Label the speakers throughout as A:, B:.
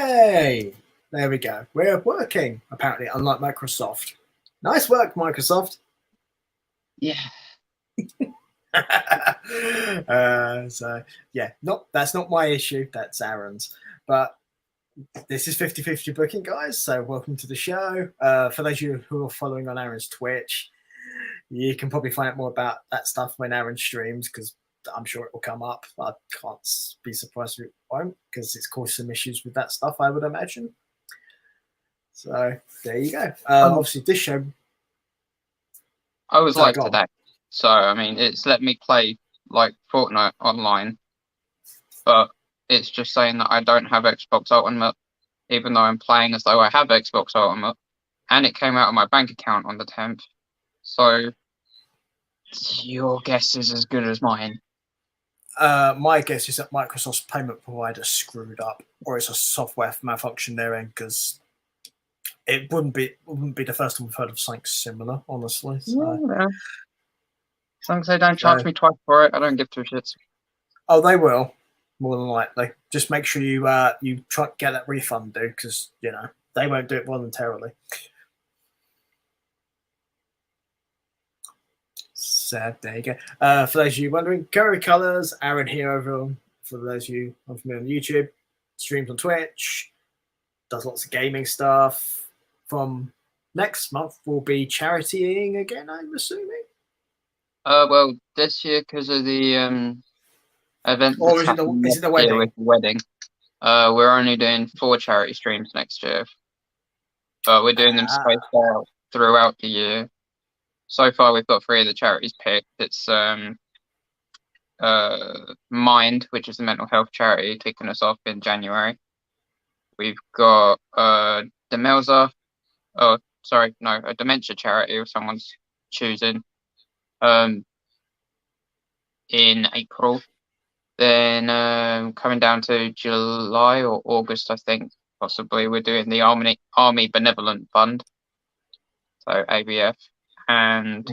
A: Yay! There we go. We're working, apparently, unlike Microsoft. Nice work, Microsoft.
B: Yeah.
A: So yeah, that's not my issue, that's Aaron's. But this is 50/50 booking, guys. So welcome to the show. For those of you who are following on Aaron's Twitch, you can probably find out more about that stuff when Aaron streams, because I'm sure it will come up. I can't be surprised if it won't, because it's caused some issues with that stuff, I would imagine. So there you go. Obviously, this show.
B: I was like today. So, I mean, it's let me play like Fortnite online, but it's just saying that I don't have Xbox Ultimate, even though I'm playing as though I have Xbox Ultimate, and it came out of my bank account on the 10th. So, your guess is as good as mine.
A: My guess is that Microsoft's payment provider screwed up, or it's a software malfunction there, because it wouldn't be the first time we've heard of something similar, honestly. So.
B: Yeah. As long as they don't charge me twice for it, I don't give two shits.
A: Oh, they will, more than likely. Just make sure you try to get that refund, dude, because they won't do it voluntarily. So there you go. For those of you wondering, Curry Colors, Aaron here over. For those of you on YouTube, streams on Twitch, does lots of gaming stuff. From next month, we'll be charitying again, I'm assuming.
B: Well, this year, because of the event
A: or is it the wedding?
B: With the wedding, we're only doing 4 charity streams next year, but we're doing them spaced out throughout the year. So far, we've got 3 of the charities picked. It's Mind, which is the mental health charity, kicking us off in January. We've got Demelza, a dementia charity if someone's choosing, in April. Then coming down to July or August, I think, possibly, we're doing the Army Benevolent Fund, so ABF. And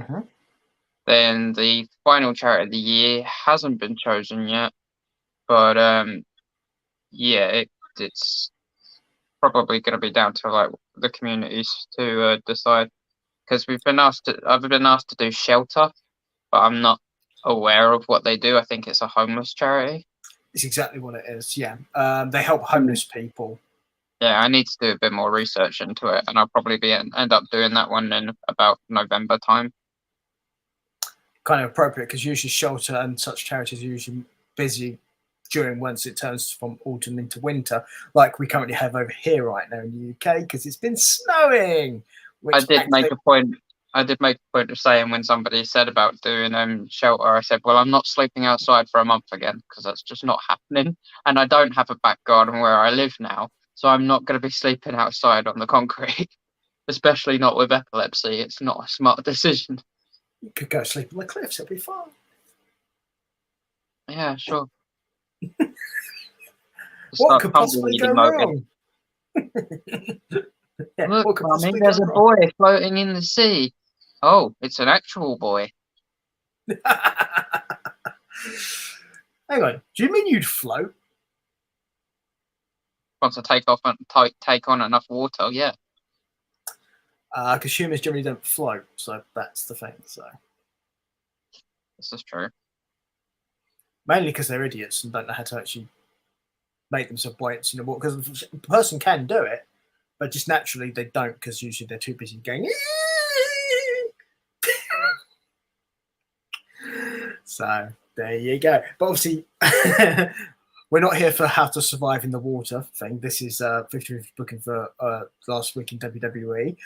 B: then the final charity of the year hasn't been chosen yet, but it's probably going to be down to like the communities to decide, because I've been asked to do shelter, but I'm not aware of what they do. I think it's a homeless charity.
A: It's exactly what it is. Yeah, they help homeless people.
B: Yeah, I need to do a bit more research into it, and I'll probably end up doing that one in about November time.
A: Kind of appropriate, because usually shelter and such charities are usually busy during once it turns from autumn into winter, like we currently have over here right now in the UK, because it's been snowing.
B: I did make a point of saying, when somebody said about doing shelter, I said, well, I'm not sleeping outside for a month again, because that's just not happening. And I don't have a back garden where I live now, so I'm not going to be sleeping outside on the concrete, especially not with epilepsy. It's not a smart decision.
A: You could go sleep on the cliffs, it'll be fun.
B: Yeah, sure.
A: What could possibly go wrong?
B: Look, Mommy, there's a boy floating in the sea. Oh, it's an actual boy.
A: Hang on, do you mean you'd float?
B: Once I take on enough water, yeah.
A: Because humans generally don't float, so that's the thing. So
B: this is true.
A: Mainly because they're idiots and don't know how to actually make themselves buoyant in the water. Because a person can do it, but just naturally they don't, because usually they're too busy going. So there you go. But obviously, we're not here for how to survive in the water thing. This is 50/50 booking for last week in WWE.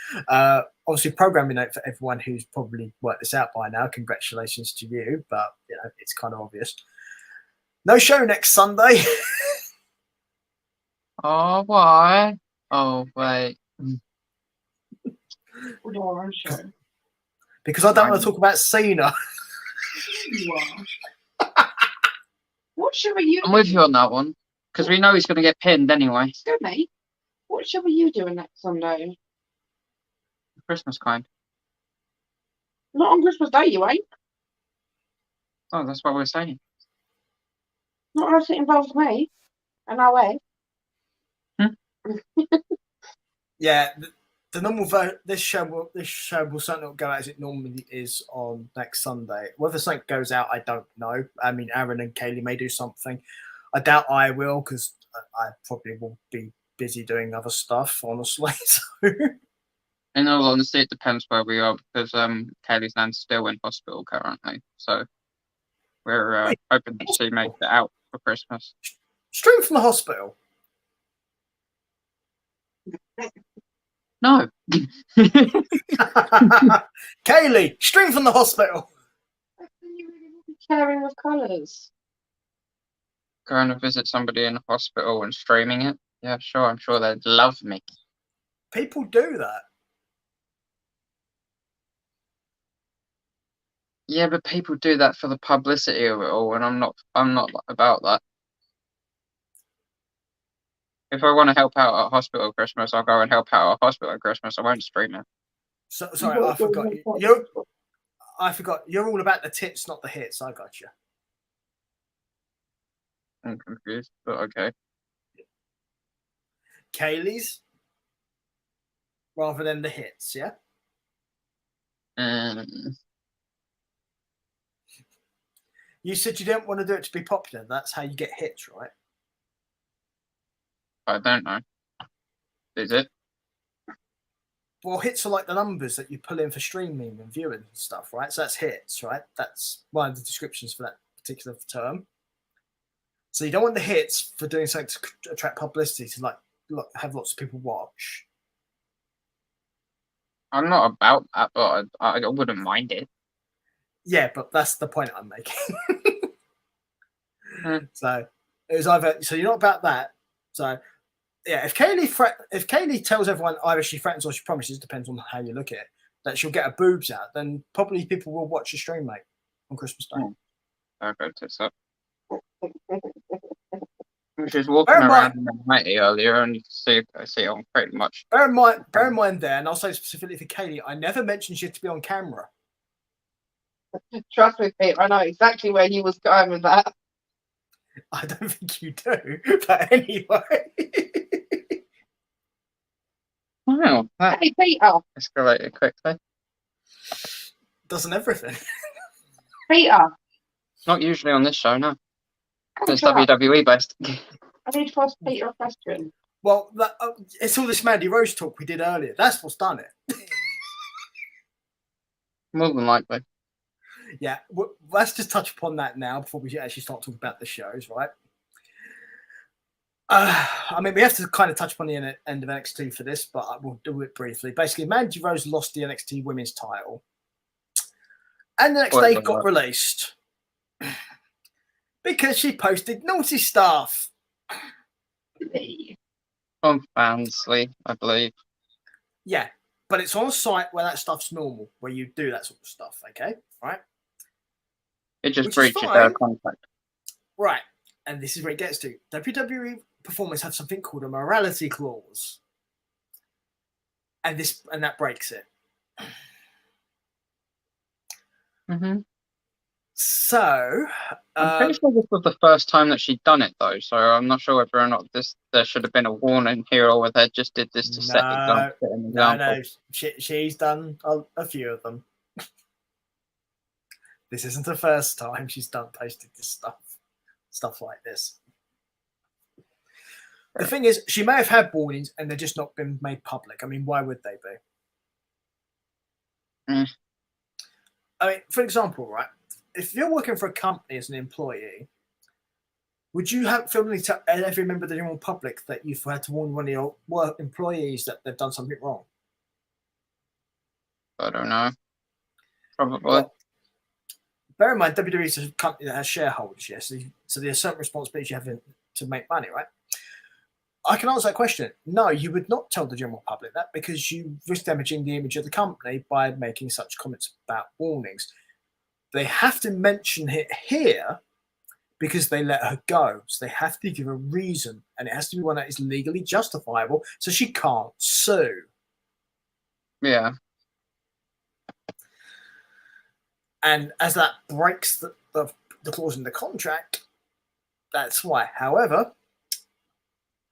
A: Obviously, programming note for everyone who's probably worked this out by now. Congratulations to you, but it's kind of obvious. No show next Sunday.
B: Oh, why? Oh, wait.
A: Because I don't want to talk about Cena.
C: What show are you?
B: I'm with you on that one, because we know he's going to get pinned anyway.
C: Excuse me. What show are you doing next Sunday?
B: Christmas kind.
C: Not on Christmas Day, you ain't.
B: Oh, that's what we're saying.
C: Not unless it involves me. And no way.
A: Yeah, the normal this show will certainly not go out as it normally is on next Sunday. Whether something goes out, I don't know. I mean, Aaron and Kaylee may do something. I doubt I will because I probably will be busy doing other stuff, honestly. So.
B: In all honesty, it depends where we are because Kaylee's nan's still in hospital currently, so we're hoping that she makes it out for Christmas.
A: Straight from the hospital.
B: No.
A: Kaylee, straight from the hospital.
C: You really will be caring with colours.
B: Going to visit somebody in the hospital and streaming it? Yeah, sure. I'm sure they'd love me.
A: People do that.
B: Yeah, but people do that for the publicity of it all, and I'm not about that. If I want to help out at hospital Christmas, I'll go and help out at hospital Christmas. I won't stream it.
A: So, sorry, I forgot. I forgot. You're all about the tits, not the hits. I got you.
B: I'm confused, but okay.
A: Kaylee's rather than the hits, yeah? You said you didn't want to do it to be popular. That's how you get hits, right?
B: I don't know. Is it?
A: Well, hits are like the numbers that you pull in for streaming and viewing and stuff, right? So that's hits, right? That's one of the descriptions for that particular term. So you don't want the hits for doing something to attract publicity to like have lots of people watch.
B: I'm not about that, but I wouldn't mind it.
A: Yeah, but that's the point I'm making. So it was either you're not about that. So yeah, if Kaylee tells everyone either she threatens or she promises, depends on how you look at it, that she'll get her boobs out, then probably people will watch the stream, mate, on Christmas Day.
B: I'll go tits up. She was walking around in the nighty earlier, and you can see on pretty much.
A: Bear in mind there, and I'll say specifically for Kaylee, I never mentioned she had to be on camera.
C: Trust me, Pete, I know exactly where you was going with that.
A: I don't think you do, but anyway.
B: Wow, that
C: Hey, Peter.
B: escalated quickly.
A: Doesn't everything?
C: Peter.
B: Not usually on this show, no. It's
C: Shut up.
B: WWE based.
C: I need to ask Peter a question.
A: Well, it's all this Mandy Rose talk we did earlier. That's what's done it.
B: More than likely.
A: Yeah, let's just touch upon that now before we actually start talking about the shows, right? I mean, we have to kind of touch upon the end of NXT for this, but we'll do it briefly. Basically, Mandy Rose lost the NXT Women's title, and the next day got released because she posted naughty stuff.
B: On Fansly, I believe.
A: Yeah, but it's on a site where that stuff's normal, where you do that sort of stuff, okay? Right?
B: It just breaches their contract.
A: Right, and this is where it gets to. WWE performers have something called a morality clause. And that breaks it.
B: Mm-hmm.
A: So
B: I'm pretty sure this was the first time that she'd done it, though. So I'm not sure whether or not there should have been a warning here, or whether they just did this to set an example.
A: No, she's done a few of them. This isn't the first time she's posted this stuff like this. The thing is, she may have had warnings and they've just not been made public. I mean, why would they be? I mean, for example, right? If you're working for a company as an employee, would you feel need to tell every member of the general public that you've had to warn one of your employees that they've done something wrong?
B: I don't know. Probably.
A: Well, bear in mind, WWE is a company that has shareholders, yes. So there's certain responsibilities you have to make money, right? I can answer that question. No, you would not tell the general public that because you risk damaging the image of the company by making such comments about warnings. They have to mention it here because they let her go. So they have to give a reason, and it has to be one that is legally justifiable so she can't sue.
B: Yeah.
A: And as that breaks the clause in the contract, that's why. However,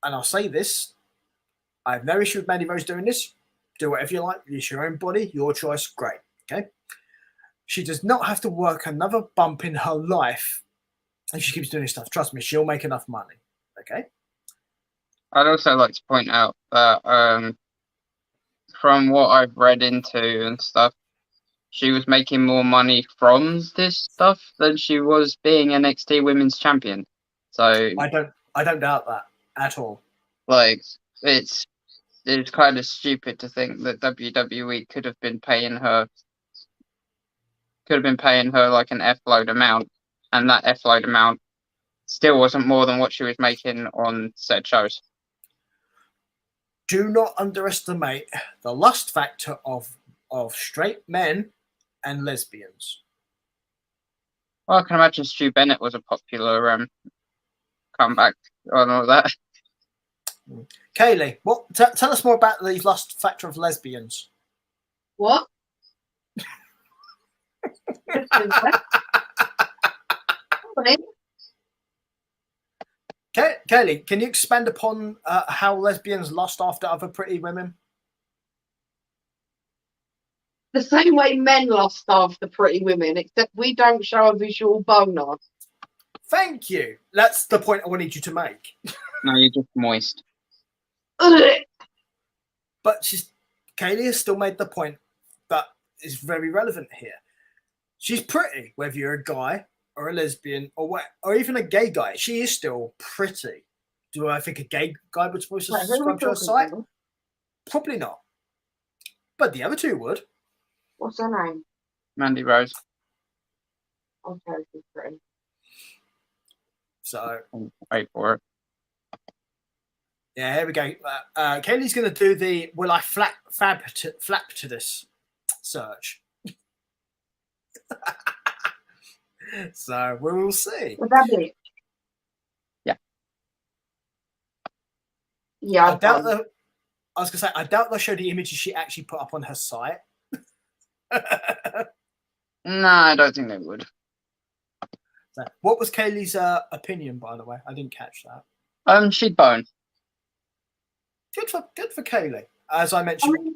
A: and I'll say this, I have no issue with Mandy Rose doing this. Do whatever you like. It's your own body, your choice. Great. Okay. She does not have to work another bump in her life, and she keeps doing stuff. Trust me, she'll make enough money. Okay.
B: I'd also like to point out that from what I've read into and stuff, she was making more money from this stuff than she was being NXT Women's Champion. So
A: I don't doubt that at all.
B: Like it's kind of stupid to think that WWE could have been paying her like an F load amount, and that F load amount still wasn't more than what she was making on said shows.
A: Do not underestimate the lust factor of straight men and lesbians.
B: Well, I can imagine Stu Bennett was a popular comeback on all that.
A: Kaylee, tell us more about the lust factor of lesbians.
C: What?
A: Kaylee, can you expand upon how lesbians lust after other pretty women?
C: The same way men lust after pretty women, except we don't show a visual boner.
A: Thank you. That's the point I wanted you to make.
B: No, you're just moist.
A: But Kaylee has still made the point that is very relevant here. She's pretty, whether you're a guy or a lesbian or even a gay guy. She is still pretty. Do I think a gay guy would supposed to subscribe to her site? Probably not. But the other two would.
C: What's her name?
B: Mandy Rose.
C: Okay, she's pretty.
A: So
B: wait for it.
A: Yeah, here we go. Kaylee's going to do the will I flap to this search. So we will see.
C: Was that it?
B: Yeah.
C: Yeah.
A: I doubt that. I was going to say, I doubt they'll show the images she actually put up on her site.
B: No, I don't think they would.
A: So, what was Kaylee's opinion, by the way? I didn't catch that.
B: She'd bone.
A: Good for Kaylee. As I mentioned,
C: I mean,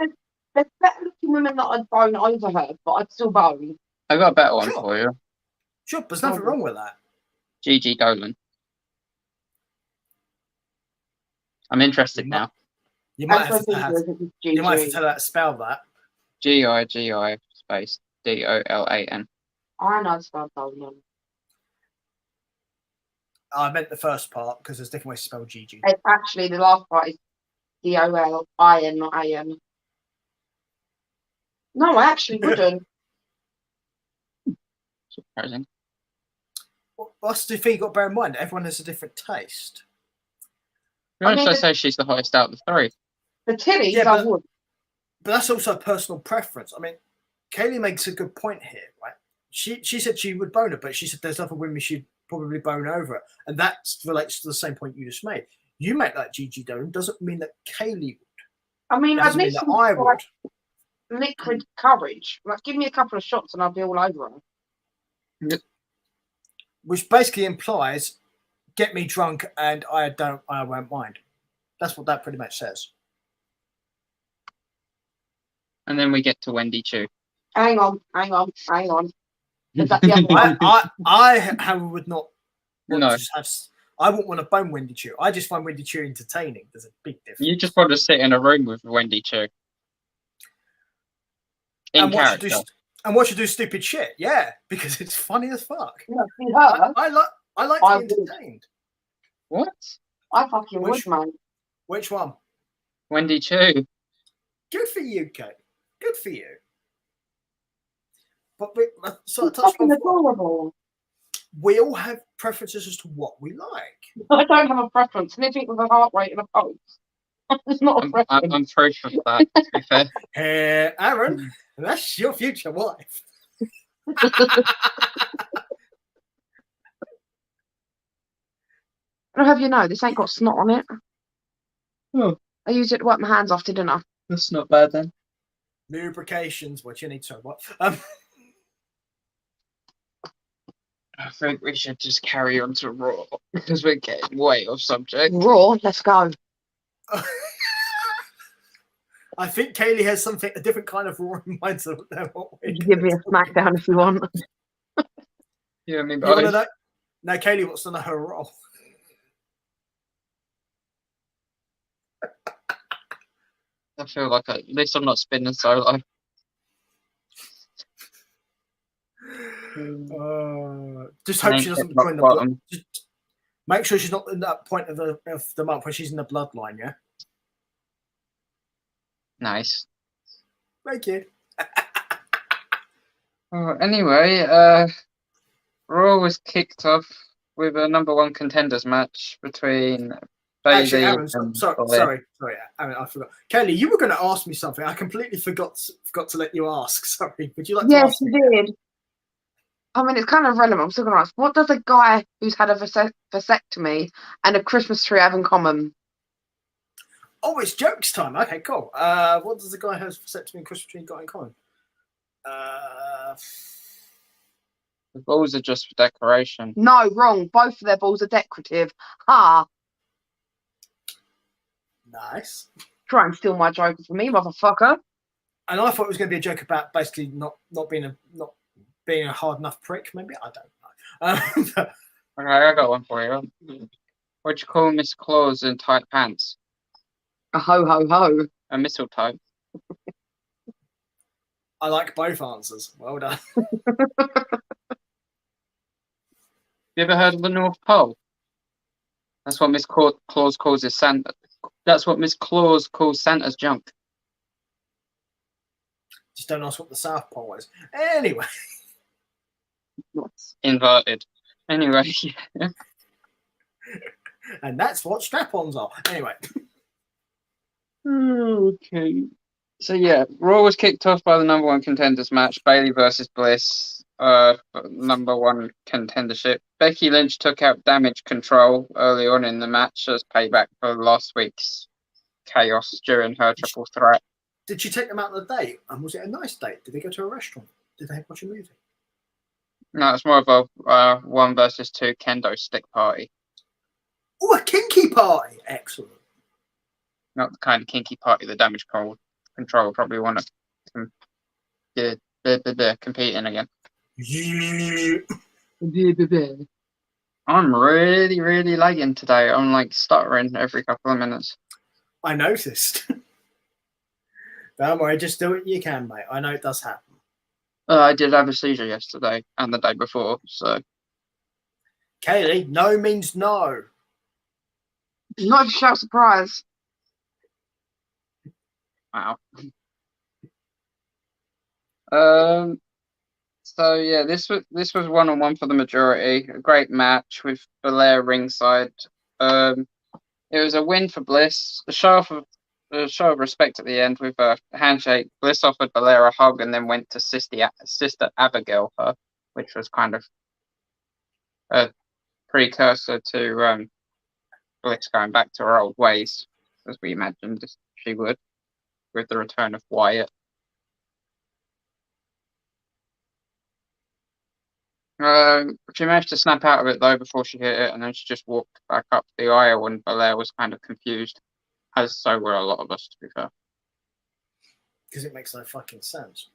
C: there's better looking women that I'd bone over her, but I'd still bone.
B: I got a better one for you.
A: Sure, there's nothing wrong with that.
B: Gigi Dolan. I'm interested now.
A: You might have to tell her to spell that.
B: Gigi space Dolan.
C: I know it's spelled Dolan.
A: I meant the first part because there's different ways to spell Gigi.
C: It's actually the last part is Dolin, not An. No, I actually wouldn't.
B: Surprising.
A: What's the thing you got to bear in mind? Everyone has a different taste.
B: You want to say she's the highest out of the three?
C: The titties, I would.
A: But that's also a personal preference. I mean, Kaylee makes a good point here, right? She said she would bone her, but she said there's other women she'd probably bone over her. And that relates to the same point you just made. You make that Gigi Dolan doesn't mean that Kaylee would.
C: I mean, I'd need some
A: I would.
C: Liquid courage. Like, give me a couple of shots and I'll be all over her.
B: Yep.
A: Which basically implies, get me drunk and I won't mind. That's what that pretty much says.
B: And then we get to Wendy Chu.
C: Hang on. Is that the other
A: I would not.
B: No.
A: I wouldn't want to bone Wendy Chu. I just find Wendy Chu entertaining. There's a big difference.
B: You just want to sit in a room with Wendy Chu. And
A: watch her do stupid shit. Yeah, because it's funny as fuck.
C: Yeah,
A: I like to be entertained.
B: What?
C: I fucking would, mate.
A: Which one?
B: Wendy Chu.
A: Good for you, Kate. Good for you. But we all have preferences as to what we like.
C: I don't have a preference. Anything with a heart rate and a pulse. It's not a preference.
B: I'm proof of that, to be fair.
A: Hey, Aaron, that's your future wife.
C: I'll have you know, this ain't got snot on it.
B: Oh.
C: I used it to wipe my hands off, didn't I?
B: That's not bad then.
A: Lubrications, what you need to what?
B: I think we should just carry on to Raw because we're getting way off subject.
C: Raw, let's go.
A: I think Kaylee has a different kind of Raw in mind than what we're
C: You can give me a SmackDown if you want.
B: Yeah, I mean,
A: You want to know? No, Kaylee wants to know her role.
B: I feel like at least I'm not spinning solo.
A: Just hope she doesn't join the bottom. Make sure she's not in that point of the month where she's in the bloodline, yeah?
B: Nice.
A: Thank you.
B: Anyway, Raw was kicked off with a number one contenders match between Bayley
A: Actually, Aaron,
B: and
A: sorry, Aaron, I forgot. Kelly, you were going to ask me something. I completely forgot to let you ask. Sorry, would you like to ask?
C: Yes, you did. I mean, it's kind of relevant. I'm still going to ask, what does a guy who's had a vasectomy and a Christmas tree have in common?
A: Oh, it's jokes time. Okay, cool. What does the guy who has vasectomy and Christmas tree got in common?
B: The balls are just for decoration.
C: No, wrong. Both of their balls are decorative. Ha!
A: Nice.
C: Try and steal my joke from me, motherfucker.
A: And I thought it was going to be a joke about basically not being a hard enough prick. Maybe I don't know.
B: Okay, I got one for you. What'd you call Miss Claus in tight pants?
C: A ho ho ho.
B: A mistletoe.
A: I like both answers. Well done.
B: You ever heard of the North Pole? That's what Miss Claus calls his Santa. That's what Miss Claus calls Santa's junk.
A: Just don't ask what the South Pole is. Anyway.
B: Inverted. Anyway. Yeah.
A: And that's what strap-ons are. Anyway.
B: Okay. So yeah, Raw was kicked off by the number one contenders match, Bayley versus Bliss, number one contendership. Becky Lynch took out Damage Control early on in the match as payback for last week's chaos during her triple threat.
A: Did she take them out on a date? And was it a nice date? Did they go to a restaurant? Did they watch a movie?
B: No, it's more of a 1 versus 2 kendo stick party.
A: Oh, a kinky party! Excellent.
B: Not the kind of kinky party the Damage Control probably want to compete in again. I'm really, really lagging today. I'm like stuttering every couple of minutes.
A: I noticed. Don't worry, just do what you can, mate. I know it does happen.
B: I did have a seizure yesterday and the day before, so.
A: Kaylee, no means no.
C: Not a shout surprise.
B: Wow. So yeah, this was 1-on-1 for the majority. A great match with Belair ringside. It was a win for Bliss. A show of respect at the end with a handshake. Bliss offered Belair a hug and then went to Sister Abigail her, which was kind of a precursor to Bliss going back to her old ways, as we imagined she would, with the return of Wyatt. She managed to snap out of it though before she hit it, and then she just walked back up the aisle, and Belair was kind of confused, as so were a lot of us, to be fair.
A: Because it makes no fucking sense.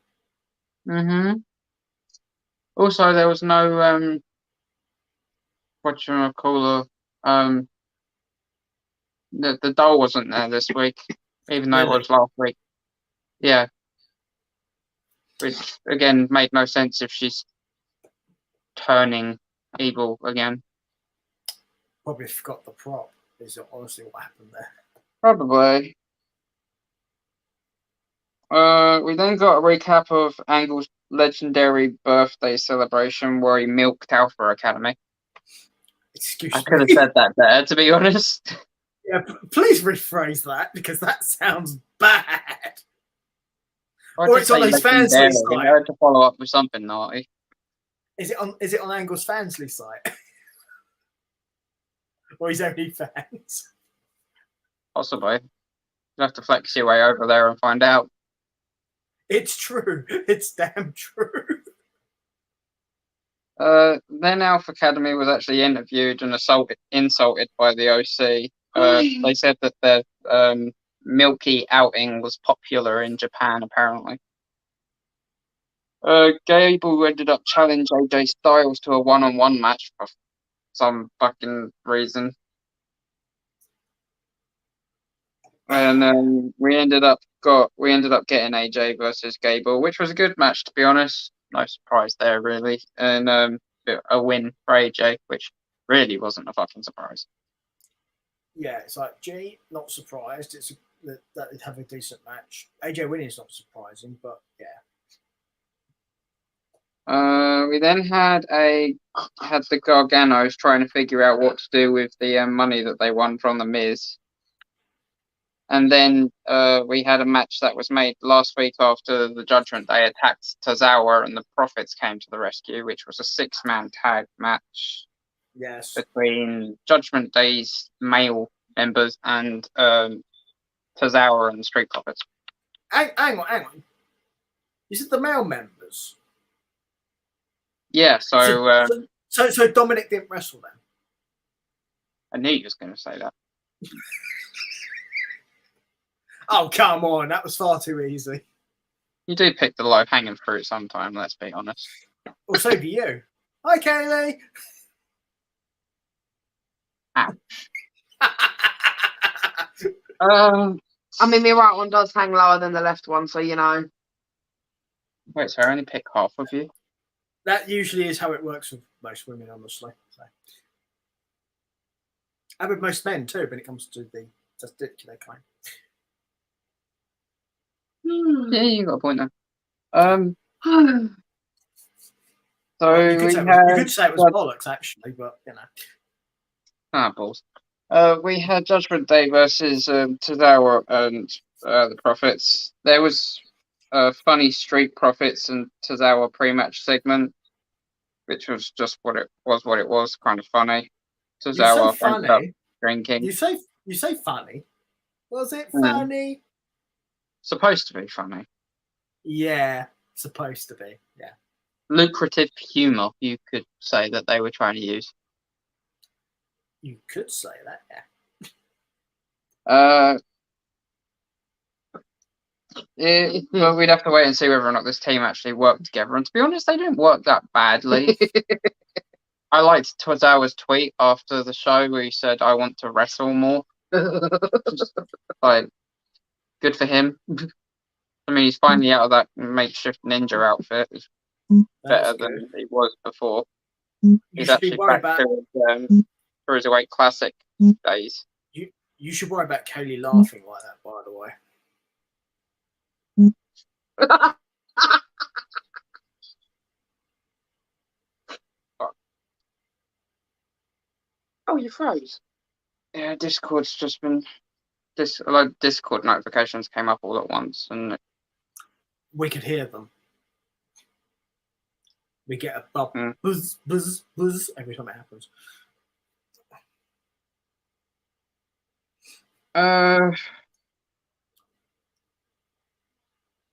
B: Also, there was no whatchamacallit, the doll wasn't there this week, even though it was last week. Yeah. Which again made no sense if she's turning evil again.
A: Probably forgot the prop, is honestly what happened there.
B: Probably. We then got a recap of Angle's legendary birthday celebration where he milked Alpha Academy.
A: Excuse
B: me.
A: I
B: could have said that better, to be honest.
A: Yeah, please rephrase that because that sounds bad. Or it's on his Fansly site.
B: We had to follow up with something naughty.
A: Is it on Angle's Fansly site? Or his only fans?
B: Possibly. You have to flex your way over there and find out.
A: It's true. It's damn true.
B: Then Alpha Academy was actually interviewed and insulted by the OC. They said that milky outing was popular in Japan, apparently. Gable ended up challenging AJ Styles to a one-on-one match for some fucking reason. And we ended up getting AJ versus Gable, which was a good match, to be honest. No surprise there, really. And a win for AJ, which really wasn't a fucking surprise.
A: Yeah, it's like, G, not surprised. That they'd have a decent match. AJ winning is not surprising, but yeah.
B: We then had the Garganos trying to figure out what to do with the money that they won from the Miz. And then we had a match that was made last week after the Judgment Day attacked Tozawa and the Profits came to the rescue, which was a 6-man tag match.
A: Yes.
B: Between Judgment Day's male members and Tozawa and the Street Profits.
A: Hang on. Is it the male members?
B: Yeah, so
A: Dominic didn't wrestle then?
B: I knew you was going to say that.
A: Oh, come on. That was far too easy.
B: You do pick the low-hanging fruit sometime, let's be honest.
A: Well, so do you. Hi, Kaylee.
B: Ouch.
C: I mean, the right one does hang lower than the left one, so you know.
B: Wait, so I only pick half of you?
A: That usually is how it works with most women, honestly. So. And with most men, too, when it comes to the testicular kind.
B: Yeah, you got a point there. So
A: well, you could say it was bollocks, actually, but you know.
B: Balls. We had Judgment Day versus Tozawa and the Profits. There was a funny Street Profits and Tozawa pre-match segment, which was just what it was, kind of funny. Tozawa ended up drinking.
A: You say funny. Was it funny?
B: Supposed to be funny.
A: Yeah, supposed to be. Yeah.
B: Lucrative humour, you could say that they were trying to use.
A: You could say that, yeah.
B: Well, we'd have to wait and see whether or not this team actually worked together. And to be honest, they didn't work that badly. I liked Tozawa's tweet after the show where he said, "I want to wrestle more." Like, good for him. I mean, he's finally out of that makeshift ninja outfit. It's better than he was before. He's actually back to his Cruiserweight Classic days.
A: You should worry about Kaylee laughing like that, by the way.
B: Oh, you froze. Yeah, Discord's just been Discord notifications came up all at once, and
A: we could hear them. We get a buzz, buzz, buzz every time it happens.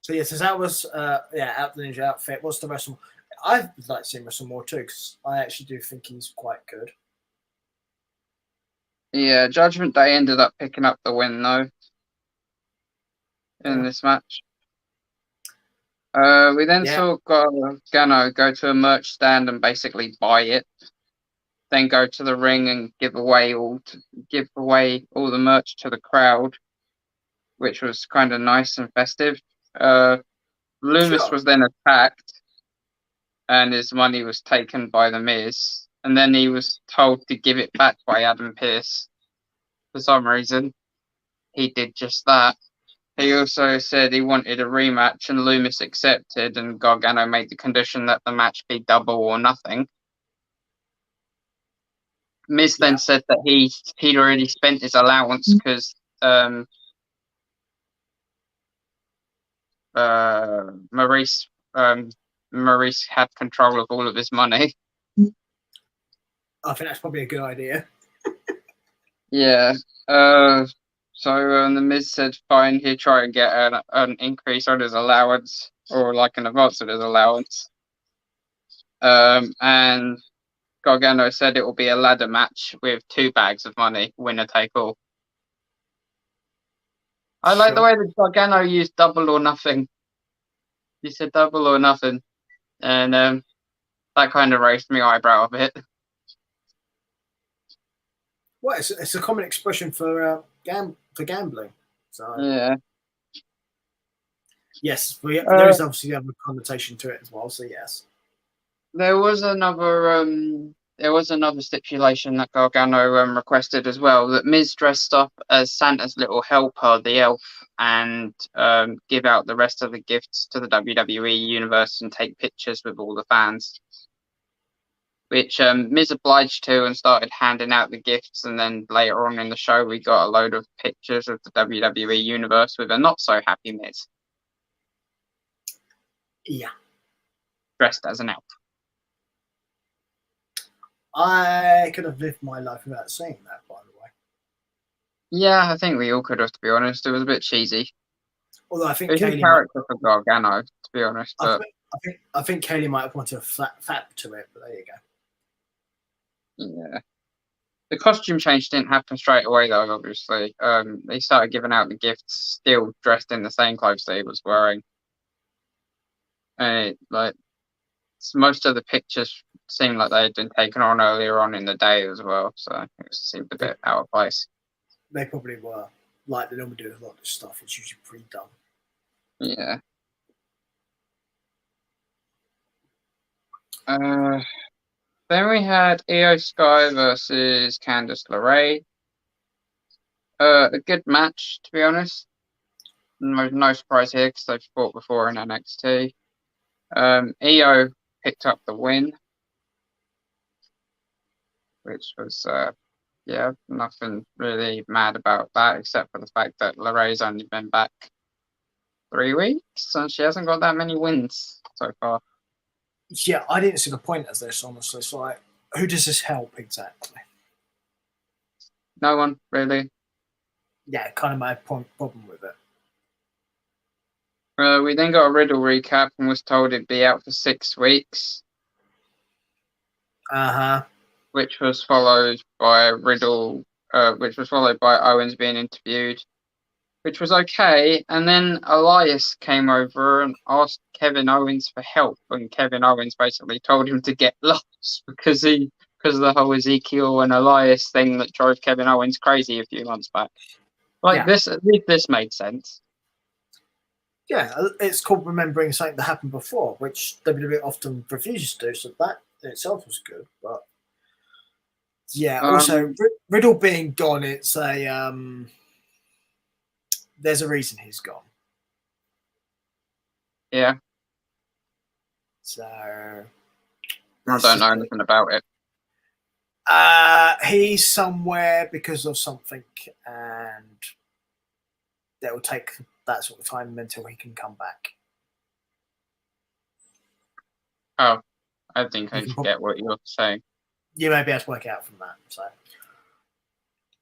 A: So yes, that was out the ninja outfit. What's the wrestle? I'd like to see him wrestle more too, because I actually do think he's quite good.
B: Yeah, Judgment Day ended up picking up the win though in this match. We then saw Gargano go to a merch stand and basically buy it, then go to the ring and give away all the merch to the crowd, which was kind of nice and festive. Loomis was then attacked, and his money was taken by the Miz, and then he was told to give it back by Adam Pearce. For some reason, he did just that. He also said he wanted a rematch, and Loomis accepted, and Gargano made the condition that the match be double or nothing. Miz then said that he'd already spent his allowance because Maurice had control of all of his money.
A: I think that's probably a good idea.
B: Yeah. So the Miz said fine, he'd try and get an increase on his allowance, or like an advance of his allowance. And Gargano said it will be a ladder match with 2 bags of money, winner take all. I like the way that Gargano used double or nothing. He said double or nothing, and that kind of raised my eyebrow a bit.
A: Well, it's a common expression for gambling. So
B: Yeah.
A: yes, there is obviously a connotation to it as well. So yes,
B: there was another stipulation that Gargano requested as well, that Miz dressed up as Santa's little helper, the elf, and give out the rest of the gifts to the WWE universe and take pictures with all the fans. Which Miz obliged to and started handing out the gifts, and then later on in the show we got a load of pictures of the WWE universe with a not so happy Miz.
A: Yeah.
B: Dressed as an elf.
A: I could have lived my life without seeing that, by the way.
B: Yeah, I think we all could have, to be honest. It was a bit cheesy.
A: Although I think
B: It was a character for Gargano, to be honest. But
A: I think Kaylee might have wanted a fat to it, but there you go.
B: Yeah. The costume change didn't happen straight away, though, obviously. He started giving out the gifts still dressed in the same clothes that he was wearing. And most of the pictures seemed like they had been taken on earlier on in the day as well, so it seemed a bit out of place.
A: They probably were. Like they normally do a lot of stuff, it's usually pre-done.
B: Yeah. Then we had Io Sky versus Candice LeRae. A good match, to be honest. No surprise here because they've fought before in NXT. Io picked up the win, which was nothing really mad about that except for the fact that LeRae's only been back 3 weeks and she hasn't got that many wins so far.
A: Yeah, I didn't see the point of this, honestly. It's like, who does this help exactly?
B: No one, really.
A: Yeah, kind of my problem with it.
B: We then got a Riddle recap and was told it'd be out for 6 weeks. Which was followed by Riddle, which was followed by Owens being interviewed, which was okay. And then Elias came over and asked Kevin Owens for help, and Kevin Owens basically told him to get lost because of the whole Ezekiel and Elias thing that drove Kevin Owens crazy a few months back. This, at least this made sense.
A: Yeah, it's called remembering something that happened before, which WWE often refuses to do. So that in itself was good, but yeah. Also, Riddle being gone, it's a there's a reason he's gone.
B: Yeah.
A: So
B: I don't know anything about it.
A: He's somewhere because of something, and that will take that sort of time until he can come back.
B: Oh, I think I get what you're saying.
A: You may be able to work out from that. So,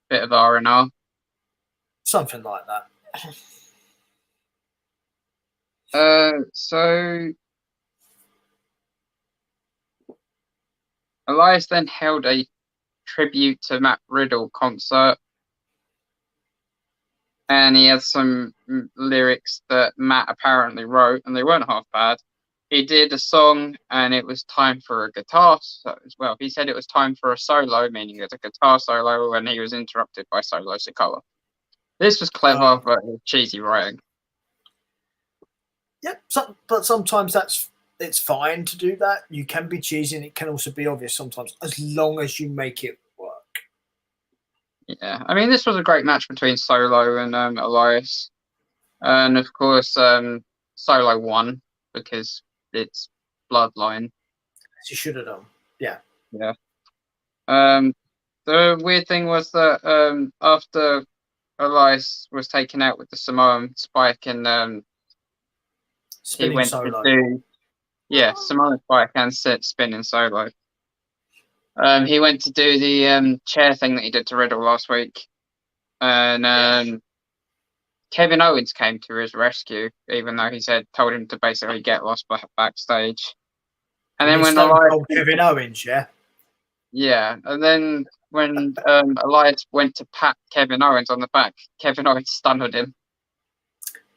B: bit of R&R,
A: something like that.
B: So Elias then held a tribute to Matt Riddle concert, and he had some lyrics that Matt apparently wrote, and they weren't half bad. He did a song, and it was time for a guitar solo as well. He said it was time for a solo, meaning it was a guitar solo, and he was interrupted by Solo Sikoa. This was clever, but cheesy writing.
A: Yep, but sometimes it's fine to do that. You can be cheesy, and it can also be obvious sometimes, as long as you make it work.
B: Yeah, I mean, this was a great match between Solo and Elias, and of course, Solo won because it's Bloodline.
A: As you should have done. Yeah.
B: Yeah. The weird thing was that after Elias was taken out with the Samoan Spike and he went
A: Solo.
B: to do Samoan Spike and spinning Solo. He went to do the chair thing that he did to Riddle last week, and Kevin Owens came to his rescue, even though he told him to basically get lost backstage. And then when Elias
A: Kevin Owens,
B: and then when Elias went to pat Kevin Owens on the back, Kevin Owens stunned him.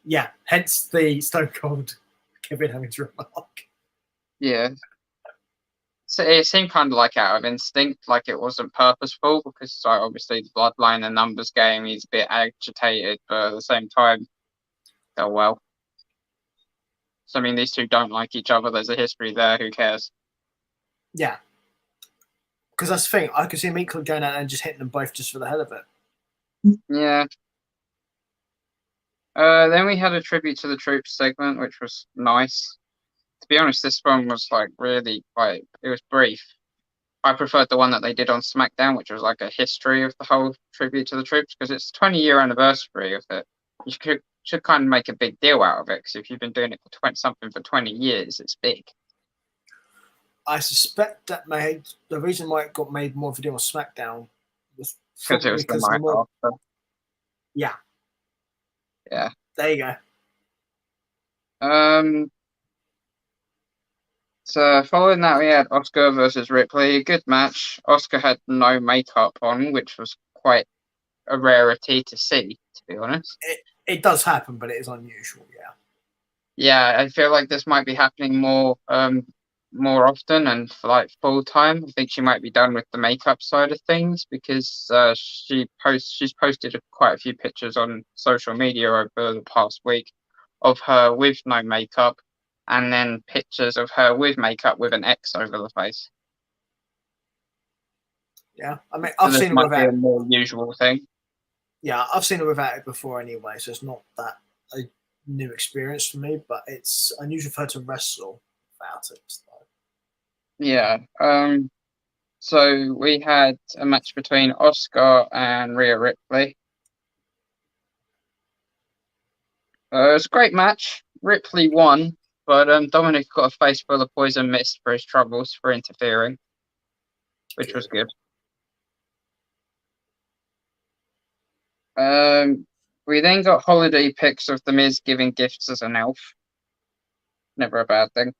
A: Yeah, hence the Stone Cold Kevin Owens remark.
B: Yeah. So it seemed kind of like out of instinct, like it wasn't purposeful, because like, obviously the bloodline and numbers game, he's a bit agitated, but at the same time, oh well. So I mean, these two don't like each other. There's a history there. Who cares?
A: Yeah, because that's the thing. I could see Meekle going out and just hitting them both just for the hell of it.
B: Yeah. Then we had a tribute to the troops segment, which was nice. To be honest, this one was like really like it was brief. I preferred the one that they did on SmackDown, which was like a history of the whole tribute to the troops, because it's 20-year anniversary of it. You should kind of make a big deal out of it, because if you've been doing it for 20 years, it's big.
A: I suspect that the reason why it got made more of a deal on SmackDown was
B: Because it was the night after.
A: Yeah.
B: Yeah.
A: There you go.
B: So following that, we had Oscar versus Ripley. A good match. Oscar had no makeup on, which was quite a rarity to see, to be honest.
A: It does happen, but it is unusual. Yeah.
B: Yeah, I feel like this might be happening more often and for like full time. I think she might be done with the makeup side of things, because she's posted quite a few pictures on social media over the past week of her with no makeup, and then pictures of her with makeup with an X over the face.
A: Yeah, I mean, I've seen it
B: might
A: without.
B: Be a more usual thing.
A: Yeah, I've seen it without it before anyway, so it's not that a new experience for me. But it's unusual for her to wrestle without it. So.
B: Yeah. So we had a match between Oscar and Rhea Ripley. It was a great match. Ripley won, but Dominic got a face full of poison mist for his troubles for interfering, which was good. We then got holiday pics of The Miz giving gifts as an elf. Never a bad thing.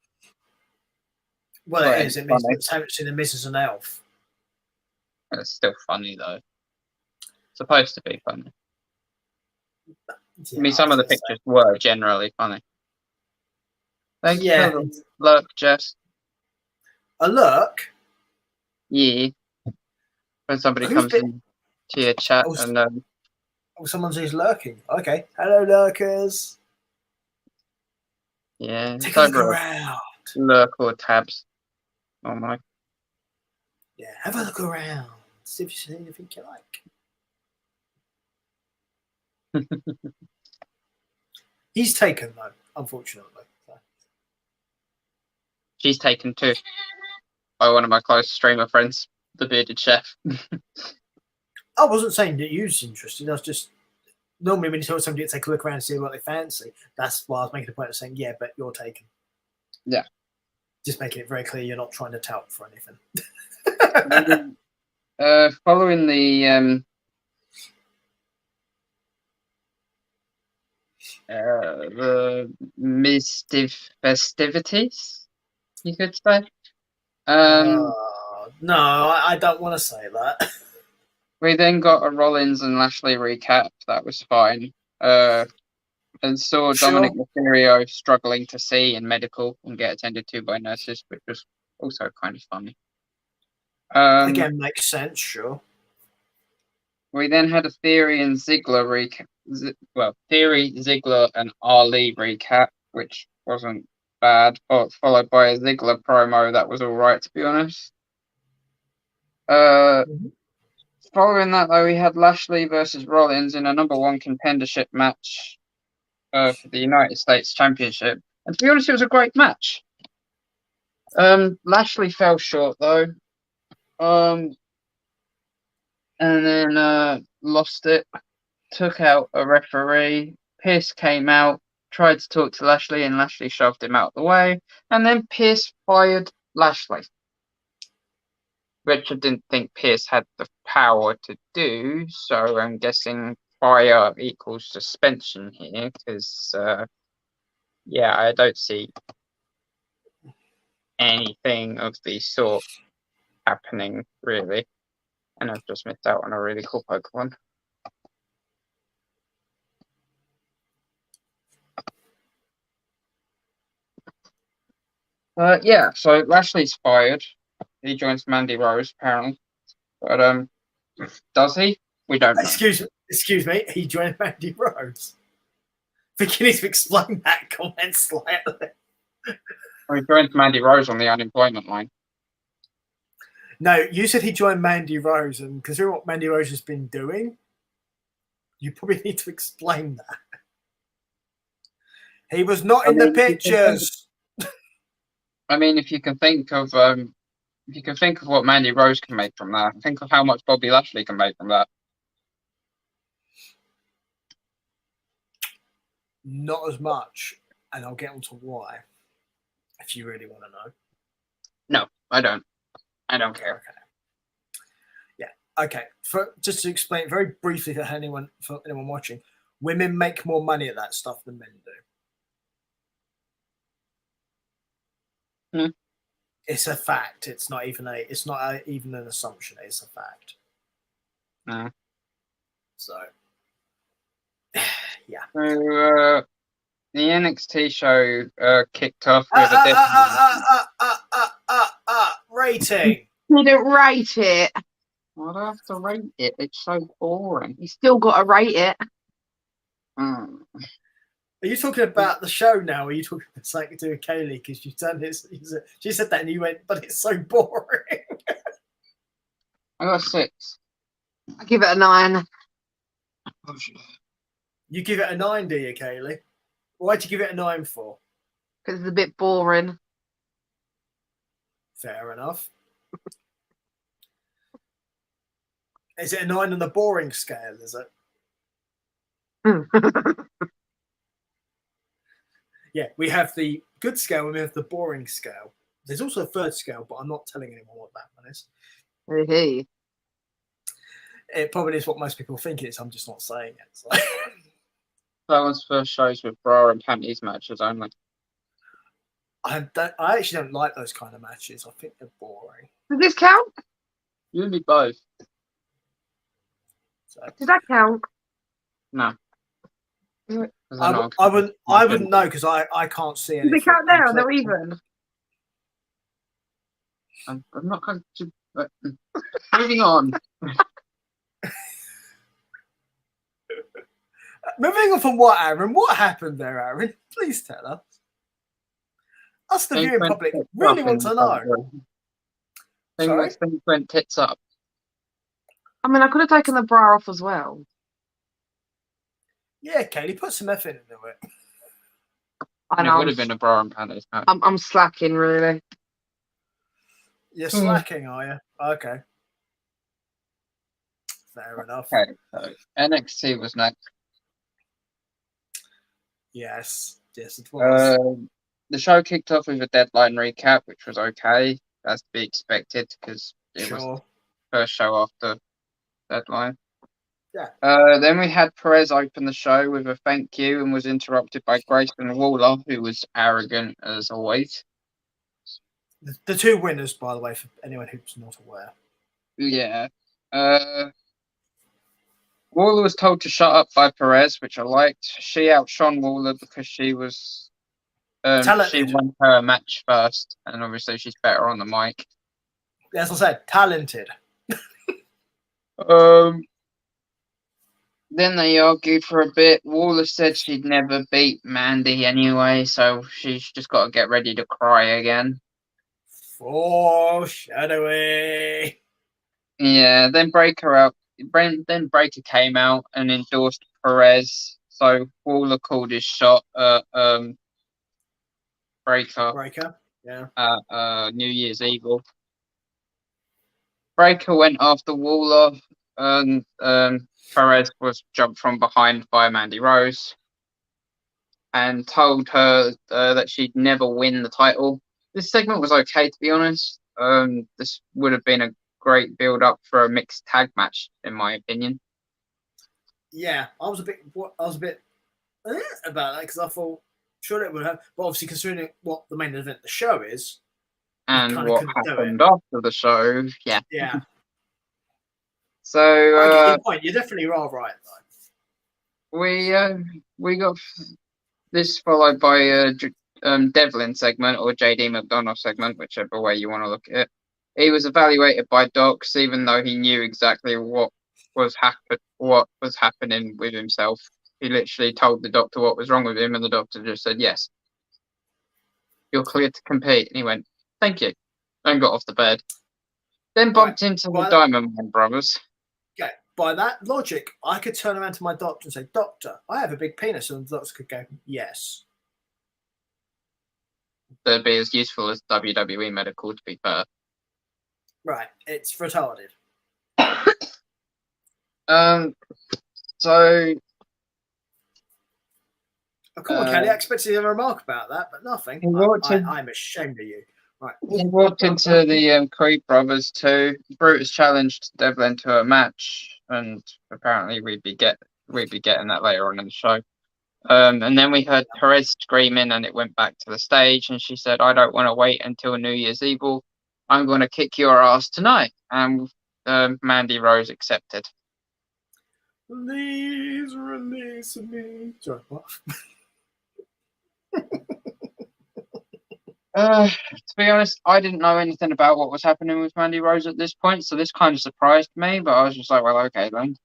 A: Well, it is. It means that haven't seen The Miz as an elf.
B: It's still funny though. Supposed to be funny. Yeah, I mean, some of the pictures were generally funny. Thank you for the lurk, Jess.
A: A lurk?
B: Yeah. When somebody comes into your chat and
A: someone says lurking. Okay. Hello, lurkers.
B: Yeah.
A: Take a look around.
B: Lurk or tabs. Oh my.
A: Yeah, have a look around. See if you see anything you like. He's taken though, unfortunately. So.
B: She's taken too. By one of my close streamer friends, the bearded chef.
A: I wasn't saying that you was interested. I was just normally when you tell somebody to take a look around and see what they fancy, that's why I was making a point of saying, yeah, but you're taken.
B: Yeah.
A: Just making it very clear you're not trying to tout for anything.
B: Following the festivities, you could say.
A: No, I don't want to say that.
B: We then got a Rollins and Lashley recap. That was fine. And saw Dominic Mysterio struggling to see in medical and get attended to by nurses, which was also kind of funny.
A: Again, makes sense, sure.
B: We then had a Theory and Ziggler recap. Theory, Ziggler, and Ali recap, which wasn't bad, but followed by a Ziggler promo that was all right, to be honest. Following that, though, we had Lashley versus Rollins in a number one contendership match for the United States Championship. And to be honest, it was a great match. Lashley fell short, though. And then lost it. Took out a referee. Pierce came out, tried to talk to Lashley, and Lashley shoved him out the way. And then Pierce fired Lashley. Richard didn't think Pierce had the power to do, so I'm guessing fire equals suspension here, because, I don't see anything of the sort happening, really. And I've just missed out on a really cool Pokemon. Yeah. So Lashley's fired. He joins Mandy Rose apparently, but does he? We don't know.
A: Excuse me. He joined Mandy Rose. I think you need to explain that comment slightly.
B: He joins Mandy Rose on the unemployment line.
A: No, you said he joined Mandy Rose, and considering what Mandy Rose has been doing, you probably need to explain that. He was not in the pictures.
B: I mean, if you can think of what Mandy Rose can make from that, think of how much Bobby Lashley can make from that.
A: Not as much, and I'll get on to why, if you really want to know.
B: No, I don't. I don't care.
A: Okay. Yeah. Okay. Just to explain very briefly for anyone watching, women make more money at that stuff than men do.
B: Hmm.
A: It's a fact. It's not even an assumption. It's a fact. So, yeah.
B: So the NXT show kicked off with a
A: rating.
C: You didn't rate it.
B: I'd have to rate it. It's so boring.
C: You still got to rate it.
A: Are you talking about the show now? Or are you talking about something to do with Kaylee? Because you've done this. She said that, and you went, "But it's so boring."
B: I got 6.
C: I give it a 9.
A: You give it a 9, do you, Kaylee? Why'd you give it a 9 for?
C: Because it's a bit boring.
A: Fair enough. Is it a 9 on the boring scale? Is it? Yeah, we have the good scale and we have the boring scale. There's also a third scale, but I'm not telling anyone what that one is.
C: Hey.
A: It probably is what most people think it is. I'm just not saying it. So.
B: That one's first shows with bra and panties matches only.
A: I actually don't like those kind of matches. I think they're boring.
C: Does this count?
B: You need both.
A: So.
C: Does that count?
B: No.
A: I wouldn't know because I can't see anything.
C: Do they count now? They're even.
B: I'm not going to. Moving on.
A: Moving on from what, Aaron? What happened there, Aaron? Please tell us. Us, the viewing public, really want to know.
B: Sorry? Things went tits up.
C: I mean, I could have taken the bra off as well.
A: Yeah, Kaylee, put some effort into it.
B: And it would have been a bra and panties match.
C: I'm slacking, really.
A: You're slacking, are you? Okay. Fair enough.
B: Okay, so NXT was next.
A: Yes, it was.
B: The show kicked off with a deadline recap, which was okay. That's to be expected because it was the first show after deadline.
A: Yeah.
B: Then we had Perez open the show with a thank you and was interrupted by Grayson Waller, who was arrogant as always.
A: The 2 winners, by the way, for anyone who's not aware.
B: Yeah. Waller was told to shut up by Perez, which I liked. She outshone Waller because she was she won her match first, and obviously she's better on the mic.
A: As I said, talented.
B: Then they argued for a bit. Waller said she'd never beat Mandy anyway, so she's just got to get ready to cry again.
A: Foreshadowing.
B: Yeah, then Breaker came out and endorsed Perez, so Waller called his shot at Breaker. Yeah. New Year's Evil. Breaker went after Waller, and Perez was jumped from behind by Mandy Rose and told her that she'd never win the title. This segment was okay, to be honest. This would have been a great build-up for a mixed tag match, in my opinion.
A: Yeah, I was a bit about that because I thought sure it would have, but obviously considering what the main event of the show is,
B: and what happened after the show, yeah. So
A: I get your point. You're definitely right though.
B: We got this followed by Devlin segment or JD McDonough segment, whichever way you want to look at it. He was evaluated by docs, even though he knew exactly what was happening with himself. He literally told the doctor what was wrong with him, and the doctor just said, "Yes, you're cleared to compete." And he went, "Thank you," and got off the bed. Then bumped into the Diamond Man brothers.
A: Okay, by that logic, I could turn around to my doctor and say, "Doctor, I have a big penis," and the doctor could go, "Yes."
B: That'd be as useful as WWE medical, to be fair.
A: Right, it's retarded.
B: So.
A: Oh, come on, Kelly. I expected you to have a remark about that, but nothing. I'm ashamed of you. Right.
B: He walked into the Creed brothers too. Brutus challenged Devlin to a match, and apparently we'd be getting that later on in the show. And then we heard Perez screaming, and it went back to the stage, and she said, "I don't want to wait until New Year's Eve. I'm going to kick your ass tonight." And Mandy Rose accepted.
A: Please release me. Sorry, what?
B: To be honest, I didn't know anything about what was happening with Mandy Rose at this point, so this kind of surprised me, but I was just like, well, okay then.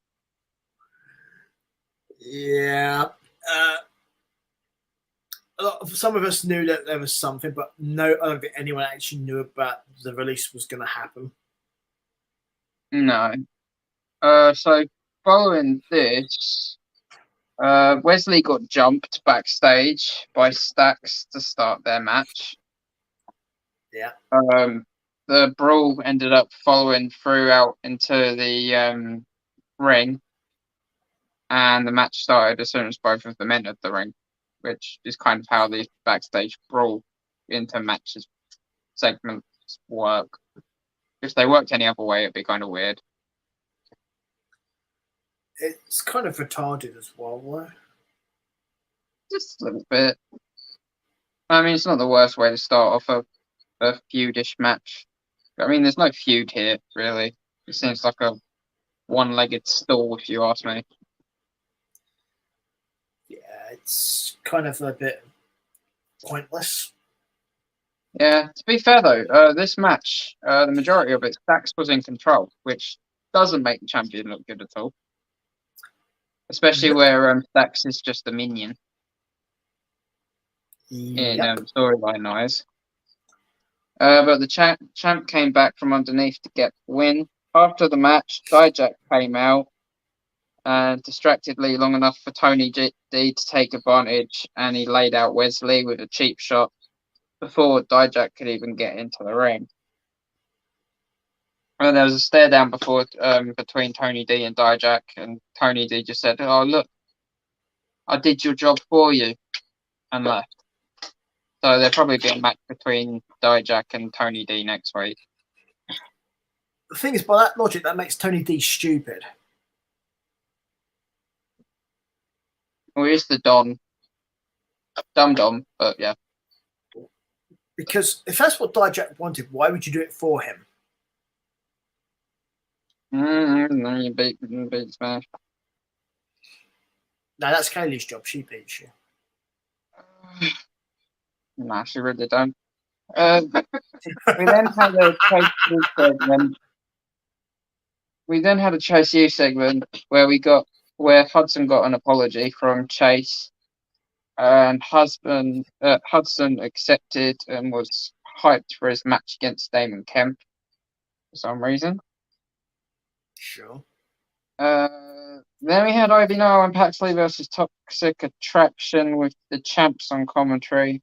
A: Yeah. Some of us knew that there was something, but I don't think anyone actually knew about the release was going to happen.
B: No. So following this, Wesley got jumped backstage by Stax to start their match.
A: Yeah.
B: The brawl ended up following through out into the ring, and the match started as soon as both of them entered the ring, which is kind of how the backstage brawl into matches segments work. If they worked any other way, it'd be kind of weird.
A: It's kind of retarded as well, right?
B: Just a little bit. I mean, it's not the worst way to start off a feudish match. I mean, there's no feud here, really. It seems like a one-legged stool, if you ask me.
A: Yeah, it's kind of a bit pointless.
B: Yeah, to be fair though, this match, the majority of it, Stax was in control, which doesn't make the champion look good at all. Especially where Stax is just a minion. In storyline wise. But the champ came back from underneath to get the win. After the match, Dijak came out and distractedly long enough for Tony D to take advantage, and he laid out Wesley with a cheap shot before Dijak could even get into the ring. And there was a stare down before between Tony D and Dijak, and Tony D just said, "Oh look, I did your job for you," and left. So there'll probably be a match between Dijak and Tony D next week.
A: The thing is, by that logic, that makes Tony D stupid.
B: Well, he's the Don. Dum-dum, but yeah.
A: Because if that's what Dijak wanted, why would you do it for him?
B: No, you beat Smash.
A: No, that's Kaylee's job. She beats you.
B: Nah, she really don't. We then had a Chase U segment. We then had a Chase U segment where Hudson got an apology from Chase, and Hudson accepted and was hyped for his match against Damon Kemp for some reason.
A: Sure.
B: Then we had Ivy Nile and Paxley versus Toxic Attraction with the champs on commentary.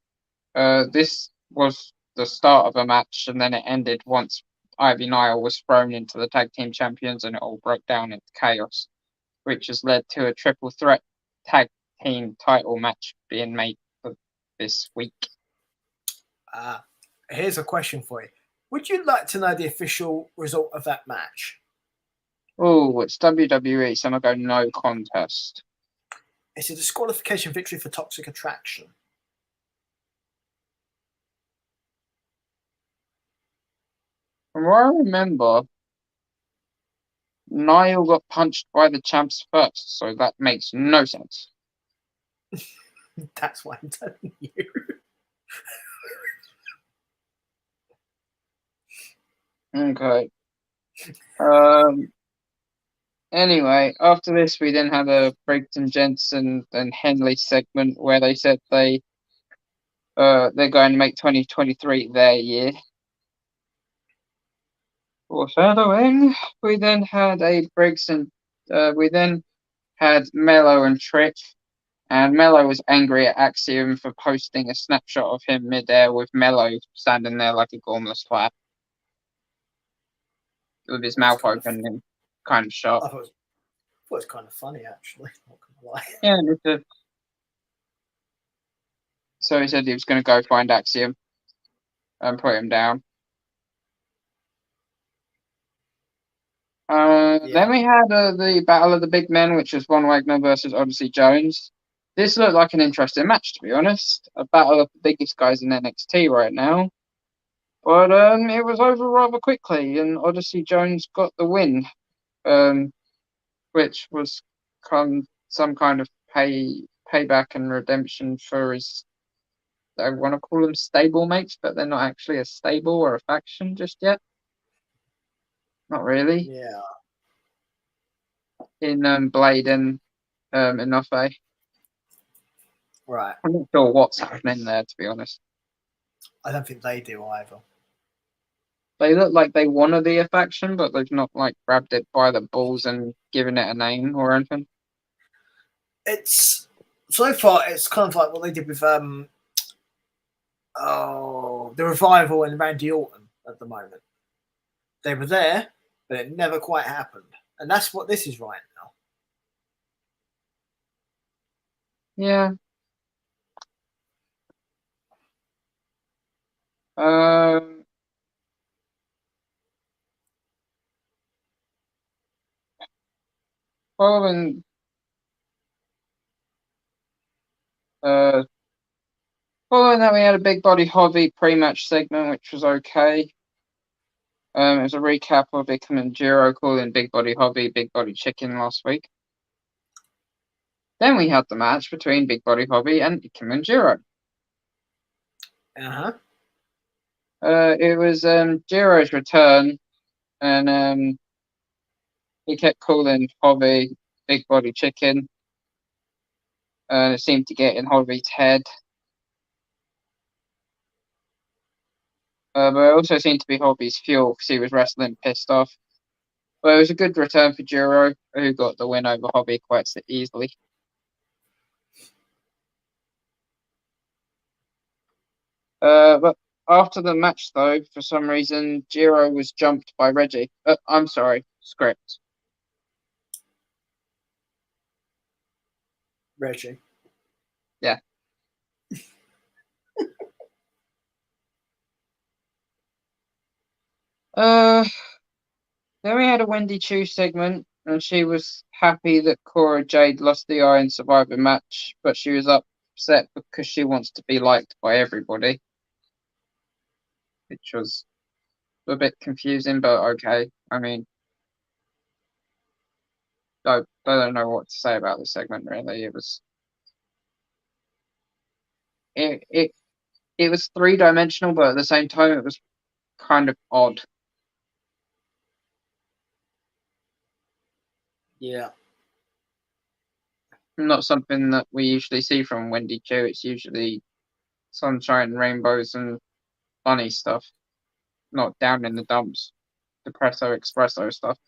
B: This was the start of a match, and then it ended once Ivy Nile was thrown into the tag team champions, and it all broke down into chaos, which has led to a triple threat tag team title match being made for this week.
A: Here's a question for you. Would you like to know the official result of that match?
B: Oh, it's WWE, so I'm going to go no contest.
A: It's a disqualification victory for Toxic Attraction.
B: From what I remember, Niall got punched by the champs first, so that makes no sense.
A: That's why I'm telling you.
B: Okay. Anyway, after this, we then had a Briggs and Jensen and Henley segment where they said they're going to make 2023 their year. Foreshadowing. We then had a Briggs and we then had Mello and Trick, and Mello was angry at Axiom for posting a snapshot of him midair with Mello standing there like a gormless twat with his mouth open and kind of shut.
A: I thought it was kind of funny, actually. Not gonna lie.
B: Yeah, so he said he was going to go find Axiom and put him down. Then we had the Battle of the Big Men, which was Von Wagner versus Odyssey Jones. This looked like an interesting match, to be honest. A battle of the biggest guys in NXT right now. But it was over rather quickly, and Odyssey Jones got the win, which was some kind of payback and redemption for his, I want to call them stable mates, but they're not actually a stable or a faction just yet. Not really.
A: Yeah.
B: In Blade and Inoue.
A: Right.
B: I'm not sure what's happening there, to be honest.
A: I don't think they do either.
B: They look like they want to be a faction, but they've not like grabbed it by the balls and given it a name or anything.
A: It's so far it's kind of like what they did with the Revival and Randy Orton at the moment. They were there, but it never quite happened. And that's what this is right now.
B: Yeah. Following that, we had a Big Body Hobby pre-match segment, which was okay. It was a recap of Ickham and Jiro calling Big Body Hobby Big Body Chicken last week. Then we had the match between Big Body Hobby and Ickham and Jiro. It was Jiro's return, and he kept calling Hobby Big Body Chicken. It seemed to get in Hobby's head. But it also seemed to be Hobby's fuel because he was wrestling pissed off. But it was a good return for Jiro, who got the win over Hobby quite easily. But after the match, though, for some reason, Jiro was jumped by Reggie. I'm sorry, Script.
A: Reggie.
B: Yeah. Then we had a Wendy Chu segment, and she was happy that Cora Jade lost the Eye in Survivor match, but she was upset because she wants to be liked by everybody, which was a bit confusing, but okay. I mean, I don't know what to say about this segment, really. It was three-dimensional, but at the same time, it was kind of odd.
A: Yeah.
B: Not something that we usually see from Wendy Chu. It's usually sunshine, rainbows, and funny stuff. Not down in the dumps, depresso, espresso stuff.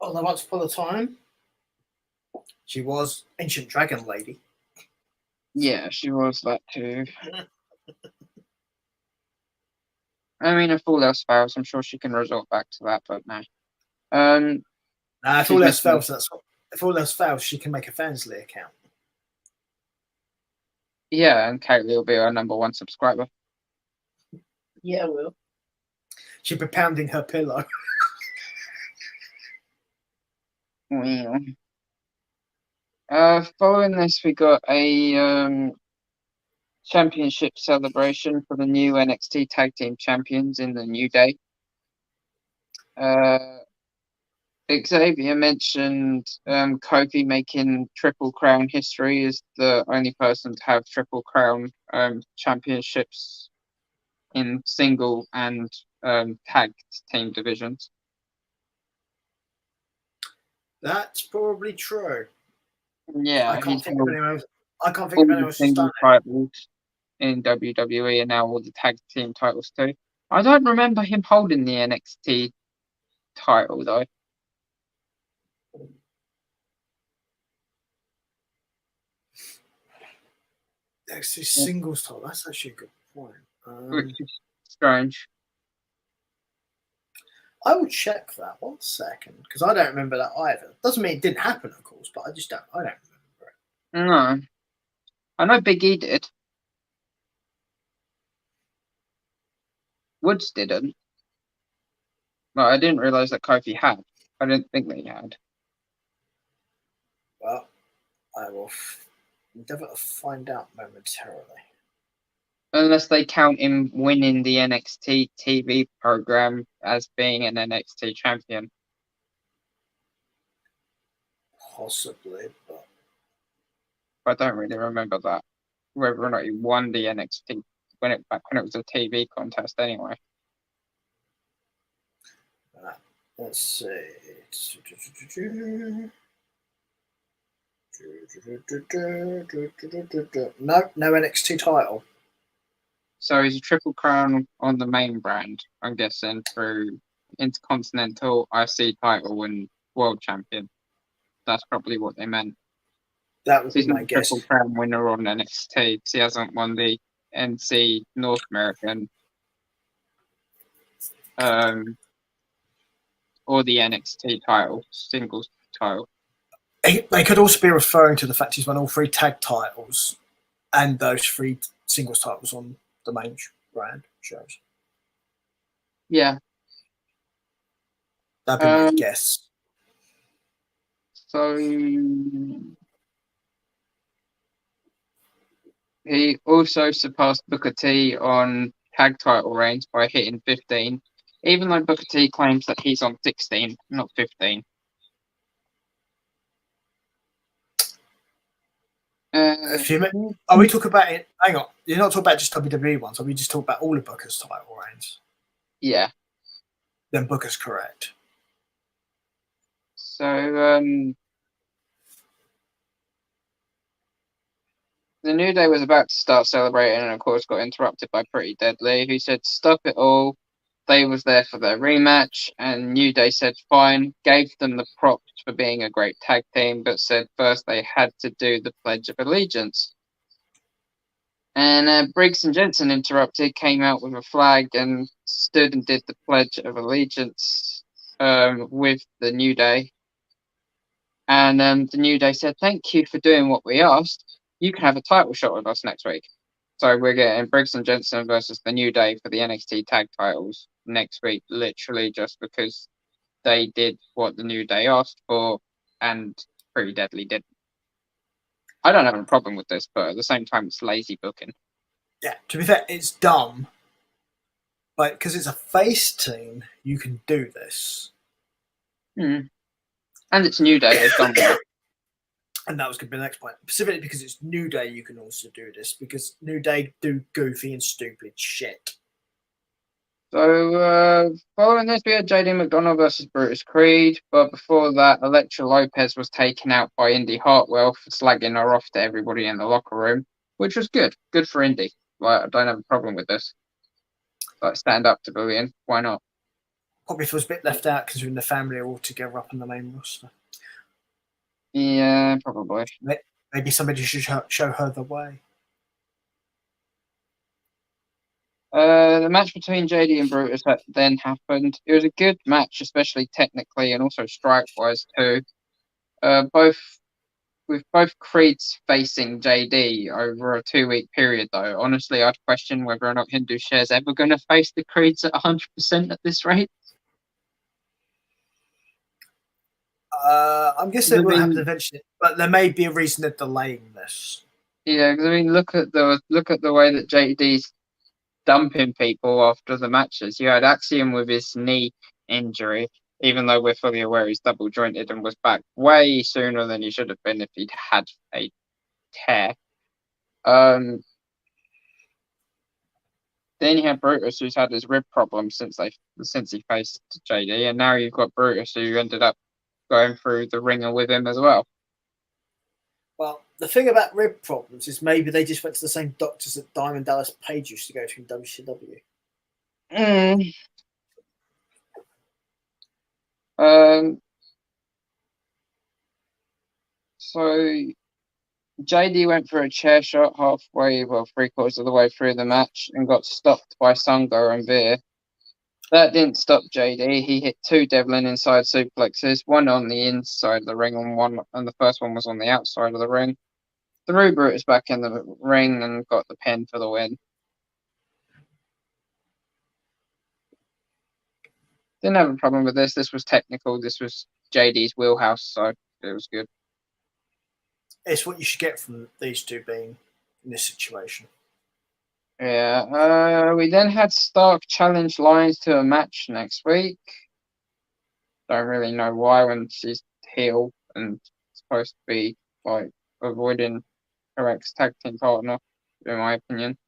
A: Although once upon a time, she was Ancient Dragon Lady.
B: Yeah, she was that too. I mean, if all else fails, I'm sure she can resort back to that, but no.
A: If all else fails, she can make a Fansly account.
B: Yeah, and Kaylee will be our #1 subscriber.
C: Yeah, I will.
A: She'll be pounding her pillow.
B: Well. Following this, we got a championship celebration for the new NXT Tag Team Champions in the New Day. Xavier mentioned Kofi making Triple Crown history as the only person to have Triple Crown championships in single and tag team divisions.
A: That's probably true.
B: Yeah,
A: I can't think of anyone else. I can't think
B: all
A: of anyone
B: the
A: else who's done
B: single titles in WWE and now all the tag team titles too. I don't remember him holding the NXT title though.
A: it. Actually, singles title. That's actually a good point.
B: Which is strange.
A: I will check that 1 second because I don't remember that either. Doesn't mean it didn't happen, of course, but I just don't. I don't remember it.
B: No. I know Big E did. Woods didn't. But I didn't realise that Kofi had. I didn't think that he had.
A: Well, I will endeavour to find out momentarily.
B: Unless they count him winning the NXT TV program as being an NXT champion.
A: Possibly, but
B: I don't really remember that. Whether or not he won the NXT back when it was a TV contest anyway.
A: let's see. No NXT title.
B: So he's a Triple Crown on the main brand, I'm guessing, through Intercontinental, IC title, and World Champion. That's probably what they meant.
A: That would be
B: He's not
A: my
B: a
A: guess.
B: Triple Crown winner on NXT because he hasn't won the NC North American or the NXT title, singles title.
A: They could also be referring to the fact he's won all 3 tag titles and those 3 singles titles on the main brand shows.
B: Yeah.
A: That'd be my guess.
B: So he also surpassed Booker T on tag title reigns by hitting 15, even though Booker T claims that he's on 16, not 15.
A: Are we talking about it? Hang on, you're not talking about just WWE ones. Are we just talking about all of Booker's title reigns?
B: Yeah.
A: Then Booker's correct.
B: So the New Day was about to start celebrating and of course got interrupted by Pretty Deadly, who said stop it all. They was there for their rematch and New Day said fine, gave them the props for being a great tag team, but said first they had to do the Pledge of Allegiance. And Briggs and Jensen interrupted, came out with a flag and stood and did the Pledge of Allegiance with the New Day. And the New Day said, thank you for doing what we asked. You can have a title shot with us next week. So we're getting Briggs and Jensen versus the New Day for the NXT tag titles next week, literally just because they did what the New Day asked for and Pretty Deadly didn't. I don't have a problem with this, but at the same time, it's lazy booking.
A: Yeah, to be fair, it's dumb. But because it's a face team, you can do this.
B: And it's New Day. They've done well.
A: And that was going to be the next point. Specifically because it's New Day, you can also do this. Because New Day do goofy and stupid shit.
B: So, following this, we had JD McDonough versus Brutus Creed. But before that, Elektra Lopez was taken out by Indy Hartwell for slagging her off to everybody in the locker room, which was good. Good for Indy. Like, I don't have a problem with this. Like, stand up to Bullion. Why not?
A: Probably feels a bit left out because we're in the family all together up on the main roster.
B: Yeah, probably.
A: Maybe somebody should show her the way.
B: The match between JD and Brutus then happened. It was a good match, especially technically and also strike-wise too. With both Creeds facing JD over a 2-week period, though. Honestly, I'd question whether or not Hindu Share's ever going to face the Creeds at 100% at this rate.
A: I'm guessing it will happen eventually, but there may be a reason they're delaying this.
B: Yeah, because I mean, look at the way that JD's dumping people after the matches. You had Axiom with his knee injury, even though we're fully aware he's double jointed and was back way sooner than he should have been if he'd had a tear. Then you had Brutus, who's had his rib problem since he faced JD, and now you've got Brutus, who ended up going through the ringer with him as well.
A: Well, the thing about rib problems is maybe they just went to the same doctors that Diamond Dallas Page used to go to in WCW.
B: So JD went for a chair shot halfway, well, 3/4 of the way through the match, and got stopped by Sungo and Veer. That didn't stop JD. He hit 2 Devlin inside suplexes, one on the inside of the ring and the first one was on the outside of the ring. Threw Brutus back in the ring and got the pin for the win. Didn't have a problem with this. This was technical. This was JD's wheelhouse, so it was good.
A: It's what you should get from these two being in this situation.
B: Yeah. We then had Stark challenge Lyons to a match next week. Don't really know why when she's heel and supposed to be like avoiding her ex-tag team partner, in my opinion.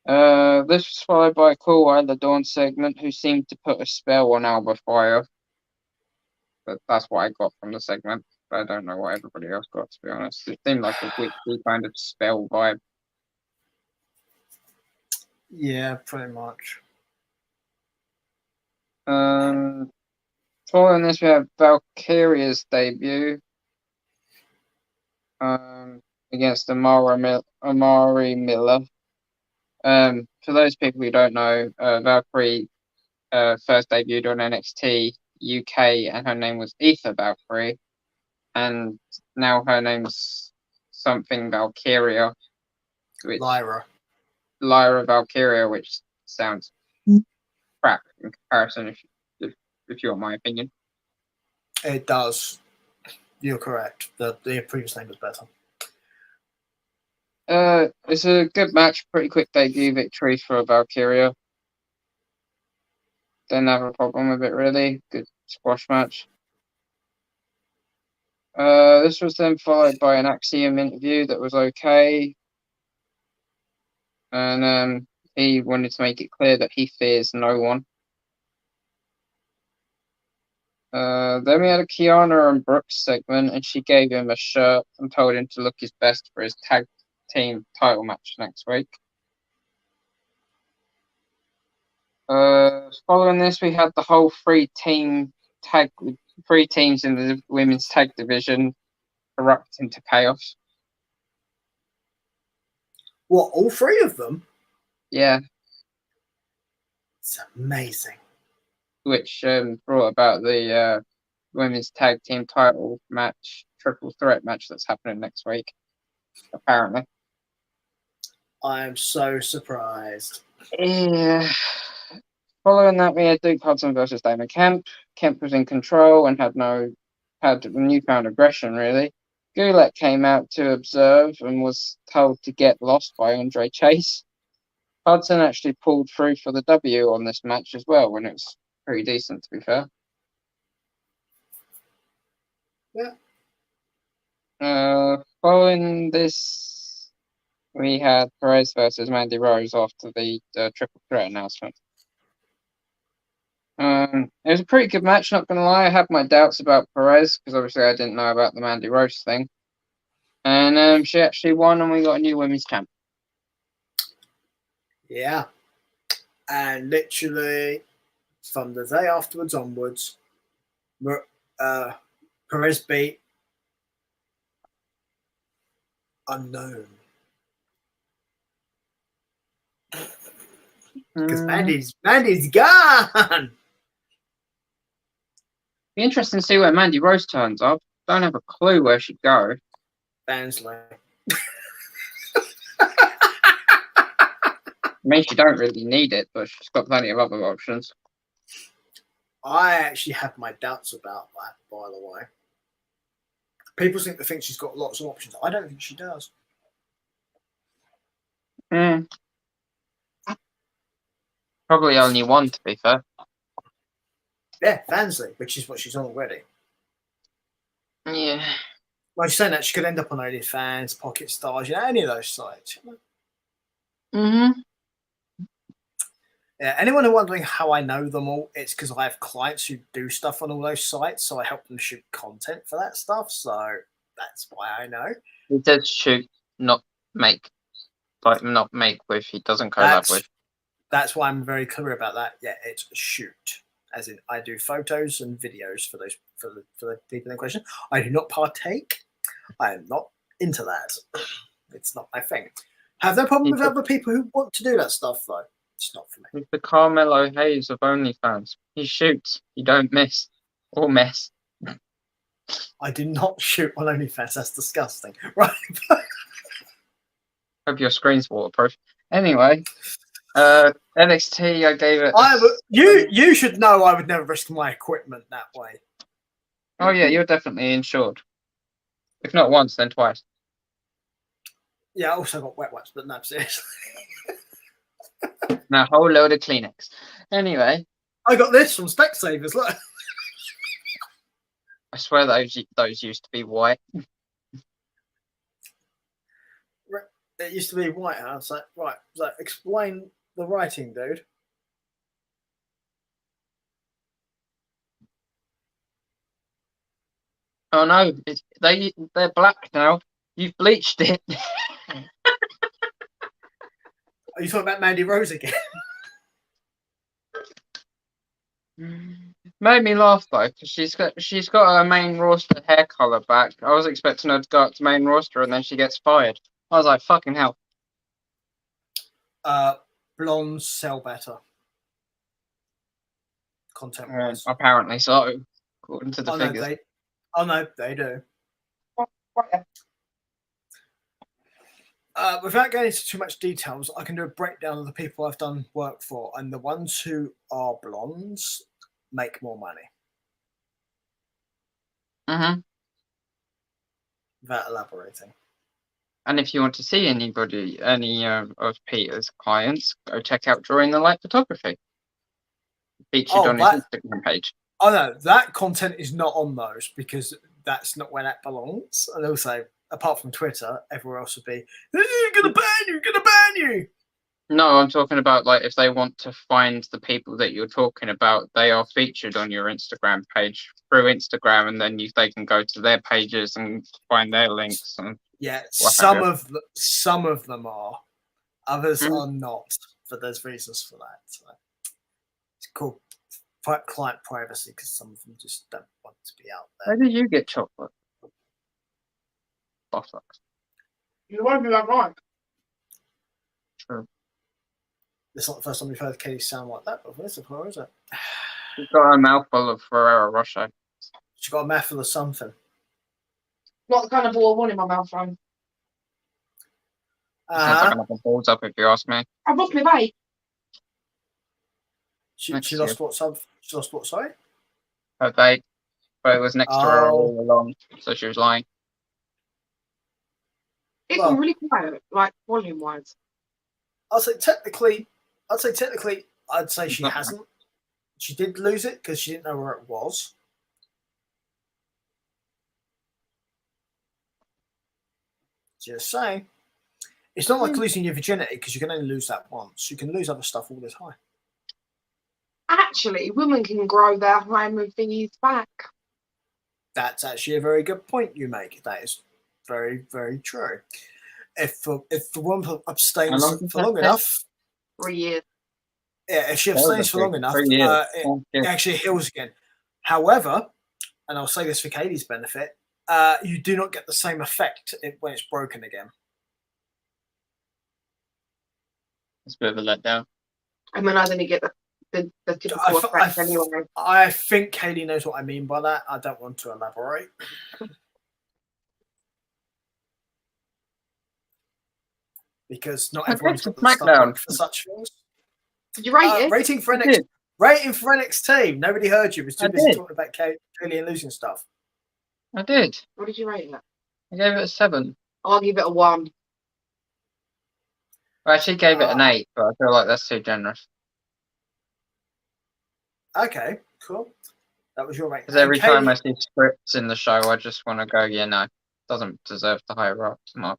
B: This was followed by a Cool Eye the Dawn segment, who seemed to put a spell on Alba Fire. But that's what I got from the segment. I don't know what everybody else got, to be honest. It seemed like a weekly kind of spell vibe.
A: Yeah, pretty much.
B: Following this, we have Valkyria's debut against Amari Miller. For those people who don't know, Valkyrie first debuted on NXT UK, and her name was Aether Valkyrie, and now her name's something Valkyria,
A: Lyra
B: Valkyria, which sounds crap in comparison, if you want my opinion.
A: It does. You're correct. The previous name was better.
B: It's a good match, pretty quick debut victory for Valkyria. Didn't have a problem with it really. Good squash match. This was then followed by an Axiom interview that was okay. And he wanted to make it clear that he fears no one. Then we had a Kiana and Brooks segment, and she gave him a shirt and told him to look his best for his tag team title match next week. Following this, we had the whole 3 teams in the women's tag division erupt into chaos.
A: What, all 3 of them?
B: Yeah.
A: It's amazing.
B: Which brought about the women's tag team title match, triple threat match that's happening next week, apparently.
A: I am so surprised.
B: Yeah. Following that, we had Duke Hudson versus Damon Kemp. Kemp was in control and had newfound aggression, really. Gulak came out to observe and was told to get lost by Andre Chase. Hudson actually pulled through for the W on this match as well, when it was pretty decent, to be fair.
A: Yeah.
B: Following this, we had Perez versus Mandy Rose after the triple threat announcement. It was a pretty good match, not going to lie. I had my doubts about Perez, because obviously I didn't know about the Mandy Rose thing. And she actually won, and we got a new women's champ.
A: Yeah. And literally, from the day afterwards onwards, Perez beat Unknown. Because Mandy's gone.
B: Be interesting to see where Mandy Rose turns up. Don't have a clue where she'd go.
A: Bansley.
B: I mean, she don't really need it, but she's got plenty of other options.
A: I actually have my doubts about that, by the way. People seem to think she's got lots of options. I don't think she does.
B: Probably only one, to be fair.
A: Yeah, Vansley, which is what she's on already.
B: Yeah.
A: Well, she's saying that she could end up on OnlyFans, Pocket Stars, any of those sites.
C: Mm-hmm.
A: Yeah, anyone who wondering how I know them all, it's because I have clients who do stuff on all those sites, so I help them shoot content for that stuff. So that's why I know.
B: He does shoot, not make. Like, not make with, he doesn't collab with.
A: That's why I'm very clear about that. Yeah, it's a shoot. As in, I do photos and videos for the people in question. I do not partake. I am not into that. It's not my thing. Have no problem with other people who want to do that stuff, though. It's not for me.
B: He's the Carmelo Hayes of OnlyFans. He shoots. You don't miss or mess.
A: I do not shoot on OnlyFans. That's disgusting. Right.
B: Hope your screen's waterproof. Anyway, NXT, I gave it.
A: You should know I would never risk my equipment that way.
B: Oh yeah, you're definitely insured. If not once, then twice.
A: Yeah, I also got wet wipes, but no, seriously.
B: Now, a whole load of Kleenex. Anyway.
A: I got this from Specsavers, look.
B: I swear those used to be white.
A: It used to be white. I was like, right, so explain the writing, dude.
B: Oh no, they're black now. You've bleached it.
A: Are you talking about Mandy Rose again?
B: Made me laugh though, because she's got her main roster hair color back. I was expecting her to go up to main roster and then she gets fired. I was like, fucking hell.
A: Blondes sell better. Content-wise.
B: Apparently so, according to the figures.
A: No, they do. Without going into too much details, I can do a breakdown of the people I've done work for, and the ones who are blondes make more money.
B: Mm-hmm.
A: Without elaborating.
B: And if you want to see any of Peter's clients, go check out Drawing the Light Photography. Featured on his Instagram page.
A: Oh no, that content is not on those because that's not where that belongs. And also, apart from Twitter, everywhere else would be, gonna ban you.
B: No, I'm talking about like if they want to find the people that you're talking about, they are featured on your Instagram page through Instagram, and then they can go to their pages and find their links. And
A: yeah, some of them are, others are not, but there's reasons for that. So it's called client privacy because some of them just don't want to be out there.
B: Where did you get chocolate? Bollocks.
C: You won't be that right.
B: True.
A: It's not the first time we've heard Katie sound like that before, is it?
B: She's got a mouthful of Ferrero Rocher.
A: She's got a mouthful of something.
C: Not the kind of ball I want in my mouth, Frank.
B: Sounds like another balls up, if you ask me.
C: I've lost my vape.
A: She lost what? She lost what? Sorry.
B: Her vape, but it was next to her all along, so she was lying.
C: It's really quiet, like volume-wise.
A: I'd say technically, she hasn't. She did lose it because she didn't know where it was. Just saying. It's not like losing your virginity because you can only lose that once. You can lose other stuff all the time.
C: Actually, women can grow their hymen thingies back.
A: That's actually a very good point you make. That is very, very true. If the woman abstains for long enough,
C: 3 years.
A: Yeah, if she abstains for long enough, it actually heals again. However, and I'll say this for Katie's benefit, you do not get the same effect when it's broken again.
B: It's a bit of a letdown.
C: I mean, I didn't get the typical effect anyway.
A: I think Katie knows what I mean by that. I don't want to elaborate. Because not everyone's got the stomach for such things.
C: Did you rate it?
A: Rating for NXT. Nobody heard you. It was too busy talking about Kaylee and losing stuff.
B: I did.
C: What did you rate it?
B: I gave it a 7.
C: I'll give it a 1.
B: I actually gave it an 8, but I feel like that's too generous.
A: Okay, cool. That was your rating.
B: Because every time I see scripts in the show, I just want to go, yeah, no, doesn't deserve the higher mark.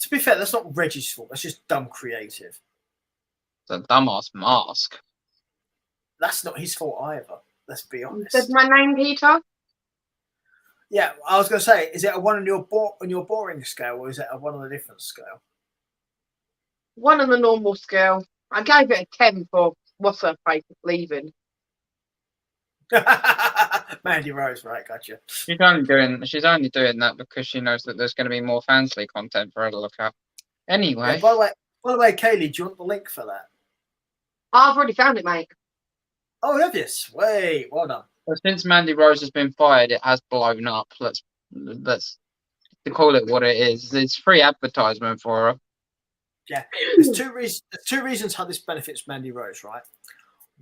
A: To be fair, that's not Reggie's fault. That's just dumb creative.
B: It's a dumbass mask.
A: That's not his fault either. Let's be honest.
C: Said my name, Peter.
A: Yeah, I was going to say, is it a 1 on your boring scale, or is it a 1 on a different scale?
C: 1 on the normal scale. I gave it a 10 for what's her face leaving.
A: Mandy Rose, right? Gotcha.
B: She's only doing that because she knows that there's going to be more Fansly content for her to look at. Anyway.
A: Yeah, by the way, Kaylee, do you want the link for that?
C: I've already found it, mate.
A: Oh, have you? Wait, well done.
B: Well, since Mandy Rose has been fired, it has blown up. Let's to call it what it is. It's free advertisement for her.
A: Yeah, there's two reasons how this benefits Mandy Rose, right?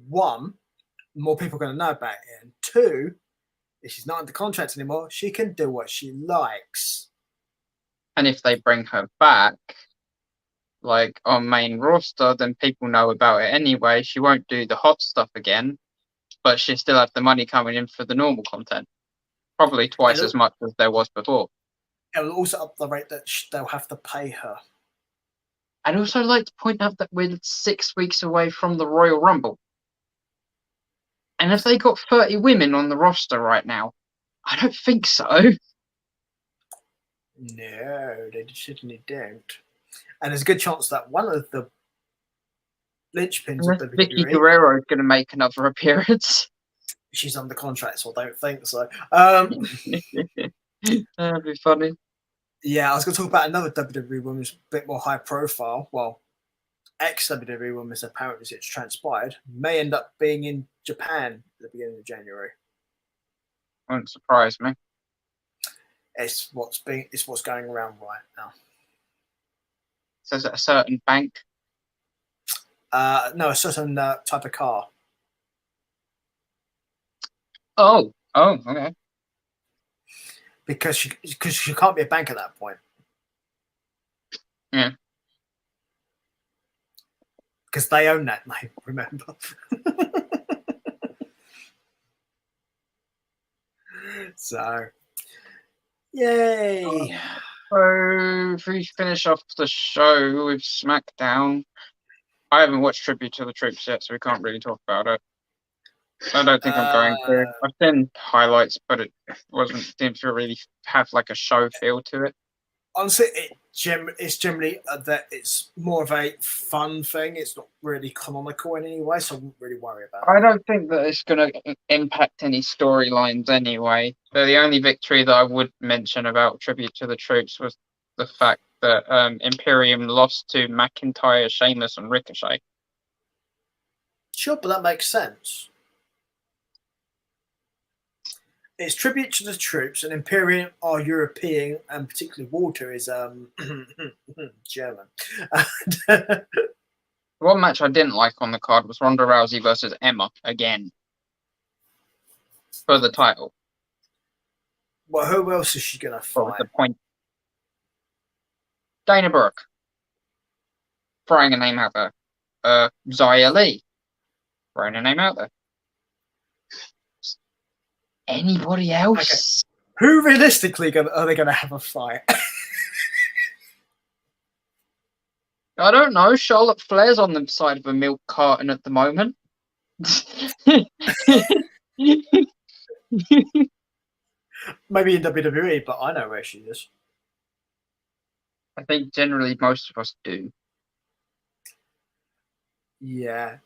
A: 1, more people are going to know about it, and 2, if she's not under contract anymore, she can do what she likes.
B: And if they bring her back, like on main roster, then people know about it anyway. She won't do the hot stuff again, but she still have the money coming in for the normal content. Probably twice as much as there was before.
A: It will also up the rate that they'll have to pay her.
B: I'd also like to point out that we're 6 weeks away from the Royal Rumble. And if they got 30 women on the roster right now, I don't think so.
A: No, they certainly don't. And there's a good chance that one of the linchpins of the
B: Vicky Guerrero is going to make another appearance.
A: She's under contract, so I don't think so.
B: That'd be funny.
A: Yeah, I was going to talk about another WWE woman who's a bit more high profile. Well, ex-WWE woman, apparently it's transpired, may end up being in Japan at the beginning of January.
B: Wouldn't surprise me.
A: It's what's going around right now.
B: Says at a certain bank.
A: No, a certain type of car.
B: Oh, okay.
A: Because she can't be a bank at that point.
B: Yeah.
A: Because they own that name, remember? So, yay.
B: So, if we finish off the show with SmackDown, I haven't watched Tribute to the Troops yet, so we can't really talk about it. I don't think I'm going to. I've seen highlights, but it didn't feel really have like a show feel to it.
A: Honestly, it's generally that it's more of a fun thing. It's not really canonical in any way, so I wouldn't really worry about it.
B: I don't think that it's going to impact any storylines anyway. So the only victory that I would mention about Tribute to the Troops was the fact that Imperium lost to McIntyre, Sheamus, and Ricochet.
A: Sure, but that makes sense. It's Tribute to the Troops, and Imperium are European, and particularly Walter is German.
B: One match I didn't like on the card was Ronda Rousey versus Emma again for the title.
A: Well, who else is she gonna fight?
B: What was the point? Dana Brooke. Throwing a name out there. Xia Li. Throwing a name out there. Anybody else?
A: Okay. Who realistically are they going to have a fight?
B: I don't know. Charlotte Flair's on the side of a milk carton at the moment.
A: Maybe in WWE, but I know where she is.
B: I think generally most of us do.
A: Yeah.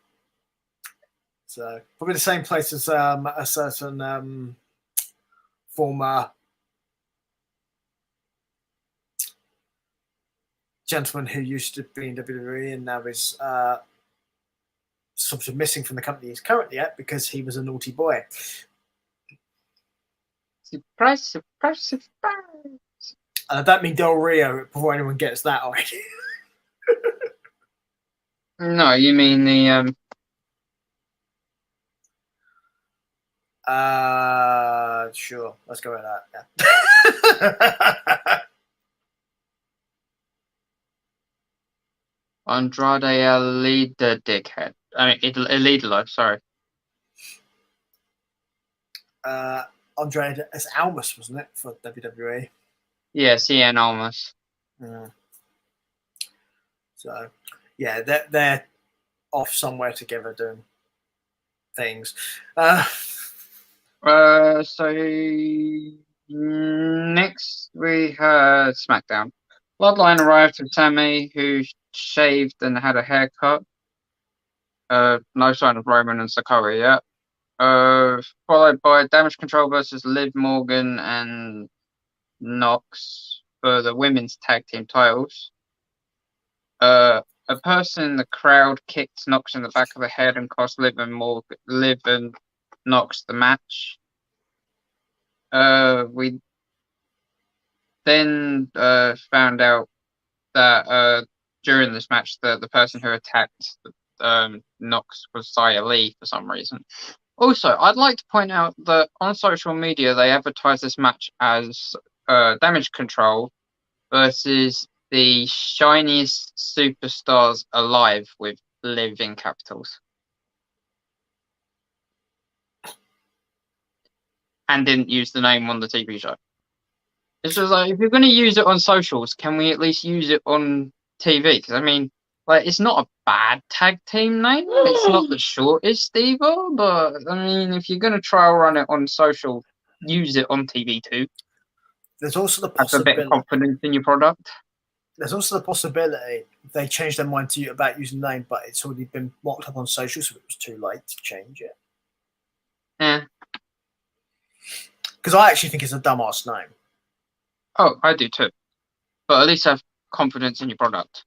A: So probably the same place as a certain former gentleman who used to be in WWE and now is sort of missing from the company he's currently at because he was a naughty boy.
B: Surprise, surprise, surprise.
A: And I don't mean Del Rio before anyone gets that already.
B: No, you mean the
A: sure. Let's go with that. Yeah.
B: Andrade Alida dickhead. I mean, Elidolo, sorry.
A: Andrade as Almas, wasn't it, for WWE?
B: Yeah, CN Almas.
A: Yeah. So, yeah, they're off somewhere together doing things.
B: So next we had SmackDown. Bloodline arrived with Sammy, who shaved and had a haircut. No sign of Roman and Sakura yet. Followed by Damage Control versus Liv Morgan and Nox for the women's tag team titles. A person in the crowd kicked Nox in the back of the head and cost Liv and Nox the match. We then found out that during this match, the person who attacked Nox was Xia Li for some reason. Also, I'd like to point out that on social media they advertise this match as Damage Control versus the shiniest superstars alive with Liv in capitals. And didn't use the name on the TV show. It's just like, if you're going to use it on socials, can we at least use it on TV? Because, I mean, like, it's not a bad tag team name. It's not the shortest either. But, I mean, if you're going to trial run it on social, use it on TV too.
A: There's also the
B: Have a bit
A: possibility.
B: of confidence in your product.
A: There's also the possibility they changed their mind to you about using the name, but it's already been mocked up on social, so it was too late to change it.
B: Yeah.
A: Because I actually think it's a dumbass name.
B: Oh, I do too. But at least have confidence in your product.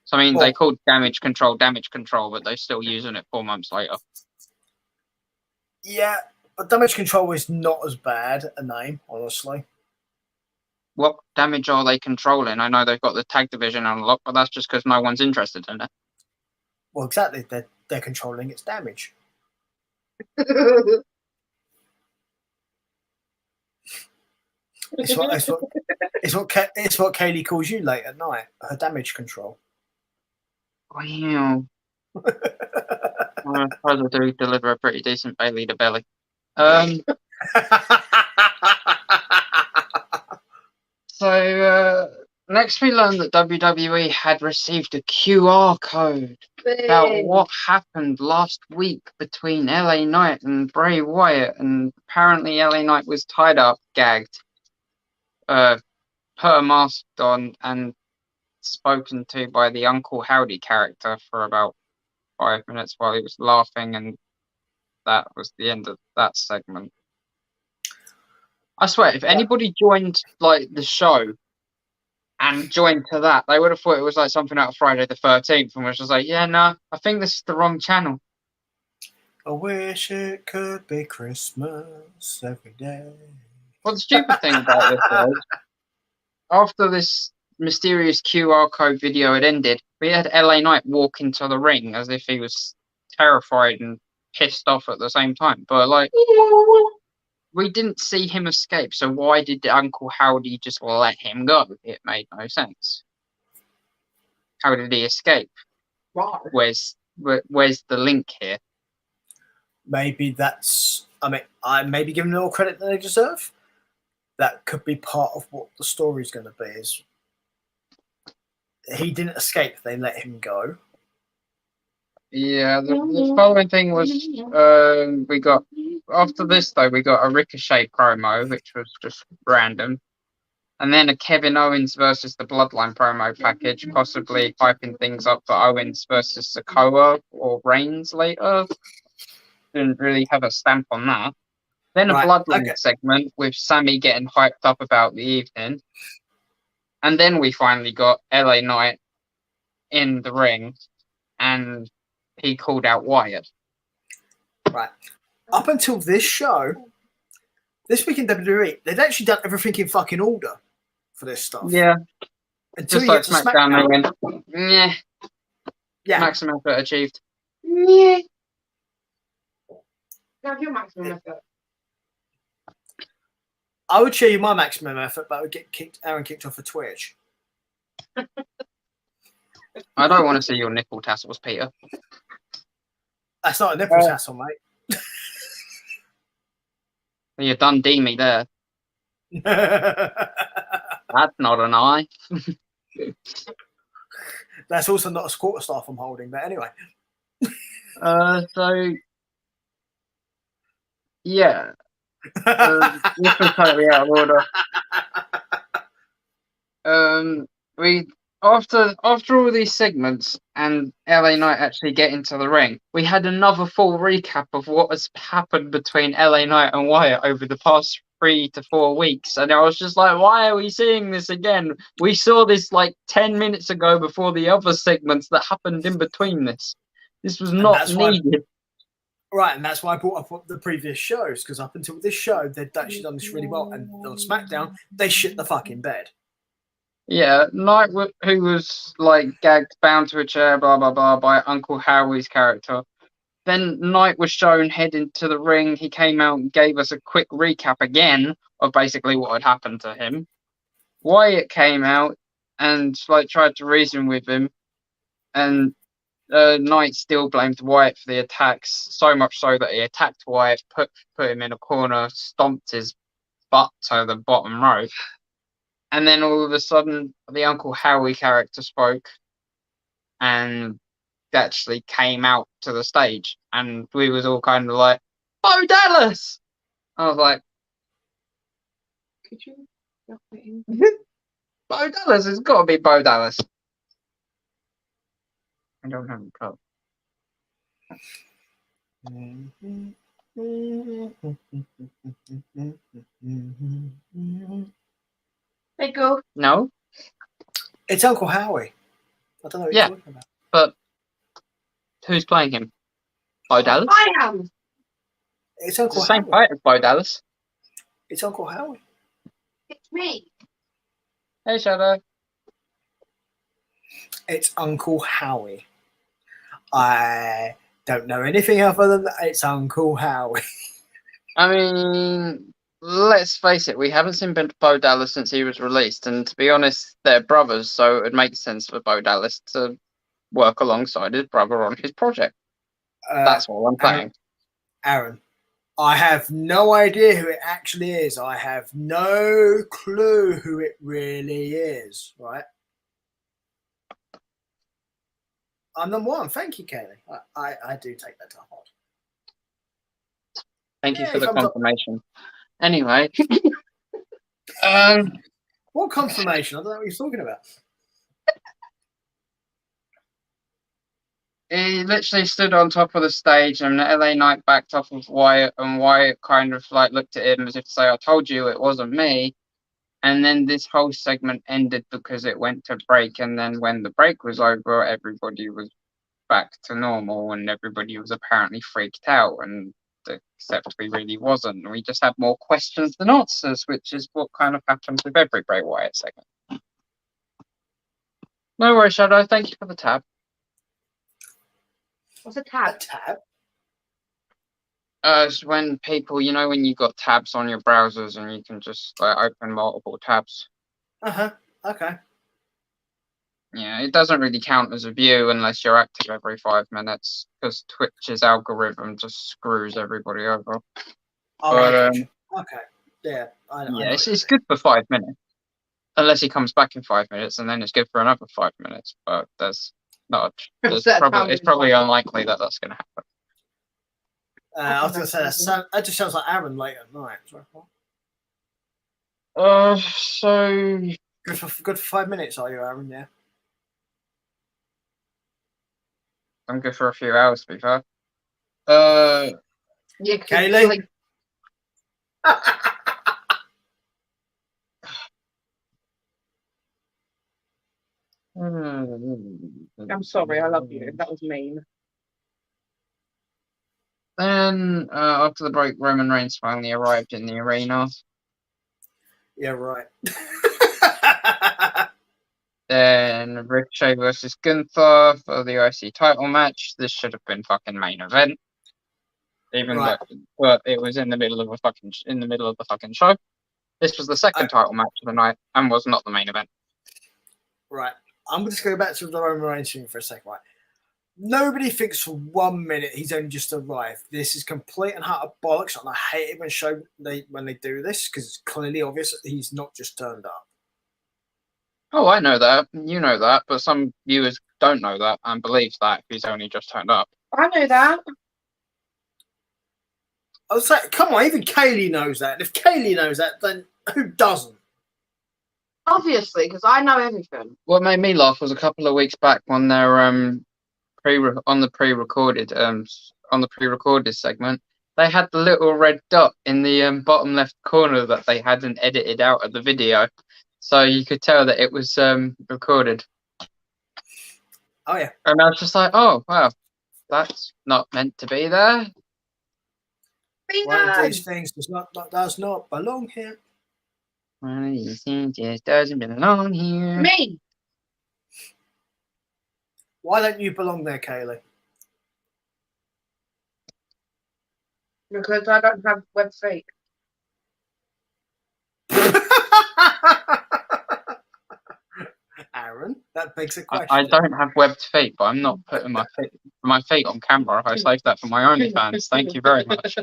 B: So, I mean, they called Damage Control, but they're still using it 4 months later.
A: Yeah, but Damage Control is not as bad a name, honestly.
B: What damage are they controlling? I know they've got the tag division unlocked, but that's just because no one's interested in it.
A: Well, exactly. They're controlling its damage. It's what Kaylee calls you late at night. Her damage control.
B: Wow. I suppose I do deliver a pretty decent Bailey to belly. So next we learned that WWE had received a QR code about what happened last week between LA Knight and Bray Wyatt, and apparently LA Knight was tied up, gagged, put a mask on, and spoken to by the Uncle Howdy character for about 5 minutes while he was laughing, and that was the end of that segment. I swear, if anybody joined like the show and joined to that, they would have thought it was like something out of Friday the 13th, and was just like, yeah, no, I think this is the wrong channel.
A: I wish it could be Christmas every day.
B: Well, the stupid thing about this was, after this mysterious QR code video had ended, we had LA Knight walk into the ring as if he was terrified and pissed off at the same time. But like, we didn't see him escape, so why did Uncle Howdy just let him go? It made no sense. How did he escape?
C: Wow.
B: Where's the link here?
A: Maybe that's. I mean, I maybe giving them all credit that they deserve. That could be part of what the story's going to be. Is he didn't escape? They let him go.
B: Yeah, the following thing was we got, after this though, we got a Ricochet promo, which was just random. And then a Kevin Owens versus the Bloodline promo package, possibly hyping things up for Owens versus Sikoa or Reigns later. Didn't really have a stamp on that. Then a Bloodline segment with Sammy getting hyped up about the evening. And then we finally got LA Knight in the ring, and he called out Wyatt.
A: Right. Up until this show, this week in WWE, they'd actually done everything in fucking order for this stuff.
B: Yeah.
A: Until
B: just
A: you
B: like
A: get to
B: SmackDown, they went, yeah.
A: Yeah.
B: Maximum effort achieved.
C: Yeah. Have your maximum effort.
A: I would show you my maximum effort, but I would get Aaron kicked off of Twitch.
B: I don't want to see your nipple tassels, Peter.
A: That's not a nipple tassel, mate.
B: You Dundee me there. That's not an eye.
A: That's also not a quarterstaff I'm holding, but anyway.
B: So yeah, this was totally out of order. We after all these segments and LA Knight actually get into the ring, we had another full recap of what has happened between LA Knight and Wyatt over the past 3 to 4 weeks, and I was just like, why are we seeing this again? We saw this like 10 minutes ago before the other segments that happened in between this. This was not needed.
A: Right, and that's why I brought up the previous shows, because up until this show, they'd actually done this really well, and on SmackDown, they shit the fucking bed.
B: Yeah, Knight, who was like gagged, bound to a chair, blah blah blah, by Uncle Howie's character. Then Knight was shown heading to the ring. He came out and gave us a quick recap again of basically what had happened to him. Wyatt came out and like tried to reason with him, and Knight still blamed Wyatt for the attacks, so much so that he attacked Wyatt, put him in a corner, stomped his butt to the bottom rope. And then all of a sudden, the Uncle Howie character spoke and actually came out to the stage. And we was all kind of like, Bo Dallas! I was like,
C: Could you?
B: Bo Dallas, it's got to be Bo Dallas. I don't have a cup.
C: Hey, go.
B: No?
A: It's Uncle Howie. I don't know what you're talking about.
B: But who's playing him? Bo Dallas?
C: I am.
A: It's Uncle
B: It's the same
A: Howie.
B: fight as Bo Dallas.
A: It's Uncle Howie.
C: It's me.
B: Hey, Shadow.
A: It's Uncle Howie. I don't know anything other than that. It's Uncle Howie.
B: I mean, let's face it, we haven't seen Bo Dallas since he was released, and to be honest, they're brothers, so it makes sense for Bo Dallas to work alongside his brother on his project. That's all I'm saying.
A: Aaron, I have no idea who it actually is. I have no clue who it really is, right? I'm number one. Thank you, Kaylee. I do take that to heart.
B: Thank you for the confirmation. Anyway.
A: What confirmation? I don't know what you're talking about.
B: He literally stood on top of the stage, and LA Knight backed off of Wyatt, and Wyatt kind of like looked at him as if to say, I told you it wasn't me. And then this whole segment ended because it went to break, and then when the break was over, everybody was back to normal, and everybody was apparently freaked out, and except we really wasn't. We just had more questions than answers, which is what kind of happens with every Bray Wyatt segment. No worries, Shadow. Thank you for the tab.
C: What's a tab?
A: A tab?
B: It's when people, you know, when you got tabs on your browsers and you can just like open multiple tabs.
A: Okay.
B: Yeah, it doesn't really count as a view unless you're active every 5 minutes, because Twitch's algorithm just screws everybody over.
A: Okay. Yeah.
B: It's good for 5 minutes, unless he comes back in 5 minutes, and then it's good for another 5 minutes. But it's probably unlikely that that's going to happen.
A: I was going to say that just sounds like Aaron late at night.
B: So
A: good for 5 minutes, are you, Aaron? Yeah.
B: I'm good for a few hours, to be fair.
C: Yeah,
A: Kaylee.
C: I'm sorry, I love you. That was mean.
B: Then, after the break, Roman Reigns finally arrived in the arena.
A: Yeah, right.
B: Then Ricochet versus Gunther for the IC title match. This should have been fucking main event. But it was in the middle of the fucking show. This was the second title match of the night and was not the main event.
A: Right. I'm just going to go back to the Roman Reigns thing for a second, right? Nobody thinks for 1 minute he's only just arrived. This is complete and utter bollocks, and I hate it when they do this, because it's clearly obvious that he's not just turned up.
B: Oh, I know that. You know that, but some viewers don't know that and believes that if he's only just turned up.
C: I know that.
A: I was like, come on, even Kaylee knows that. If Kaylee knows that, then who doesn't?
C: Obviously, because I know everything.
B: What made me laugh was a couple of weeks back on their on the pre-recorded segment, they had the little red dot in the bottom left corner that they hadn't edited out of the video, so you could tell that it was recorded.
A: Oh yeah.
B: And I was just like, oh wow, that's not meant to be there.
A: One of these things does not belong here.
B: One of these things just doesn't belong here.
C: Me.
A: Why don't you belong there, Kaylee?
C: Because I don't have web feet.
A: Aaron, that begs a question.
B: I don't have webbed feet, but I'm not putting my feet on camera. I saved that for my OnlyFans. Thank you very much.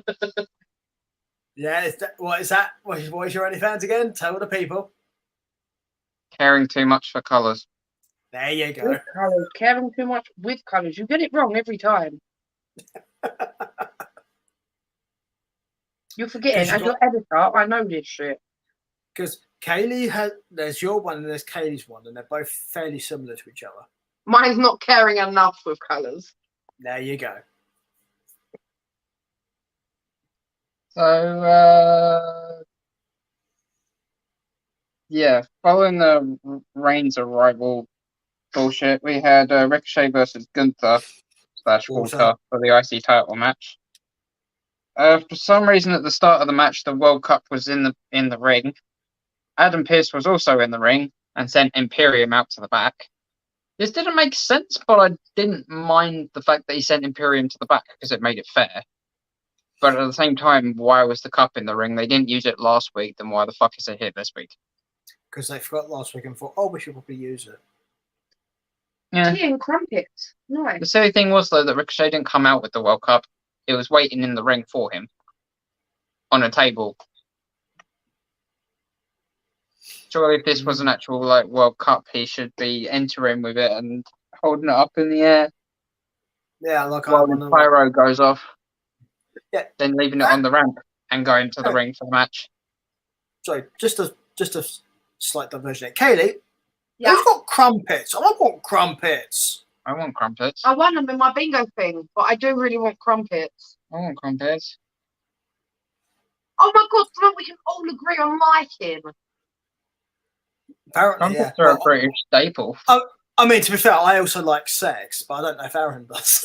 A: Yeah, what is that? What is your OnlyFans again? Tell the people.
B: Caring too much for colours.
A: There you go.
C: With colours. Caring too much with colours. You get it wrong every time. You're forgetting, as your editor, I know this shit.
A: Because Kaylee there's your one and there's Kaylee's one, and they're both fairly similar to each other.
C: Mine's not caring enough with colours.
A: There you go.
B: So, yeah, following the Reigns arrival bullshit, we had Ricochet versus Gunther / Walter for the IC title match. For some reason, at the start of the match, the World Cup was in the ring. Adam Pearce was also in the ring and sent Imperium out to the back. This didn't make sense, but I didn't mind the fact that he sent Imperium to the back because it made it fair. But at the same time, why was the cup in the ring? They didn't use it last week, then why the fuck is it here this week?
A: Because they forgot last week and thought, oh, we should probably use it.
B: Yeah.
C: Tea and crumpets. Nice.
B: The silly thing was, though, that Ricochet didn't come out with the World Cup. It was waiting in the ring for him on a table. Surely if this was an actual World Cup, he should be entering with it and holding it up in the air.
A: Yeah, like
B: while the pyro goes off.
A: Yeah.
B: Then leaving it on the ramp and going to the ring for the match.
A: Sorry, just a slight diversion. Kaylee,
C: yeah.
A: Who's got crumpets? I want crumpets.
B: I want crumpets.
C: I want them in my bingo thing, but I do really want crumpets.
B: I want crumpets.
C: Oh my god, so we can all agree on liking.
A: Apparently,
B: crumpets are a British staple.
A: I mean, to be fair, I also like sex, but I don't know if Aaron does.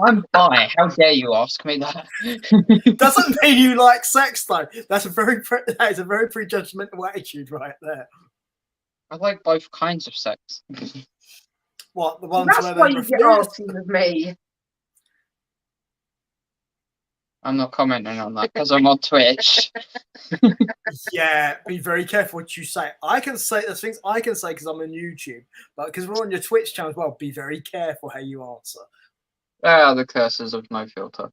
B: I'm bi. How dare you ask me that?
A: Doesn't mean you like sex, though. That is a very prejudgmental attitude right there.
B: I like both kinds of sex.
A: What, the ones
C: That's
A: where
C: why
A: they
C: you get arsy with me.
B: I'm not commenting on that because I'm on Twitch.
A: Yeah, be very careful what you say. I can say there's things I can say because I'm on YouTube, but because we're on your Twitch channel as well, be very careful how you answer.
B: The curses of no filter.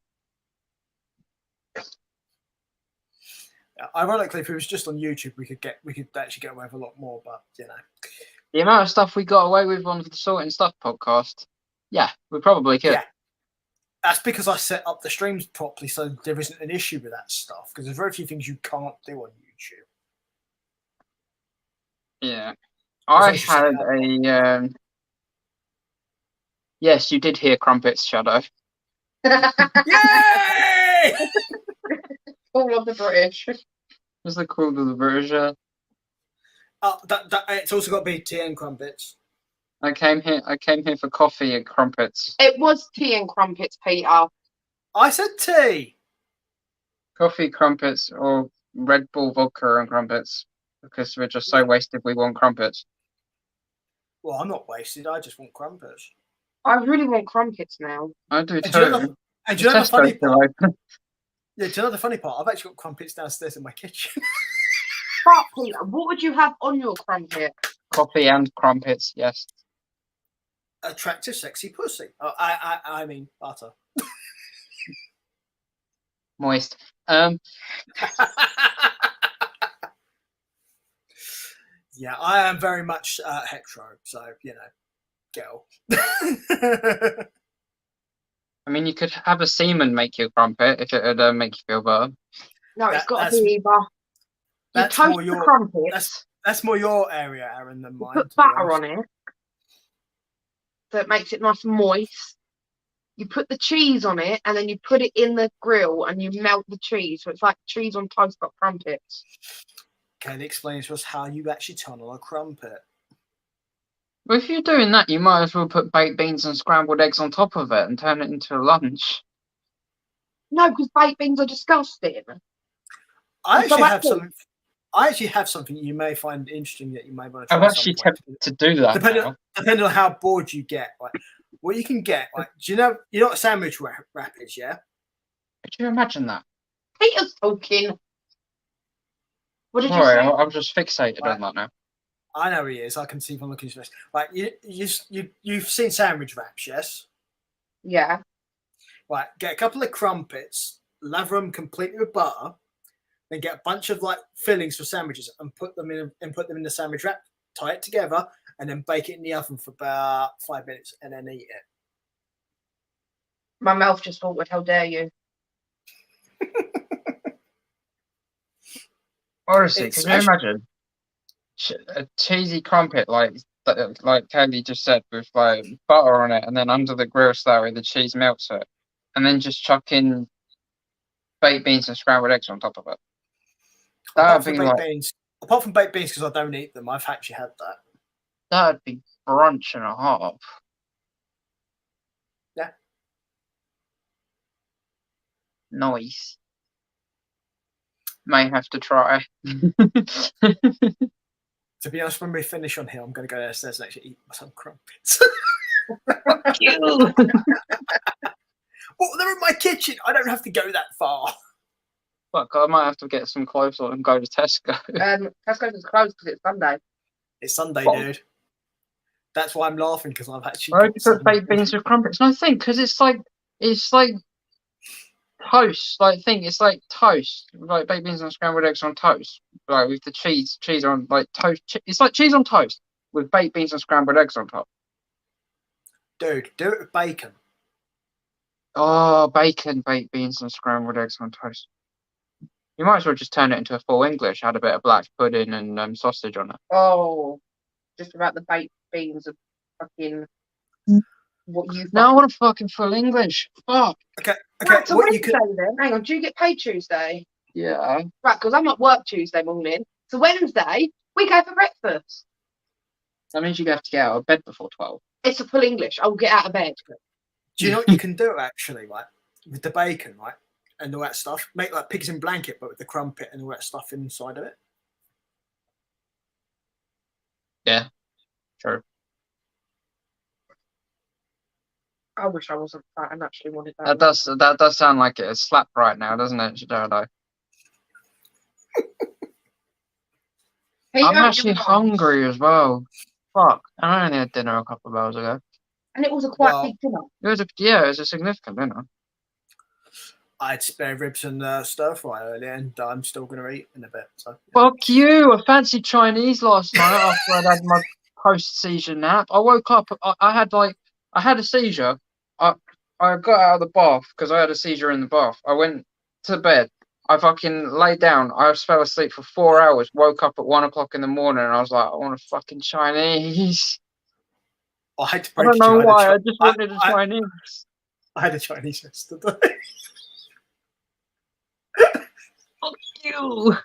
A: Ironically, if it was just on YouTube, we could actually get away with a lot more. But you know,
B: the amount of stuff we got away with on the Sorting Stuff podcast, yeah, we probably could.
A: Yeah, that's because I set up the streams properly, so there isn't an issue with that stuff. Because there's very few things you can't do on YouTube.
B: Yeah, I had a. Yes, you did hear crumpets, Shadow.
A: Yay!
C: All of the British.
B: What's the call of the British?
A: It's also got to be tea and crumpets.
B: I came here for coffee and crumpets.
C: It was tea and crumpets, Peter.
A: I said tea.
B: Coffee, crumpets, or Red Bull vodka and crumpets. Because we're just so wasted, we want crumpets.
A: Well, I'm not wasted. I just want crumpets.
C: I really want crumpets now.
B: I do too.
A: Do you know the funny part? Yeah, do you know the funny part? I've actually got crumpets downstairs in my kitchen.
C: But Peter, what would you have on your crumpet?
B: Coffee and crumpets, yes.
A: Attractive, sexy pussy. I mean butter.
B: Moist.
A: Yeah, I am very much hetero, so girl.
B: I mean, you could have a seaman make you a crumpet if it would make you feel better.
C: No, it's got to
A: that's
C: be either. You
A: that's
C: toast
A: more
C: the
A: your
C: crumpets,
A: that's more your area, Aaron, than
C: you
A: mine.
C: put
A: To be
C: butter
A: honest.
C: on it, so it makes it nice and moist. You put the cheese on it, and then you put it in the grill, and you melt the cheese, so it's like cheese on toast but crumpets.
A: Can you explain to us how you actually turn on a crumpet?
B: Well, if you're doing that, you might as well put baked beans and scrambled eggs on top of it and turn it into a lunch.
C: No, because baked beans are disgusting.
A: I
C: So
A: actually have
C: actually-
A: something. I actually have something you may find interesting that you may want to try.
B: I'm actually tempted to do that now.
A: Depending on how bored you get. Like, what you can get. Like, do you know what a sandwich wrap is? Yeah.
B: Could you imagine that?
C: Peter's talking. What did
B: Sorry,
C: you say?
B: I'm just fixated on that now.
A: I know he is. I can see from looking at his face. Like you've seen sandwich wraps, yes?
C: Yeah.
A: Right. Get a couple of crumpets, lather them completely with butter, then get a bunch of like fillings for sandwiches and put them in the sandwich wrap, tie it together, and then bake it in the oven for about 5 minutes, and then eat it.
C: My mouth just faltered. How dare you?
B: Honestly, can you imagine a cheesy crumpet like Candy just said, with like butter on it, and then under the grill slowly the cheese melts it, and then just chuck in baked beans and scrambled eggs on top of it?
A: Apart from baked beans, because I don't eat them, I've actually had that.
B: That'd be brunch and a half.
A: Yeah.
B: Nice. May have to try.
A: To be honest, when we finish on here, I'm going to go downstairs and actually eat some crumpets. Well, they're in my kitchen. I don't have to go that far.
B: Fuck, I might have to get some clothes on and go to Tesco.
C: Tesco's is closed because it's Sunday.
A: It's Sunday, dude. That's why I'm laughing, because I've actually.
B: Why would you put baked beans with crumpets? No, I think because it's like toast. It's like toast, like baked beans and scrambled eggs on toast, like with the cheese on like toast. It's like cheese on toast with baked beans and scrambled eggs on top.
A: Dude, do it with bacon.
B: Oh, bacon, baked beans, and scrambled eggs on toast. You might as well just turn it into a full English. Add a bit of black pudding and sausage on it.
C: Oh, just about the baked beans of fucking what you.
B: No, I want a fucking full English. Fuck.
A: Okay.
C: Right, so Wednesday then. Hang on, do you get paid Tuesday?
B: Yeah.
C: Right, because I'm at work Tuesday morning. So Wednesday we go for breakfast.
B: That means you have to get out of bed before 12.
C: It's a full English. I'll get out of bed.
A: Do you know what you can do actually, right? With the bacon, right? And all that stuff. Make like pigs in blanket, but with the crumpet and all that stuff inside of it.
B: Yeah. True.
C: I wish I wasn't fat and actually wanted that.
B: That does sound like it. It's slap right now, doesn't it, Gerardo? I'm actually hungry as well. Fuck. I only had dinner a couple of hours ago.
C: And it was a quite big dinner.
B: It was a significant dinner.
A: I had spare ribs and stir fry earlier, and I'm still going to eat in a bit. So.
B: Fuck you! I fancied Chinese last night after I'd had my post-seizure nap. I woke up. I had a seizure. I got out of the bath because I had a seizure in the bath. I went to bed. I fucking lay down. I fell asleep for 4 hours. Woke up at 1 o'clock in the morning, and I was like, I want a fucking Chinese.
A: I
B: don't know why. I just wanted a Chinese.
A: I had a Chinese yesterday.
B: Fuck you.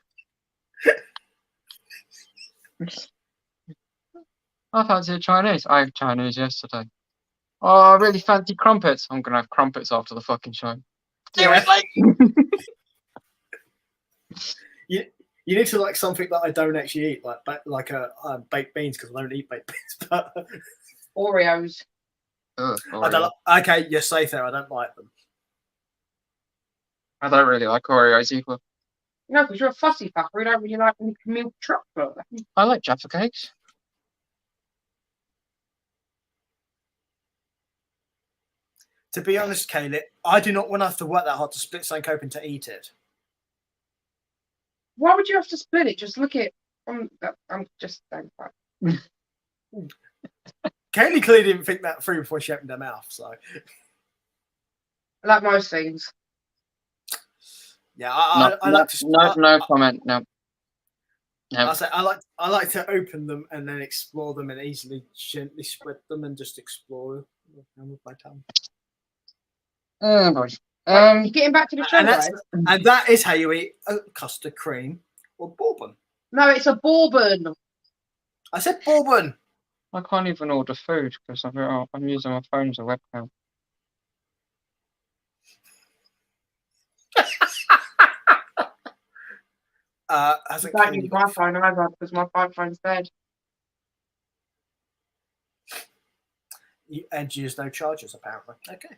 B: I fancy a Chinese. I had Chinese yesterday. Oh, I really fancy crumpets. I'm gonna have crumpets after the fucking show.
A: Seriously? You need to like something that I don't actually eat, like baked beans, because I don't eat baked beans. But
C: Oreos.
B: Ugh,
A: I don't. Okay, you're safe there. I don't like them.
B: I don't really like Oreos either.
C: No, because you're a fussy fucker. You don't really like milk chocolate.
B: I like Jaffa cakes.
A: To be honest, Kaylee, I do not want to have to work that hard to split something open to eat it.
C: Why would you have to split it? Just look at I'm just saying that.
A: Kaylee clearly didn't think that through before she opened her mouth. So
C: Like most things.
A: yeah,
B: No,
A: I like to.
B: no comment. No.
A: I say I like to open them and then explore them and easily gently spread them and just explore them with my tongue.
B: Oh boy.
C: You getting back to the show, guys?
A: And that is how you eat a custard cream or bourbon.
C: No, it's a bourbon.
A: I said bourbon.
B: I can't even order food because I'm using my phone as a webcam.
A: Hasn't
C: I don't use my phone either because my phone's dead.
A: And you use no chargers apparently. Okay.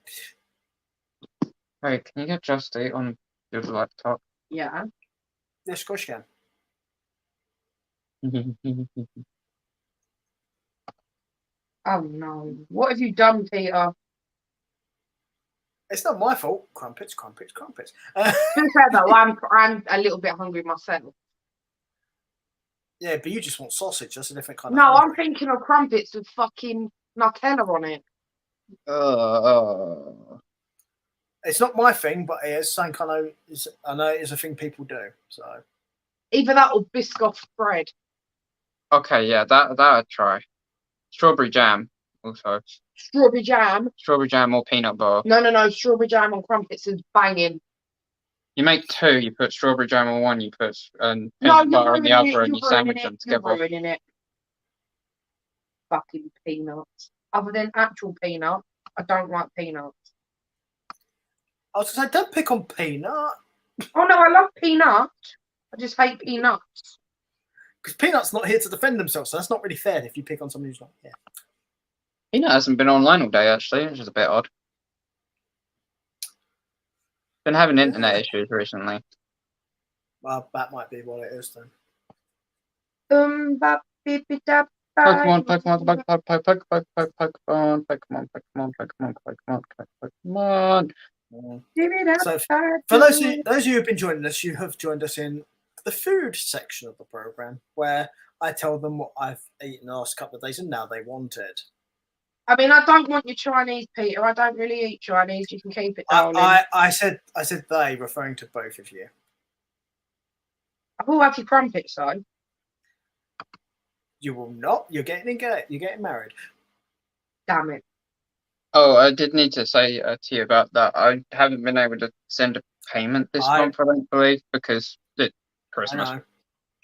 B: Hey, can you get Just Eat on your laptop?
C: Yeah.
A: Yes, of course you can.
C: Oh no! What have you done, Peter?
A: It's not my fault. Crumpets.
C: To be fair though, I'm a little bit hungry myself.
A: Yeah, but you just want sausage. That's a different kind of.
C: No,
A: hungry.
C: I'm thinking of crumpets with fucking Nutella on it.
A: It's not my thing, but it's some kind of. I know it's a thing people do. So
C: either that or Biscoff bread.
B: Okay, yeah, that I'd try. Strawberry jam also.
C: Strawberry jam.
B: Strawberry jam or peanut butter.
C: No. Strawberry jam on crumpets is banging.
B: You make two. You put strawberry jam on one. You put peanut butter on the other, and you sandwich them together.
C: You're ruining it. Fucking peanuts. Other than actual peanut, I don't like peanuts.
A: I was going to say, don't pick on peanut.
C: Oh no, I love peanut. I just hate peanuts.
A: Because Peanut's not here to defend themselves, so that's not really fair if you pick on someone who's not here.
B: Peanut hasn't been online all day actually, which is a bit odd. Been having internet issues recently.
A: Well, that might be what it is then.
B: Pokemon.
A: So, for those of you who've been joining us, you have joined us in the food section of the program, where I tell them what I've eaten the last couple of days and now they want it.
C: I mean, I don't want your Chinese, Peter. I don't really eat Chinese. You can keep it, darling.
A: I said they, referring to both of you.
C: I will have your crumpets, though.
A: You will not. You're getting married.
C: Damn it.
B: Oh, I did need to say to you about that. I haven't been able to send a payment this month, I don't believe, because it's Christmas.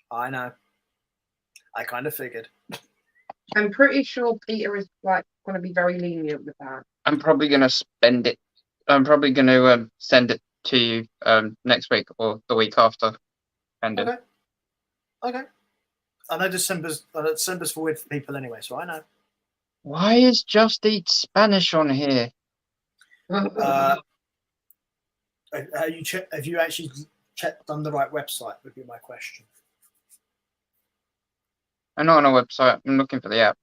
A: I know. I kind of figured.
C: I'm pretty sure Peter is going to be very lenient with that.
B: I'm probably going to spend it. I'm probably going to send it to you next week or the week after.
A: Okay. I know December's forward for people anyway, so I know.
B: Why is Just Eat Spanish on here?
A: Have you actually checked on the right website? Would be my question.
B: I'm not on a website. I'm looking for the app.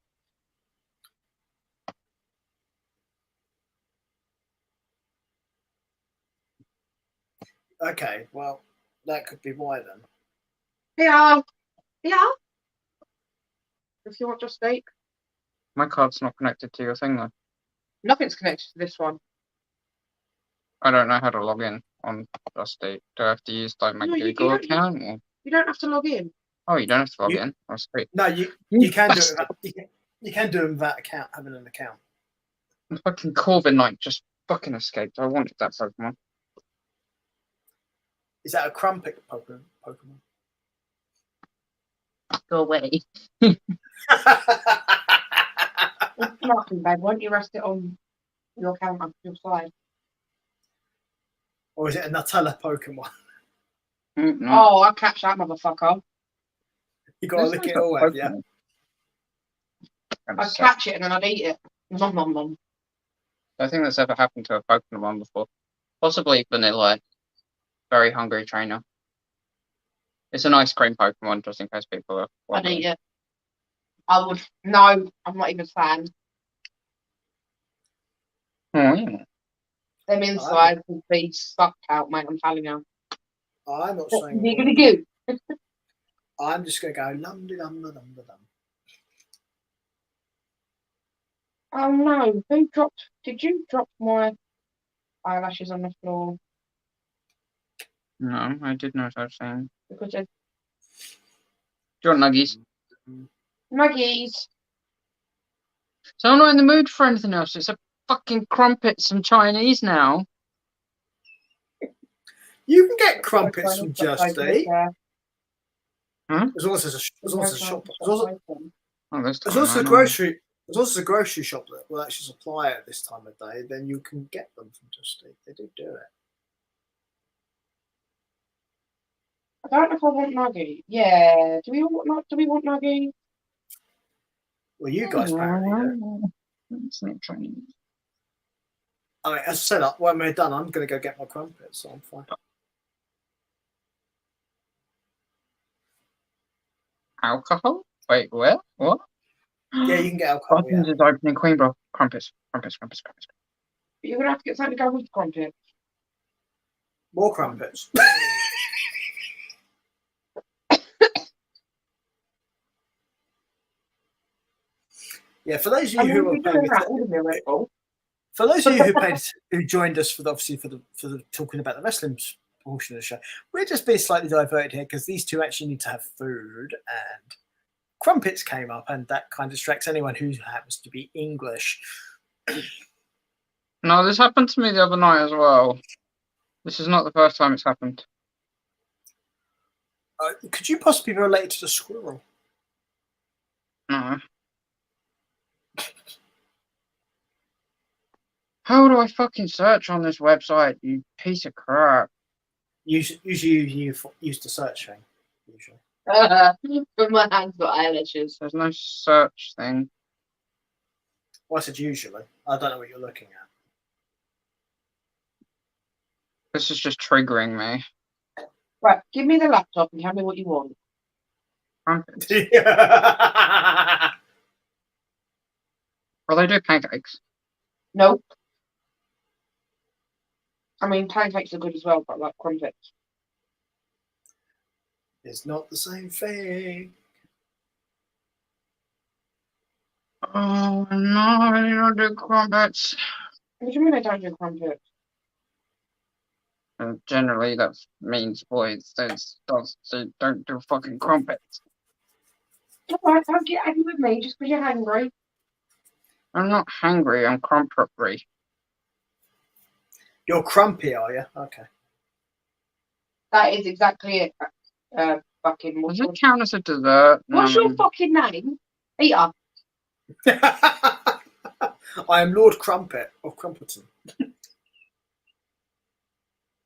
A: Okay, well, that could be why then.
C: Yeah. If you want Just Eat.
B: My card's not connected to your thing though.
C: Nothing's connected to this one.
B: I don't know how to log in on Just Eat. Do I have to use my Google account? Or?
C: You don't have to log in.
B: Oh, you don't have to log in? Oh, sweet.
A: No, you can do it. You can do it without having an account.
B: The fucking Corviknight just fucking escaped. I wanted that Pokemon.
A: Is that a Crumpet Pokemon?
C: Go away. It's nothing, babe. Why don't you rest it on your account on your side?
A: Or is it a Nutella Pokemon?
B: No.
C: Oh, I'll catch that motherfucker.
A: You gotta lick it all out, yeah.
C: I'd catch it and then I'd eat it. Nom nom nom.
B: I don't think that's ever happened to a Pokemon before. Possibly Vanilla. Very hungry trainer. It's an ice cream Pokemon, just in case people are wondering.
C: I'd eat it. I would. No, I'm not even a fan.
B: Oh, yeah.
C: Them insides would be sucked out, mate. I'm telling you.
A: I'm not saying.
C: What are you going to do?
A: I'm just going to go lum-de-dum.
C: Oh no, who dropped? Did you drop my eyelashes on the floor?
B: No, I did no such thing.
C: Because there's
B: Do you want nuggies?
C: nuggies.
B: So I'm not in the mood for anything else. It's a fucking crumpets and Chinese now.
A: You can get crumpets from Just Eat.
B: Huh?
A: As long as there's a shop. There's
B: There's
A: also a grocery. There's also a grocery shop that will actually supply it this time of day. Then you can get them from Just Eat. They do it.
C: I don't know if I want nuggies. Yeah. Do we want nuggies?
A: Well, you guys apparently do.
B: It's not Chinese.
A: I mean, as I said, when we're done, I'm going to go get my crumpets, so I'm fine.
B: Alcohol? Wait, where? What?
A: Yeah, you can get alcohol.
B: Buttons is opening Queen Bro. Crumpets.
C: But you're gonna have to get something to go with the crumpets.
A: More crumpets. Yeah, for those of you who joined us for obviously for the talking about the wrestling portion of the show, we're just being slightly diverted here because these two actually need to have food, and crumpets came up, and that kind of distracts anyone who happens to be English.
B: No, this happened to me the other night as well. This is not the first time it's happened.
A: Could you possibly be related to the squirrel?
B: No. How do I fucking search on this website, you piece of crap?
A: Usually you use the search thing. Usually.
C: But my hand's got eyelashes.
B: There's no search thing.
A: Well, I said usually. I don't know what you're looking at.
B: This is just triggering me.
C: Right, give me the laptop and tell me what you want.
B: Crumpets. Well, they do pancakes.
C: Nope. I mean, pancakes are good as well, but like crumpets.
A: It's not the same thing.
B: Oh no, I don't do crumpets.
C: What do you mean I don't do crumpets?
B: And generally, that means boys don't do fucking crumpets.
C: Alright, don't get angry with me just because you're hungry.
B: I'm not hungry, I'm crumpetry.
A: You're crumpy, are you? Okay.
C: That is exactly it. Fucking.
B: Does it count as a dessert?
C: What's your fucking name? Peter.
A: I am Lord Crumpet of Crumperton.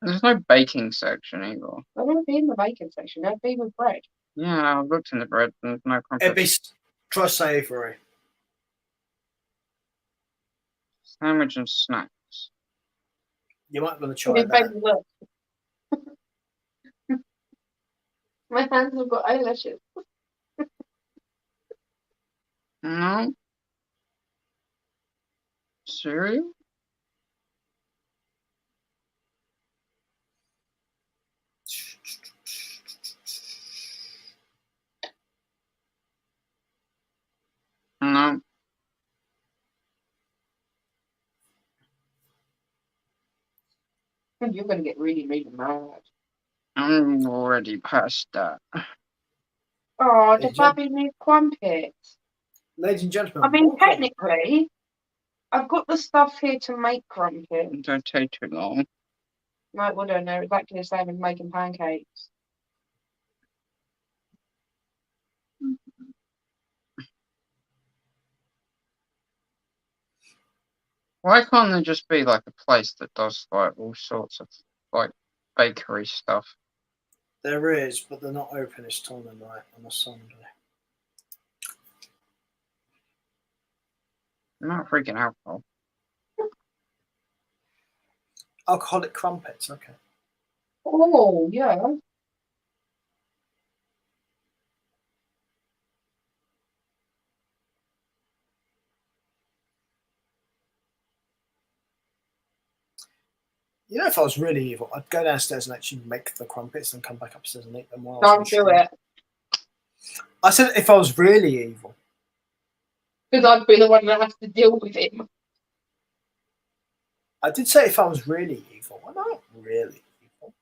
B: There's no baking section either.
C: I won't be in the baking section. I'd be with bread.
B: Yeah, I've looked in the bread and there's no crumpets.
A: It'd be try savoury.
B: Sandwich and snacks.
A: You might want to try that.
C: My hands have got eyelashes.
B: No. Cereal? No.
C: You're going to get really, really mad.
B: I'm already past that.
C: Oh, the puppy needs crumpets.
A: Ladies and gentlemen.
C: I mean, technically, I've got the stuff here to make crumpets.
B: Don't take too long.
C: No, it wouldn't. They're exactly the same as making pancakes.
B: Why can't there just be like a place that does like all sorts of like bakery stuff?
A: There is, but they're not open this time of night on a Sunday.
B: Not freaking alcohol.
A: Alcoholic crumpets, okay.
C: Oh, yeah.
A: You know, if I was really evil, I'd go downstairs and actually make the crumpets and come back upstairs and eat them while
C: Don't do it.
A: I said if I was really evil.
C: Because I'd be the one that has to deal with him.
A: I did say if I was really evil. I'm not really evil.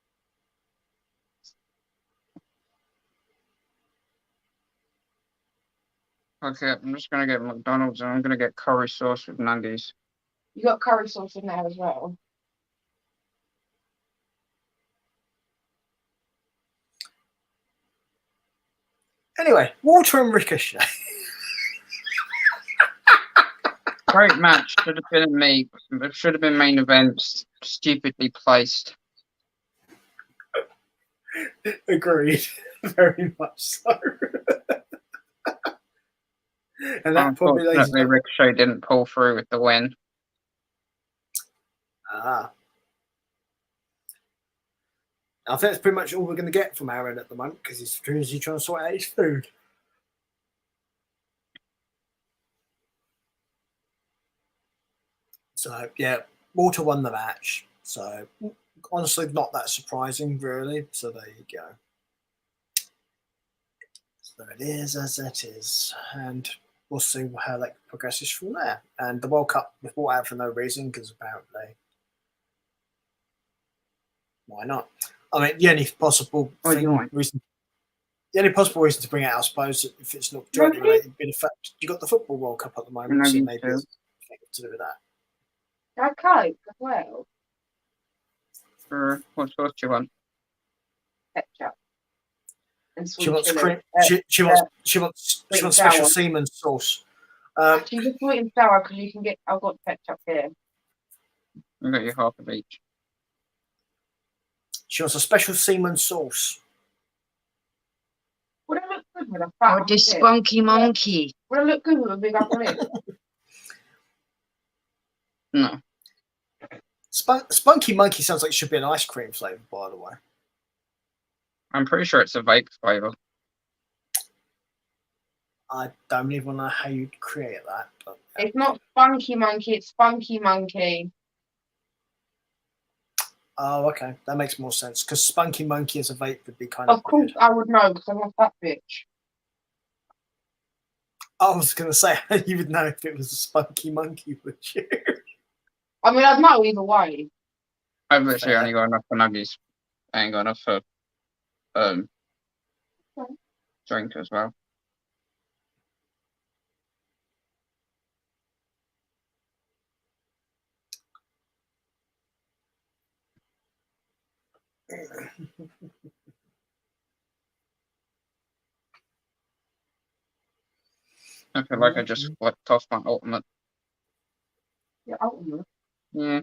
B: Okay, I'm just gonna get McDonald's and I'm gonna get curry sauce with nuggets.
C: You got curry sauce in there as well.
A: Anyway, Walter and Ricochet.
B: Great match. Should have been me. It should have been main event. Stupidly placed.
A: Agreed. Very much so. And that probably,
B: unfortunately, Ricochet didn't pull through with the win.
A: I think that's pretty much all we're going to get from Aaron at the moment because he's trying to sort out his food. So, yeah, Walter won the match. So, honestly, not that surprising, really. So, there you go. So, it is as it is. And we'll see how that progresses from there. And the World Cup was brought out for no reason because apparently, why not? I mean, the only possible reason. The only possible reason to bring it out, I suppose, if it's not directly related, being the fact you got the Football World Cup at the moment, so maybe it's to do with that.
C: I coke as well.
B: What sauce do you want?
C: Ketchup. And
A: She wants
C: chili.
A: cream. She wants special seaman sauce.
C: Actually, just sweet and sour because you can get. I've got ketchup here.
B: I've got you half of each.
A: She wants a special seaman sauce.
C: Would it look good with a fat?
D: Oh, this spunky monkey.
C: Would it look good with a big upper lip?
B: No.
A: Spunky monkey sounds like it should be an ice cream flavour, by the way.
B: I'm pretty sure it's a vape flavour.
A: I don't even know how you'd create that. But,
C: It's not spunky monkey, it's spunky monkey.
A: Oh, okay. That makes more sense. Because spunky monkey as a vape would be kind of.
C: Of course, I would know because I'm a fat bitch.
A: I was going to say, you would know if it was a spunky monkey, would you?
C: I mean, I'd know either way.
B: I've literally only got enough for nuggies. I ain't got enough for drink as well. I feel like I just flipped off my ultimate.
C: Yeah, ultimate.
B: Yeah.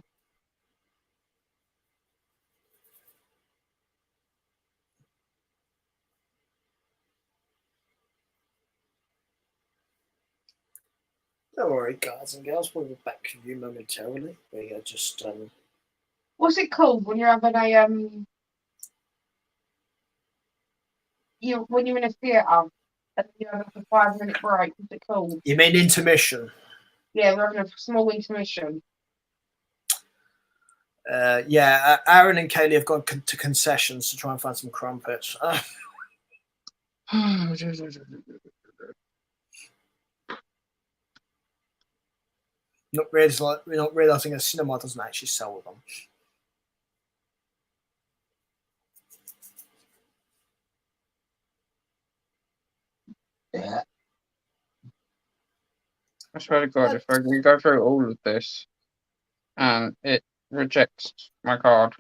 A: Don't worry, guys and girls. We'll be back with you momentarily. We are just.
C: What's it called when you're having a when you're in a theatre and you have a 5-minute break? What's it called?
A: You mean intermission?
C: Yeah, we're having a small intermission.
A: Yeah, Aaron and Kaylee have gone to concessions to try and find some crumpets. We're not realizing a cinema doesn't actually sell them.
B: Yeah. I swear to God, if I go through all of this and it rejects my card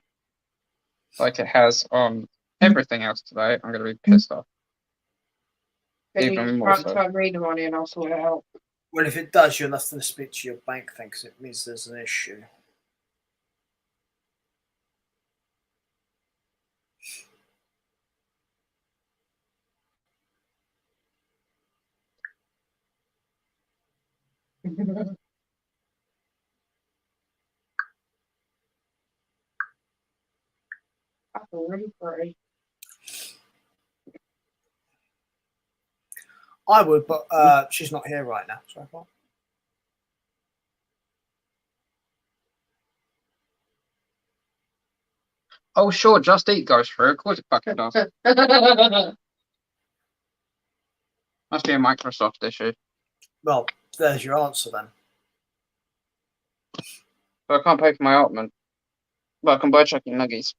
B: like it has on everything else today, I'm going to be pissed off.
C: Then
B: Even
C: you
B: more
C: transfer me the money and I'll sort it out.
A: Well, if it does, you'll have to speak to your bank thing because it means there's an issue.
C: That's already free.
A: I would, but she's not here right now. So I can't.
B: Oh, sure, Just Eat goes through. Of course it fucking does. Must be a Microsoft issue.
A: Well, there's your answer then.
B: But I can't pay for my apartment. But I can buy chicken nuggies.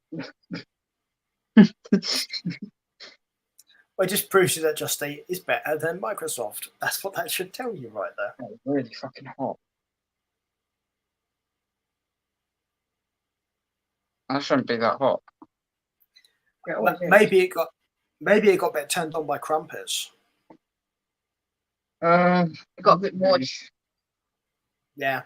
A: Well, it just proves you that Just Eat is better than Microsoft. That's what that should tell you right there.
B: Oh, really fucking hot. That shouldn't be that hot.
A: Maybe it got a bit turned on by crumpets.
C: It got a bit moist.
A: Yeah.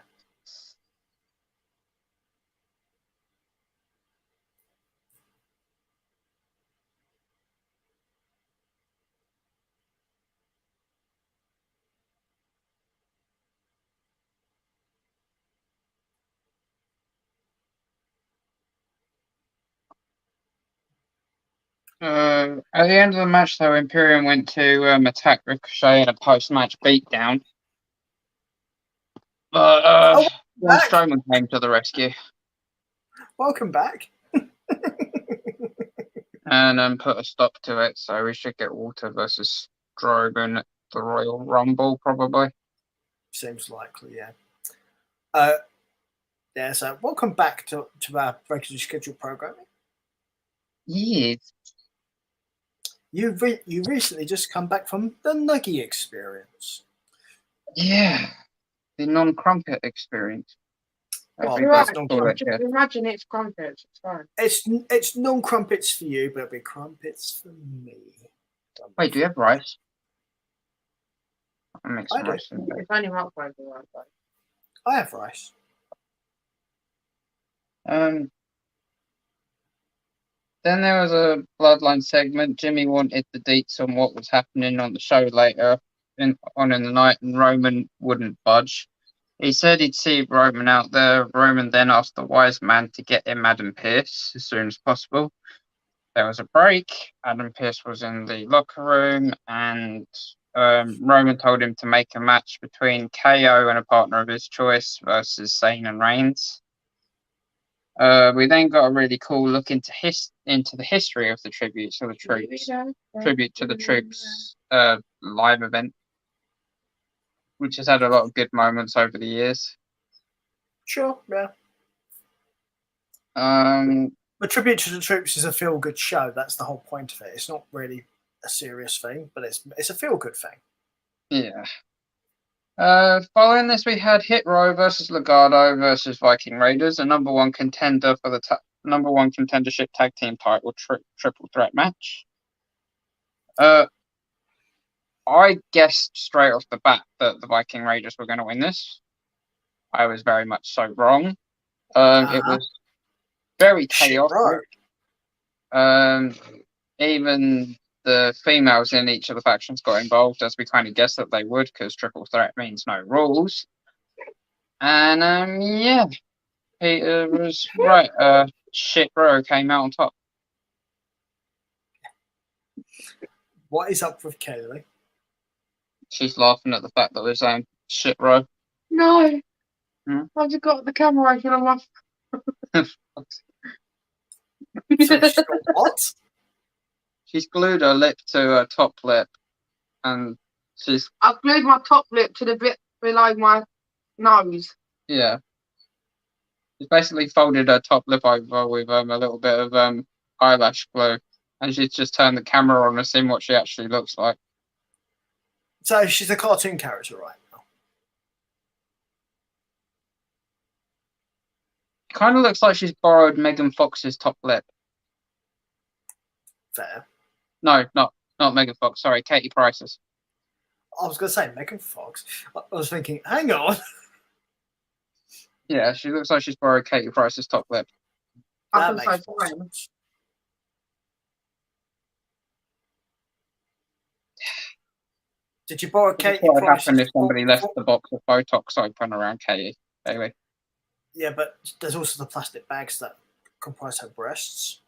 B: At the end of the match, though, Imperium went to attack Ricochet in a post-match beatdown. But Braun Strowman came to the rescue.
A: Welcome back.
B: And put a stop to it, so we should get Walter versus Strowman at the Royal Rumble, probably.
A: Seems likely, yeah. Yeah, so welcome back to our regularly scheduled programming.
B: Yes.
A: You recently just come back from the Nuggie experience.
B: Yeah. The non-crumpet experience.
A: Well,
C: Imagine it's crumpets. It's fine.
A: It's non-crumpets for you, but it'll be crumpets for me.
B: Wait, do you have rice? I'll make some
A: I do.
B: rice in there.
C: It's only microwave the right way.
A: I have rice.
B: Then there was a Bloodline segment. Jimmy wanted the deets on what was happening on the show later on in the night, and Roman wouldn't budge. He said he'd see Roman out there. Roman then asked the wise man to get him Adam Pearce as soon as possible. There was a break. Adam Pearce was in the locker room, and Roman told him to make a match between KO and a partner of his choice versus Zayn and Reigns. We then got a really cool look into the history of the Tribute to the Troops live event, which has had a lot of good moments over the years.
A: Sure, yeah. The Tribute to the Troops is a feel-good show. That's the whole point of it. It's not really a serious thing, but it's a feel-good thing.
B: Yeah. Following this, we had Hit Row versus Legado versus Viking Raiders, a number one contender for the number one contendership tag team title triple threat match. I guessed straight off the bat that the Viking Raiders were going to win this. I was very much so wrong. It was very chaotic. Even the females in each of the factions got involved, as we kind of guessed that they would, because triple threat means no rules. And yeah, Peter was right. Shit Row came out on top.
A: What is up with Kaylee?
B: She's laughing at the fact that we're saying Shit Row.
C: No, I've just got the camera open on my.
A: So she's got what?
B: She's glued her lip to her top lip, and
C: I've glued my top lip to the bit below my nose.
B: Yeah. She's basically folded her top lip over with a little bit of eyelash glue, and she's just turned the camera on and seen what she actually looks like.
A: So she's a cartoon character right now.
B: Kind of looks like she's borrowed Megan Fox's top lip.
A: Fair.
B: No, not Megan Fox. Sorry, Katie Price's.
A: I was going to say Megan Fox. I was thinking, hang on.
B: Yeah, she looks like she's borrowed Katie Price's top lip.
C: I think so.
A: Did you borrow Katie
B: What would
A: Price's?
B: happen if somebody left the box of Botox open around Katie? Anyway.
A: Yeah, but there's also the plastic bags that comprise her breasts.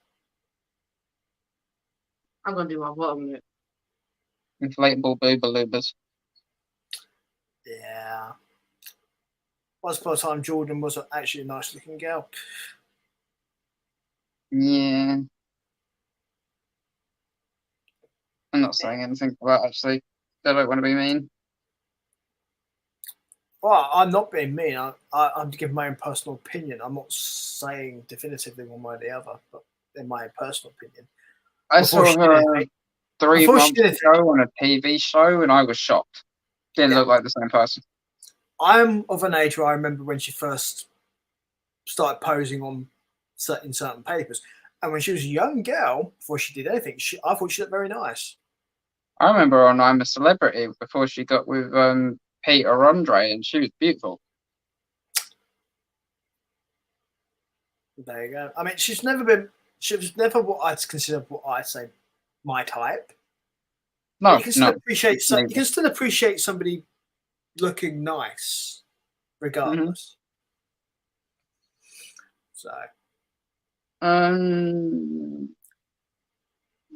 C: I'm going to do my bottom lip.
B: Inflatable boobalubas.
A: Yeah. Once upon a time, Jordan was actually a nice looking girl.
B: Yeah. I'm not saying anything about actually. They don't want to be mean.
A: Well, I'm not being mean. I'm giving my own personal opinion. I'm not saying definitively one way or the other, but in my personal opinion.
B: I saw her 3 months ago on a TV show, and I was shocked. Didn't look like the same person.
A: I'm of an age where I remember when she first started posing on certain papers, and when she was a young girl, before she did anything, I thought she looked very nice.
B: I remember on I'm a Celebrity before she got with Peter Andre, and she was beautiful.
A: There you go. I mean, she was never what I'd consider what I'd say my type.
B: No,
A: but you can still appreciate you can still appreciate somebody looking nice, regardless.
B: So,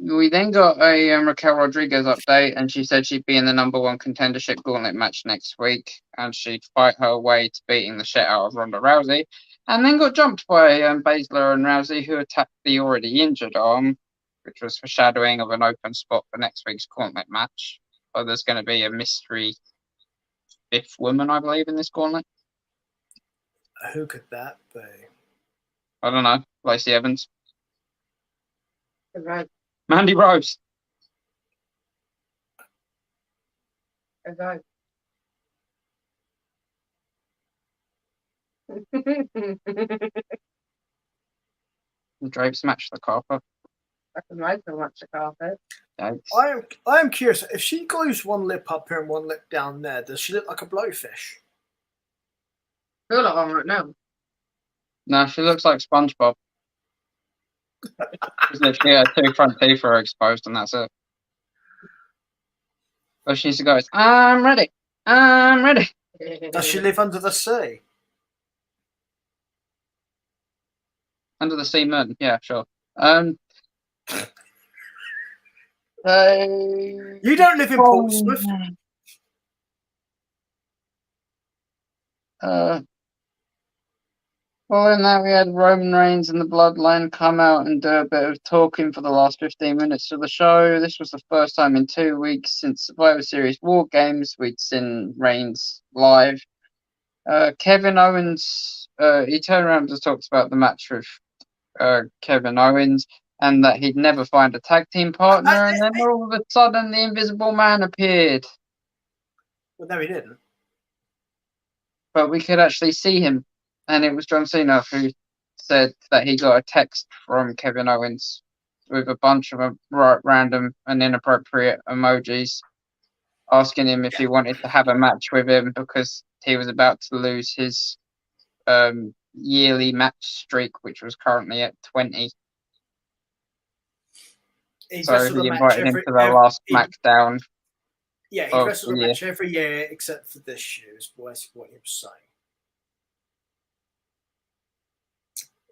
B: we then got a Raquel Rodriguez update, and she said she'd be in the #1 contendership gauntlet match next week, and she'd fight her way to beating the shit out of Ronda Rousey, and then got jumped by Baszler and Rousey, who attacked the already injured arm, which was foreshadowing of an open spot for next week's gauntlet match. So there's going to be a mystery 5th woman, I believe, in this gauntlet.
A: Who could that be?
B: I don't know. Lacey Evans.
C: Right.
B: Mandy Rose.
C: Okay.
B: Drapes match the carpet.
C: I can ride so much the carpet.
B: Yikes.
A: I am curious. If she glues one lip up here and one lip down there, does she look like a blowfish?
C: I feel like I'm right now.
B: No, she looks like SpongeBob. She's literally her 2 front teeth are exposed, and that's it. But she goes, I'm ready. I'm ready.
A: Does she live under the sea?
B: Under the sea moon. Yeah, sure.
A: You don't live in Portsmouth.
B: Following that, we had Roman Reigns and the Bloodline come out and do a bit of talking for the last 15 minutes of the show. This was the first time in 2 weeks since Survivor Series War Games we'd seen Reigns live. Kevin Owens, he turned around and just talked about the match with Kevin Owens and that he'd never find a tag team partner, and then all of a sudden the Invisible Man appeared.
A: Well, no, he didn't.
B: But we could actually see him. And it was John Cena who said that he got a text from Kevin Owens with a bunch of random and inappropriate emojis asking him if he wanted to have a match with him because he was about to lose his yearly match streak, which was currently at 20. So he invited him to the last SmackDown.
A: Yeah, he wrestled a match every year except for this year, is what he was saying.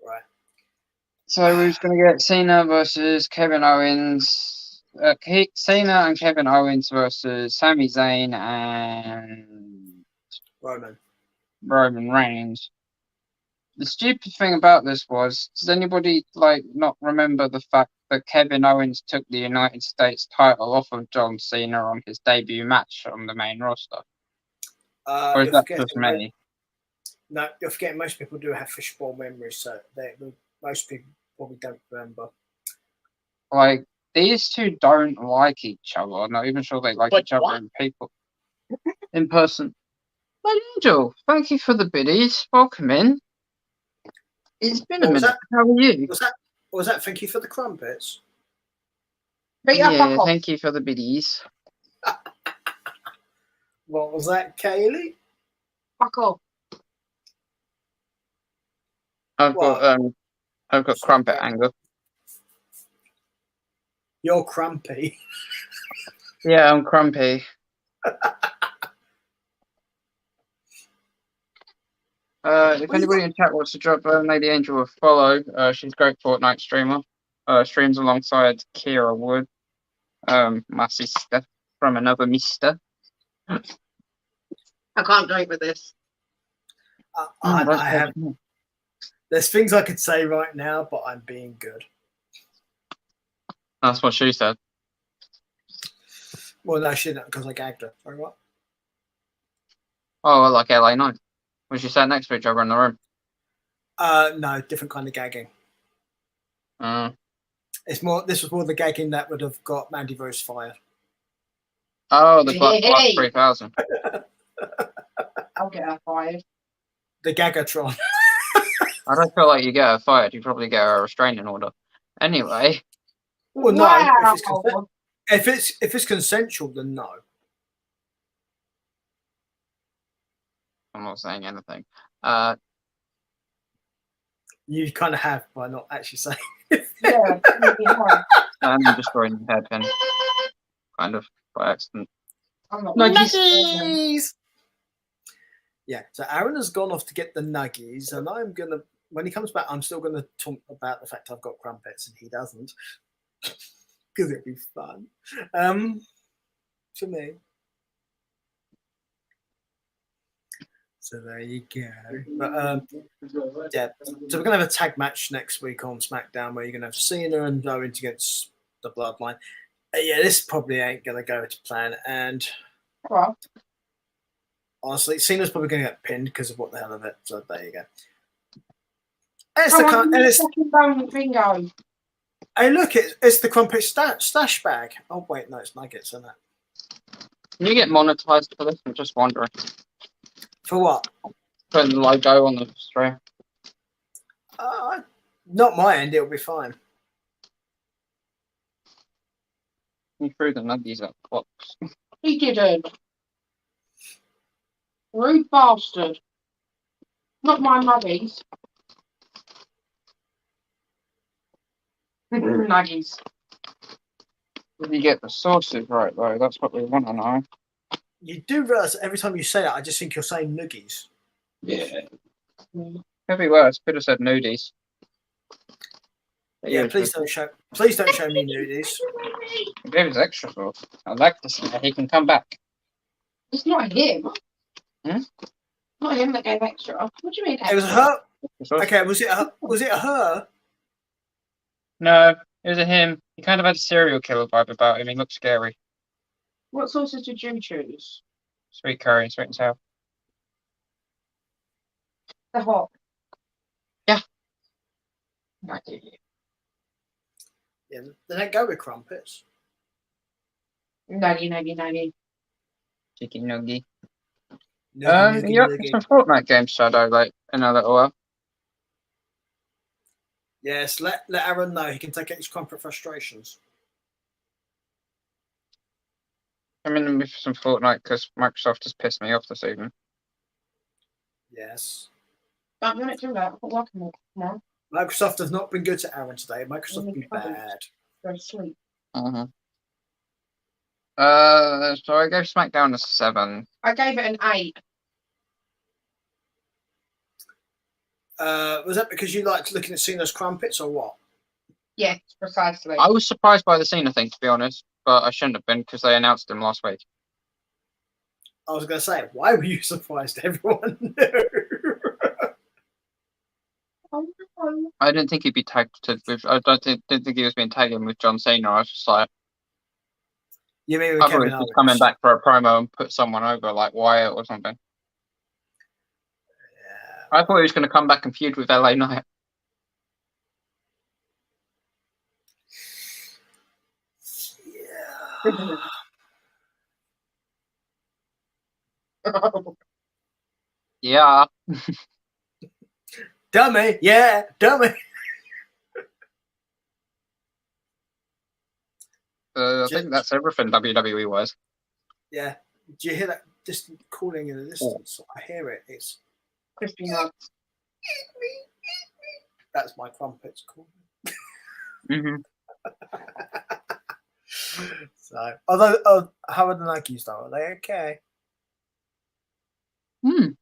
A: Right.
B: So who's going to get Cena versus Kevin Owens? Cena and Kevin Owens versus Sami Zayn and Roman Reigns. The stupid thing about this was, does anybody not remember the fact that Kevin Owens took the United States title off of John Cena on his debut match on the main roster? Or is that just me?
A: No, you're forgetting most people do have fishbowl memories, so most people probably don't remember.
B: These two don't like each other. I'm not even sure they like each other in person. Well, Angel, thank you for the biddies. Welcome in. It's been a minute. How are you?
A: Was that thank you for the crumpets?
B: Yeah, thank you for the biddies.
A: What was that, Kaylee?
C: Fuck off.
B: I've got crumpet anger.
A: You're crumpy.
B: Yeah, I'm crumpy. If anybody in chat wants to drop Lady Angel a follow, she's a great Fortnite streamer. Streams alongside Kira Wood, my sister from another mister.
C: I can't drink with this.
A: I have. There's things I could say right now, but I'm being good.
B: That's what she said.
A: Well, no, she didn't because I gagged her. Sorry, what?
B: Oh, well, like LA9. Was you sat next to each other in the room?
A: No, different kind of gagging.
B: Uh,
A: It's more. This was more the gagging that would have got Mandy Rose fired.
B: oh, the Black 3000.
C: I'll get her fired.
A: The Gagatron.
B: I don't feel like you get her fired. You probably get her a restraining order. Anyway.
A: Well, no.
C: Wow.
A: If it's consensual, then no.
B: I'm not saying anything.
A: You kind of have by not actually saying.
C: Yeah.
B: I'm destroying the hairpin. Kind of by accident.
C: I'm not
A: Nuggies. Yeah. So Aaron has gone off to get the nuggies, and I'm gonna. When he comes back, I'm still gonna talk about the fact I've got crumpets and he doesn't, because it'd be fun. For me. So there you go. But yeah, so we're gonna have a tag match next week on SmackDown where you're gonna have Cena and Owens against the Bloodline. Yeah, this probably ain't gonna go to plan. And honestly, Cena's probably gonna get pinned because of what the hell of it. So there you go.
C: Bingo.
A: Hey, look, it's the Crumpet stash bag. Oh wait, no, it's nuggets, isn't it?
B: Can you get monetized for this? I'm just wondering.
A: For what?
B: Put the logo on the stream.
A: Not my end. It'll be fine.
B: You threw the nuggies at the box.
C: He didn't. Rude bastard. Not my nuggies. Nuggies.
B: Did you get the sources right, though? That's what we want to know.
A: You do realize every time you say that, I just think you're saying noogies.
B: Yeah. Could be worse. Could have said nudies.
A: Yeah, please don't show me nudies.
B: He gave us extra sauce. I'd like to see that he can come back.
C: It's not him.
B: Hmm?
C: Not him that gave extra. What do you mean?
A: It was her. Okay, was it her?
B: No, it was a him. He kind of had a serial killer vibe about him. He looked scary.
C: What sauces did you choose?
B: Sweet curry and sweet and sour.
C: The hot.
B: Yeah.
A: Yeah, they don't go with crumpets.
C: Nuggy.
B: Chicken nuggy.
A: Nuggy,
B: Yeah,
A: nuggy.
B: some Fortnite games, Shadow, like in a little while.
A: Yes, let Aaron know he can take out his crumpet frustrations.
B: I'm in the mood for some Fortnite because Microsoft has pissed me off this evening.
A: Yes.
C: Don't minute do that. I've got work tomorrow.
A: Microsoft has not been good to Aaron today. Microsoft has been bad.
C: Go to sleep.
B: So I gave SmackDown a 7.
C: I gave it an 8.
A: Was that because you liked looking at Cena's crumpets or what?
C: Yes, precisely.
B: I was surprised by the Cena thing, to be honest, but I shouldn't have been because they announced him last week.
A: I was going to say, why were you surprised? Everyone knew.
B: I didn't think he'd be tagged with. Didn't think he was being tagged in with John Cena. I was just like,
A: You mean with
B: I thought he
A: Kevin
B: was
A: Owens?
B: coming back for a promo and put someone over like Wyatt or something.
A: Yeah.
B: I thought he was going to come back and feud with LA Knight. Yeah.
A: Dummy. Yeah, dummy.
B: I think that's everything WWE was.
A: Yeah. Do you hear that distant calling in the distance? I hear it. It's
C: Crispy nuts.
A: That's my crumpets calling.
B: Mm-hmm.
A: So, although, how are the Nikes though? Are they okay?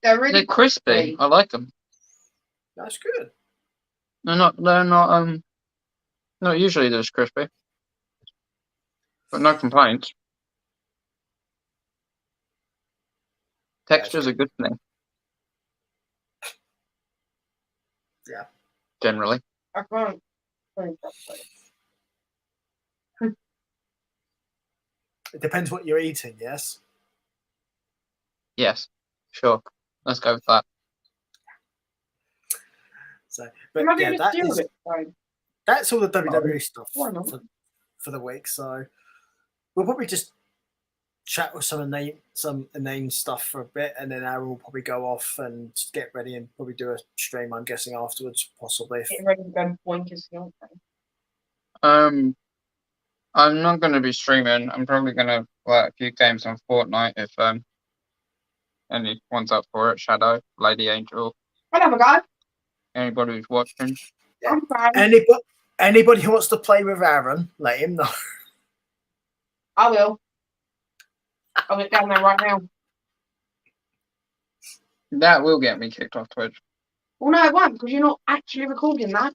C: They're really
B: They're crispy. I like them.
A: That's good.
B: They're not usually this crispy. But no complaints. Texture's a good thing.
A: Yeah.
B: Generally.
C: I can't.
A: It depends what you're eating. Yes.
B: Yes, sure. Let's go with that.
A: So,
C: Am
A: but
C: I
A: yeah,
C: doing a
A: that
C: stew
A: is
C: it? Sorry.
A: that's all the WWE stuff
C: Why not?
A: for the week. So we'll probably just chat with some inane stuff for a bit, and then Aaron will probably go off and get ready and probably do a stream. I'm guessing afterwards, possibly.
C: Getting ready to go boinkers.
B: I'm not going to be streaming. I'm probably going to play a few games on Fortnite if anyone's up for it. Shadow, Lady Angel,
C: I'll have a go.
B: anybody who's watching.
A: Yeah.
C: I'm fine.
A: Anybody who wants to play with Aaron, let him know.
C: I will. I'll get down there right now.
B: That will get me kicked off Twitch.
C: Well, no, it won't, because you're not actually recording that.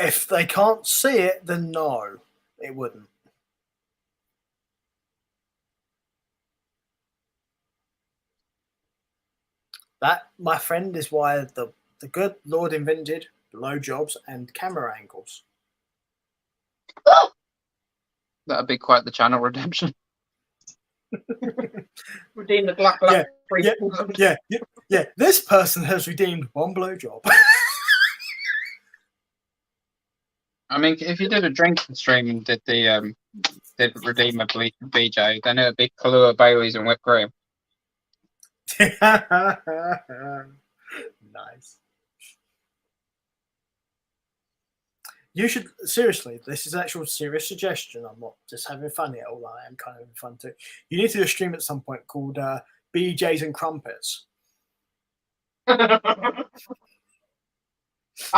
A: If they can't see it, then no, it wouldn't. That, my friend, is why the good Lord invented blowjobs and camera angles.
B: That'd be quite the channel redemption.
C: Redeem the Glock.
A: Yeah. This person has redeemed one blowjob.
B: I mean, if you did a drinking stream and did Redeemer BJ, then it'd be Kahlua, Baileys, and whipped cream.
A: Nice. You should, seriously, this is an actual serious suggestion. I'm not just having fun here, although I am kind of having fun too. You need to do a stream at some point called BJs and Crumpets.
C: I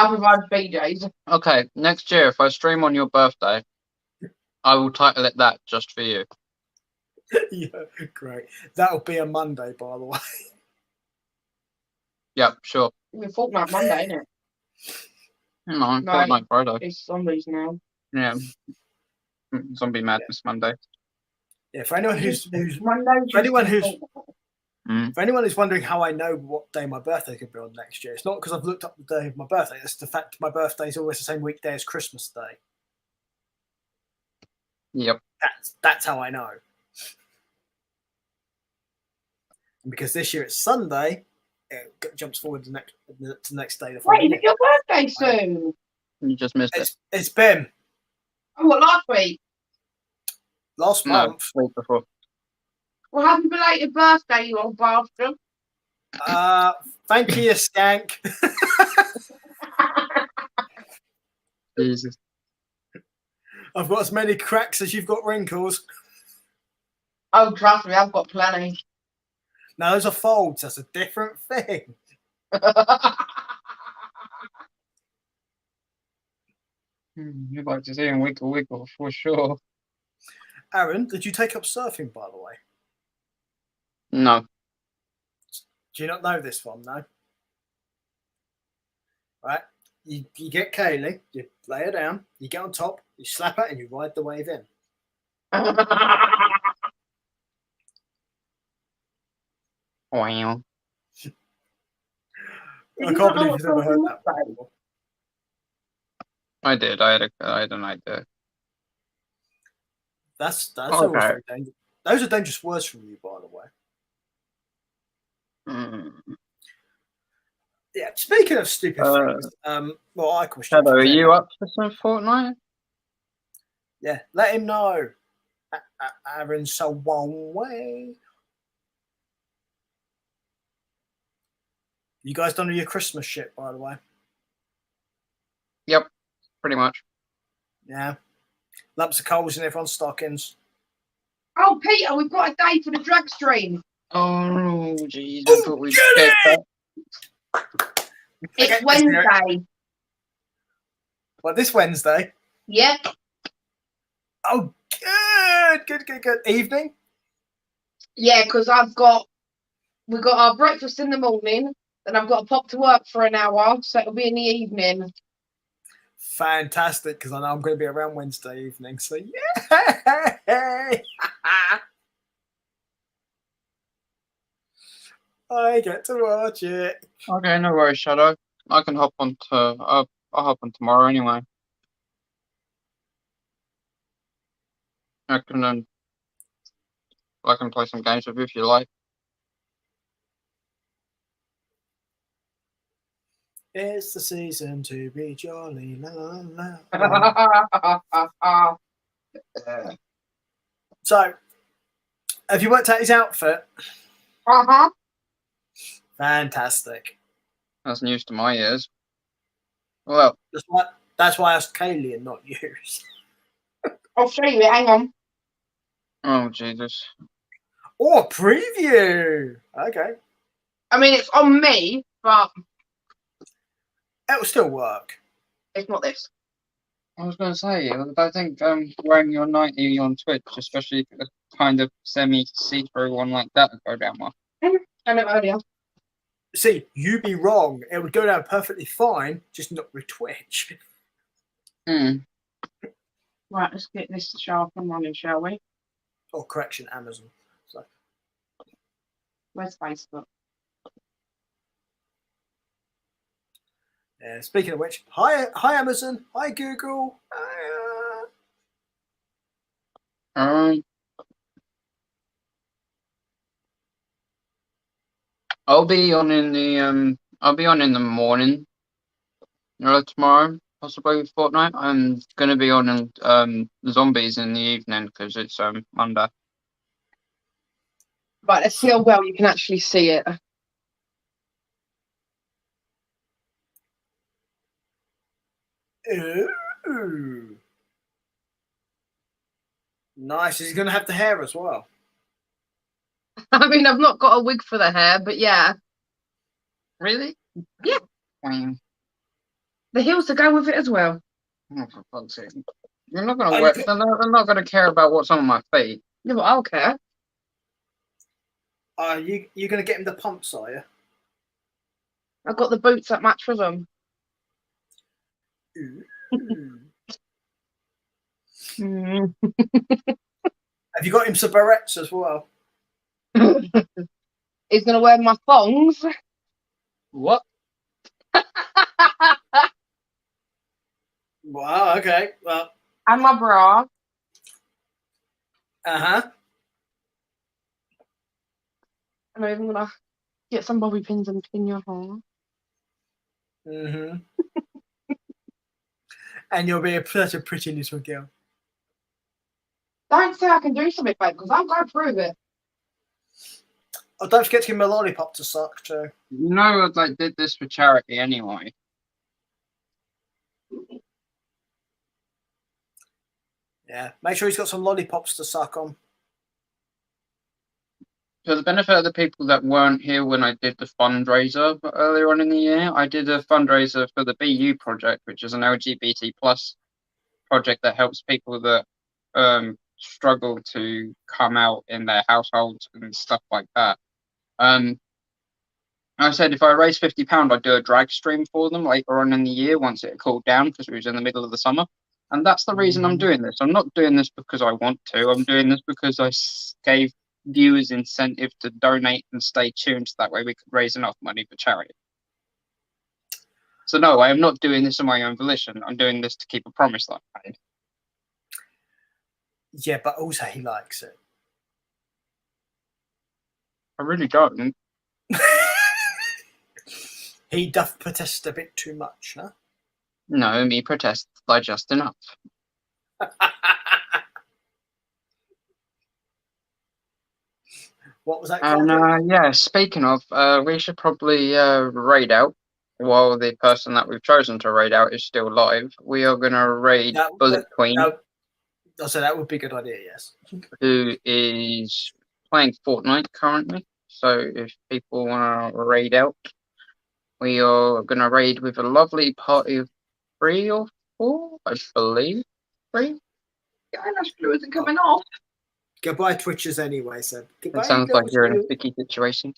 C: provide BJs.
B: Okay, next year, if I stream on your birthday, I will title it that just for you.
A: Yeah, great. That'll be a Monday, by the way.
B: Yep, sure.
C: It's Fortnite Monday, isn't it?
B: No, Fortnite Friday.
C: It's zombies now.
B: Yeah. Zombie Madness Monday.
A: Yeah, for anyone who's
C: Monday,
A: for anyone who's
B: Mm.
A: for anyone who's wondering how I know what day my birthday could be on next year, it's not because I've looked up the day of my birthday. It's the fact my birthday is always the same weekday as Christmas Day.
B: Yep.
A: That's how I know. And because this year it's Sunday, it jumps forward to the next day.
C: Wait, is it your birthday soon?
B: You just missed it.
A: It's been
C: Oh, what, last week?
A: last
B: No,
A: month.
B: week before.
C: Well, happy belated birthday, you old bastard.
A: Thank you, skank.
B: Jesus.
A: I've got as many cracks as you've got wrinkles.
C: Oh, trust me, I've got plenty.
A: No, those are folds. That's a different thing.
B: You'd like to see him wiggle wiggle for sure.
A: Aaron, did you take up surfing, by the way?
B: No.
A: Do you not know this one, no? Right? You get Kaylee, you lay her down, you get on top, you slap her, and you ride the wave in.
B: Wow.
A: I can't believe you've never heard that before.
B: I did. I had an idea.
A: That's
B: Okay.
A: always very dangerous. Those are dangerous words from you, by the way.
B: Mm.
A: Yeah. Speaking of stupid things, well, I call
B: Shadow, are
A: stupid
B: you up for some Fortnite?
A: Yeah, let him know. Aaron's so one way. You guys done all your Christmas shit, by the way?
B: Yep, pretty much.
A: Yeah. Lumps of coals in everyone's stockings.
C: Oh, Peter, we've got a day for the drag stream.
B: Oh, jeez.
A: Oh,
B: I thought we'd
A: get
B: get
A: it!
B: that.
C: It's
A: Okay,
C: Wednesday.
A: Well, this Wednesday.
C: Yep.
A: Oh, good. Evening?
C: Yeah, because we've got our breakfast in the morning, then I've got to pop to work for an hour, so it'll be in the evening.
A: Fantastic, because I know I'm going to be around Wednesday evening, so yeah. I get to watch it.
B: Okay, no worries, Shadow. I can hop on I'll hop on tomorrow anyway. I can play some games with you if you like.
A: It's the season to be jolly. La, la, la. So, have you worked out his outfit?
C: Uh-huh.
A: Fantastic.
B: That's news to my ears. Well,
A: that's why I asked Kaylee and not you.
C: I'll show you it. Hang on.
B: oh Jesus.
A: Oh, preview. Okay.
C: I mean, it's on me, but
A: It'll still work.
C: it's not this.
B: I was going to say, I don't think wearing your 90 on Twitch, especially a kind of semi-see-through one like that, would go down well.
C: I know earlier.
A: See, you'd be wrong. It would go down perfectly fine, just not with Twitch.
B: Hmm.
C: Right, let's get this sharp and running, shall we?
A: Or correction, Amazon. So,
C: Where's Facebook?
A: yeah. Speaking of which, hi Amazon, hi Google.
B: I'll be on in the morning, tomorrow, possibly with Fortnite. I'm gonna be on in zombies in the evening because it's Monday.
C: Right, let's see how well you can actually see it.
A: Ooh. Nice. He's going to have the hair as well.
C: I mean, I've not got a wig for the hair, but yeah.
B: Really?
C: Yeah.
B: Wow.
C: The heels to go with it as well.
B: Oh, for fuck's sake. You're not gonna wear. They're not gonna care about what's on my feet.
C: Yeah, but I'll care.
A: You're going to get him the pumps, are you?
C: I've got the boots that match with them.
A: Have you got him some barrettes as well?
C: He's going to wear my thongs.
B: What?
A: Wow, okay. Well.
C: And my bra.
A: Uh-huh.
C: And I'm even going to get some bobby pins and pin your hair.
A: Mm-hmm. And you'll be such a pretty little girl.
C: Don't say I can do something, babe, because I'm going to prove it.
A: Oh, don't forget to give him a lollipop to suck too.
B: You know, I did this for charity anyway.
A: Yeah, make sure he's got some lollipops to suck on.
B: For the benefit of the people that weren't here when I did the fundraiser earlier on in the year, I did a fundraiser for the BU project, which is an LGBT plus project that helps people that struggle to come out in their households and stuff like that. I said if I raise £50, I'd do a drag stream for them later on in the year once it cooled down because it was in the middle of the summer. And that's the reason I'm doing this. I'm not doing this because I want to. I'm doing this because I gave viewers incentive to donate and stay tuned so that way we could raise enough money for charity. So no, I am not doing this on my own volition. I'm doing this to keep a promise that I made.
A: Yeah, but also he likes it.
B: I really don't.
A: He doth protest a bit too much, huh?
B: No, me protest by just enough.
A: What was that?
B: And yeah, speaking of, we should probably raid out while the person that we've chosen to raid out is still live. We are going to raid Bullet Queen.
A: So that would be a good idea, yes.
B: Who is playing Fortnite currently. So if people want to raid out, we are going to raid with a lovely party of 3 or 4, I believe. 3?
C: Yeah, that's blue isn't coming off.
A: Goodbye, Twitchers, anyway. So goodbye.
B: It sounds like you're in a sticky situation.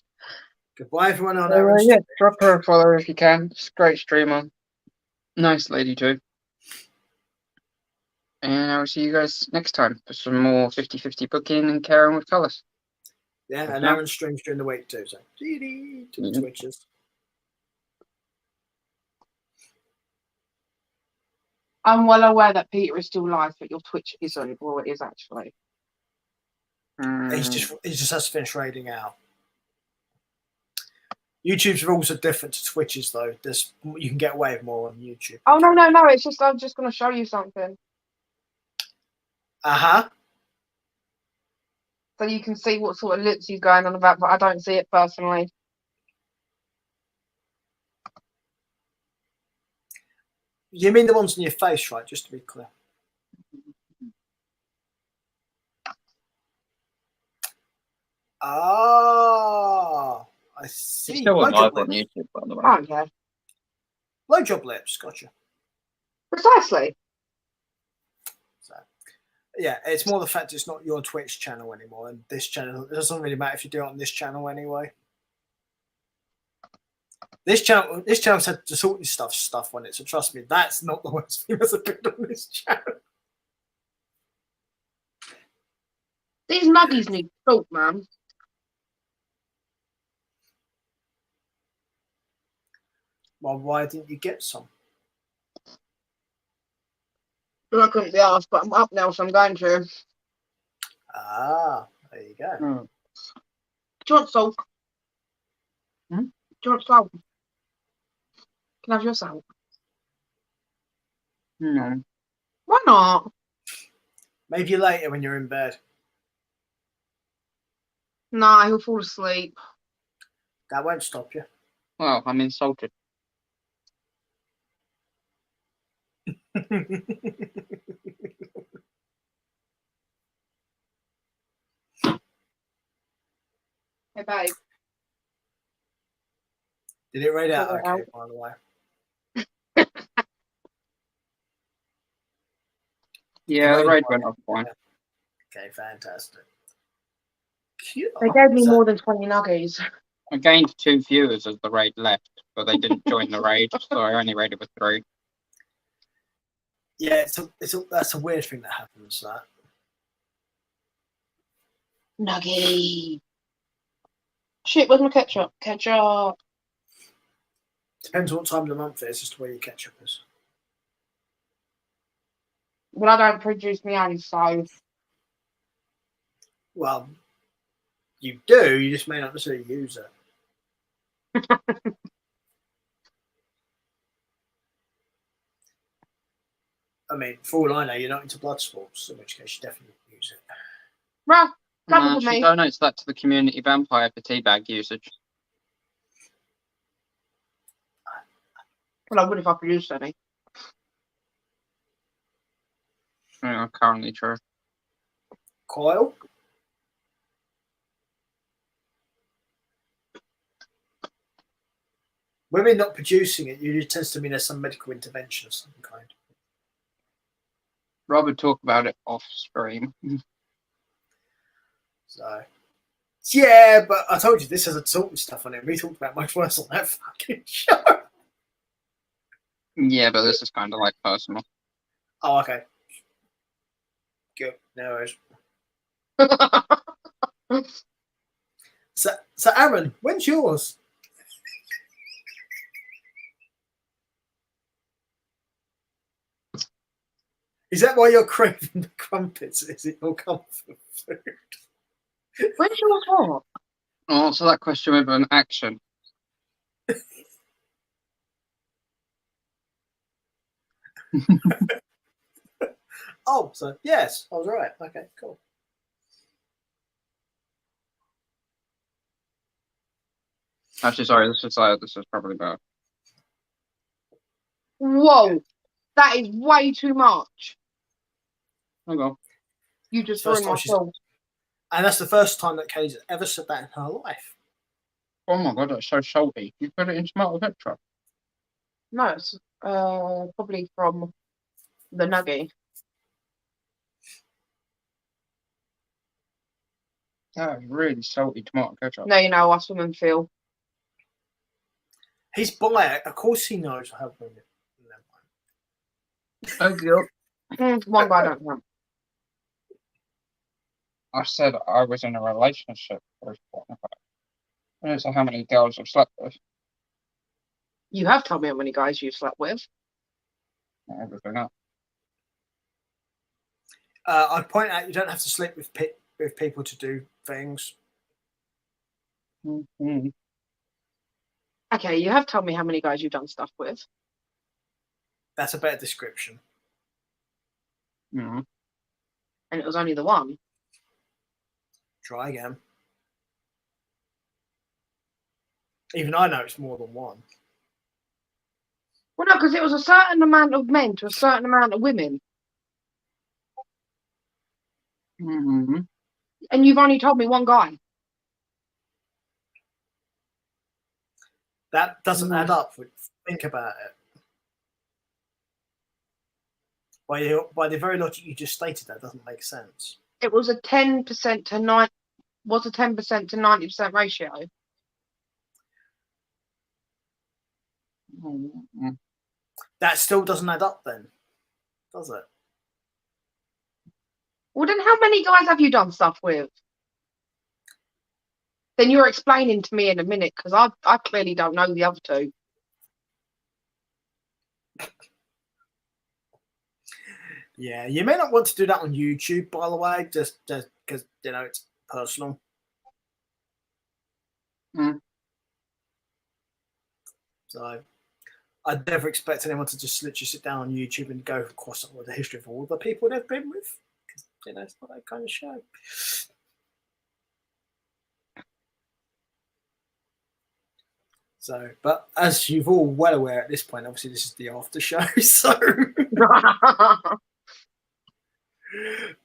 A: Goodbye, everyone on
B: Yeah, drop her a follow if you can. She's a great streamer. Nice lady, too. And I will see you guys next time for some more 50-50 booking and carrying with colours.
A: Yeah, and Aaron streams during the week too. So, to the Twitchers.
C: I'm well aware that Peter is still live, but your Twitch isn't, or it is actually.
A: He just has to finish raiding out. YouTube's rules are different to Twitch's though. You can get away with more on YouTube.
C: Oh no! It's just I'm just going to show you something
A: Uh-huh.
C: so you can see what sort of looks he's going on about. But I don't see it personally.
A: You mean the ones on your face, right? Just to be clear. Ah, I see.
B: It's still on live on YouTube, by the way.
C: Oh yeah,
A: Blowjob lips, gotcha.
C: precisely.
A: So, yeah, it's more the fact it's not your Twitch channel anymore, and this channel. It doesn't really matter if you do it on this channel anyway. This channel's had the salty stuff on it, so trust me, that's not the worst thing that's appeared on this channel.
C: These nuggies need salt, man.
A: Well, why didn't you get some?
C: I couldn't be asked, but I'm up now, so I'm going to.
A: Ah, there you go.
C: Do you want salt? Do you want salt? Can I have your salt?
B: No.
C: Why not?
A: Maybe later when you're in bed.
C: Nah, he'll fall asleep.
A: That won't stop you.
B: Well, I'm insulted.
C: Hey, babe.
A: Did it raid out
C: Sort it
A: okay,
C: out.
A: by the way?
B: Yeah, the raid went off fine.
A: Okay, fantastic. Cute.
C: They gave me more than 20 nuggies.
B: I gained 2 viewers as the raid left, but they didn't join the raid, so I only raided with 3.
A: Yeah, that's a weird thing that happens. That
C: Nuggie. Shit, where's my ketchup? Ketchup.
A: depends what time of the month it is as to where your ketchup is.
C: Well, I don't produce my own, so.
A: Well, you do. You just may not necessarily use it. I mean, for all I know, you're not into blood sports, in which case you definitely use it.
C: Well, come
B: No,
C: with
B: she
C: me.
B: donates that to the community vampire for teabag usage.
C: Well, I would if I produced any.
B: Yeah, currently true.
A: Coil? Women not producing it usually tends to mean there's some medical intervention of some kind.
B: Rob would talk about it off stream.
A: So, yeah, but I told you this has assault stuff on it. We talked about much worse on that fucking show.
B: Yeah, but this is kind of like personal.
A: Oh, okay. Good. No worries. So Aaron, when's yours? Is that why you're craving the crumpets? Is it your comfort food?
C: When's yours what?
B: I'll answer that question with an action.
A: Oh, so yes, I was right. Okay, cool.
B: Actually, sorry, this is probably better.
C: Whoa, that is way too much.
B: Hang on.
C: You just
A: First
C: ruined my
A: time she's-
C: soul.
A: And that's the first time that Kay's ever said that in her life.
B: Oh my god, that's so salty. You put it in tomato ketchup.
C: No, it's probably from the nugget.
B: That is really salty tomato ketchup.
C: No, you know, us women feel.
A: He's bi. Of course he knows how women.
B: Thank you.
C: One guy don't know.
B: I said I was in a relationship with one of her. I don't know how many girls I've slept with.
C: You have told me how many guys you slept with.
B: Everything up.
A: I'd point out you don't have to sleep with with people to do things.
B: Mm-hmm.
C: Okay, you have told me how many guys you've done stuff with.
A: That's a better description.
B: Mm-hmm.
C: And it was only the one.
A: Try again. Even I know it's more than one.
C: Well, no, because it was a certain amount of men to a certain amount of women.
B: Mm-hmm.
C: And you've only told me one guy.
A: That doesn't add up. Think about it. By the very logic you just stated, that doesn't make sense.
C: It was a 10% to 9. Was a 10% to 90% ratio.
B: Mm-hmm.
A: That still doesn't add up then, does it?
C: Well, then how many guys have you done stuff with? Then you're explaining to me in a minute, because I clearly don't know the other two.
A: Yeah, you may not want to do that on YouTube, by the way, just because, you know, it's personal.
B: Mm.
A: So I'd never expect anyone to just literally sit down on YouTube and go across all the history of all the people they've been with, because, you know, it's not that kind of show. So, but as you've all well aware at this point, obviously this is the after show, so...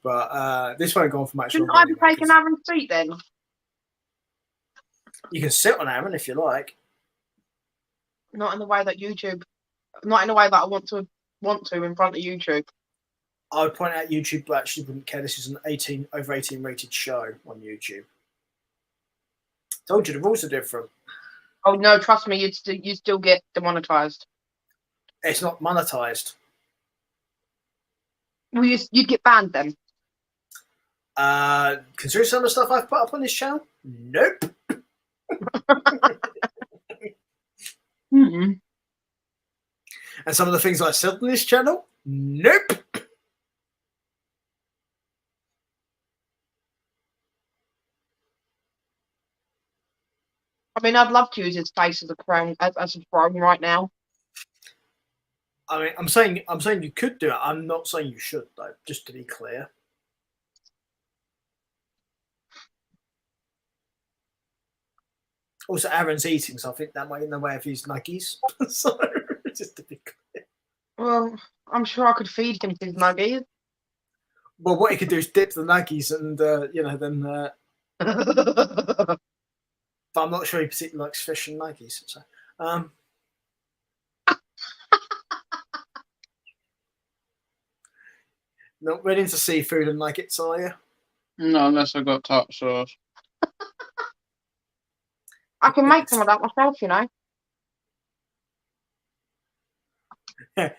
A: But this won't go on for much
C: Shouldn't
A: longer.
C: I be
A: Anyway,
C: taking Aaron's seat then?
A: you can sit on Aaron if you like.
C: Not in the way that YouTube, not in the way that I want to in front of YouTube.
A: I would point out YouTube actually wouldn't care. This is an over 18 rated show on YouTube. Told you the rules are different.
C: Oh no, trust me, you'd still get demonetized.
A: It's not monetized.
C: Well, you'd get banned then.
A: Considering some of the stuff I've put up on this channel, nope.
C: Mm-hmm.
A: And some of the things I said on this channel, nope.
C: I mean, I'd love to use his face as a crown, as a throne right now.
A: I mean, I'm saying you could do it. I'm not saying you should, though. Just to be clear. Also, Aaron's eating, so I think that might in the way of his nuggies. So, just to be clear.
C: Well, I'm sure I could feed him his nuggies.
A: Well, what he could do is dip the nuggies and, you know, then... but I'm not sure he particularly likes fish and nuggies. So, not really into seafood and nuggets, are you?
B: No, unless I've got tartar sauce.
C: I can make some of that myself, you know.
A: Yeah,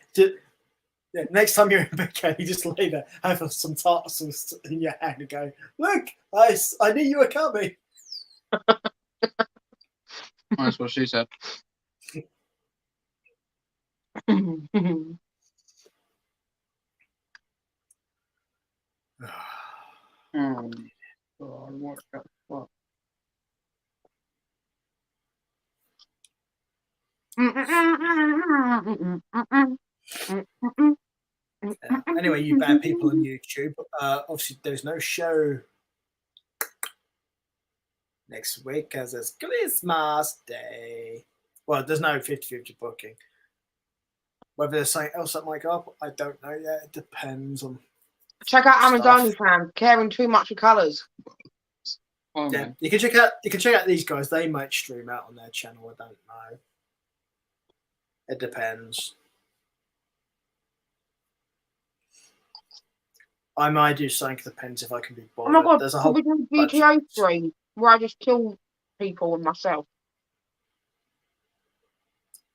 A: next time you're in bed, Kenny, just lay there, have some tartar sauce in your hand and go, look, I knew you were coming.
B: That's what she said. Oh, God, what the fuck?
A: Anyway, you bad people on YouTube. Obviously, there's no show next week because it's Christmas Day. Well, there's no 50-50 booking. Whether there's something else that might go up, I don't know yet. It depends on.
C: Check out Aaron's
A: stuff.
C: OnlyFans, caring too much of colours.
B: Oh,
A: Yeah,
B: man.
A: you can check out these guys. They might stream out on their channel. I don't know. It depends. I might do something. Depends if I can be bothered.
C: Oh my god,
A: There's a
C: could
A: whole
C: we do
A: bunch of-
C: GTA 3 where I just kill people and myself?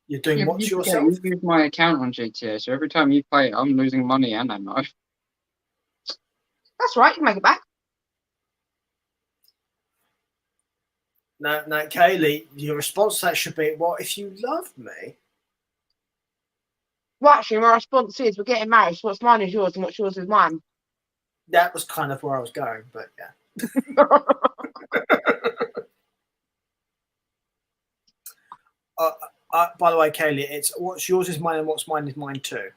A: You're doing
B: Yeah,
A: what to
B: you
A: yourself?
B: use my account on GTA, so every time you play it, I'm losing money and I know.
C: That's right, you can make it back.
A: No, Kaylee, your response to that should be, "What if you love me?"
C: Well, actually, my response is we're getting married, so what's mine is yours and what's yours is mine.
A: That was kind of where I was going, but yeah. By the way, Kaylee, it's what's yours is mine and what's mine is mine too.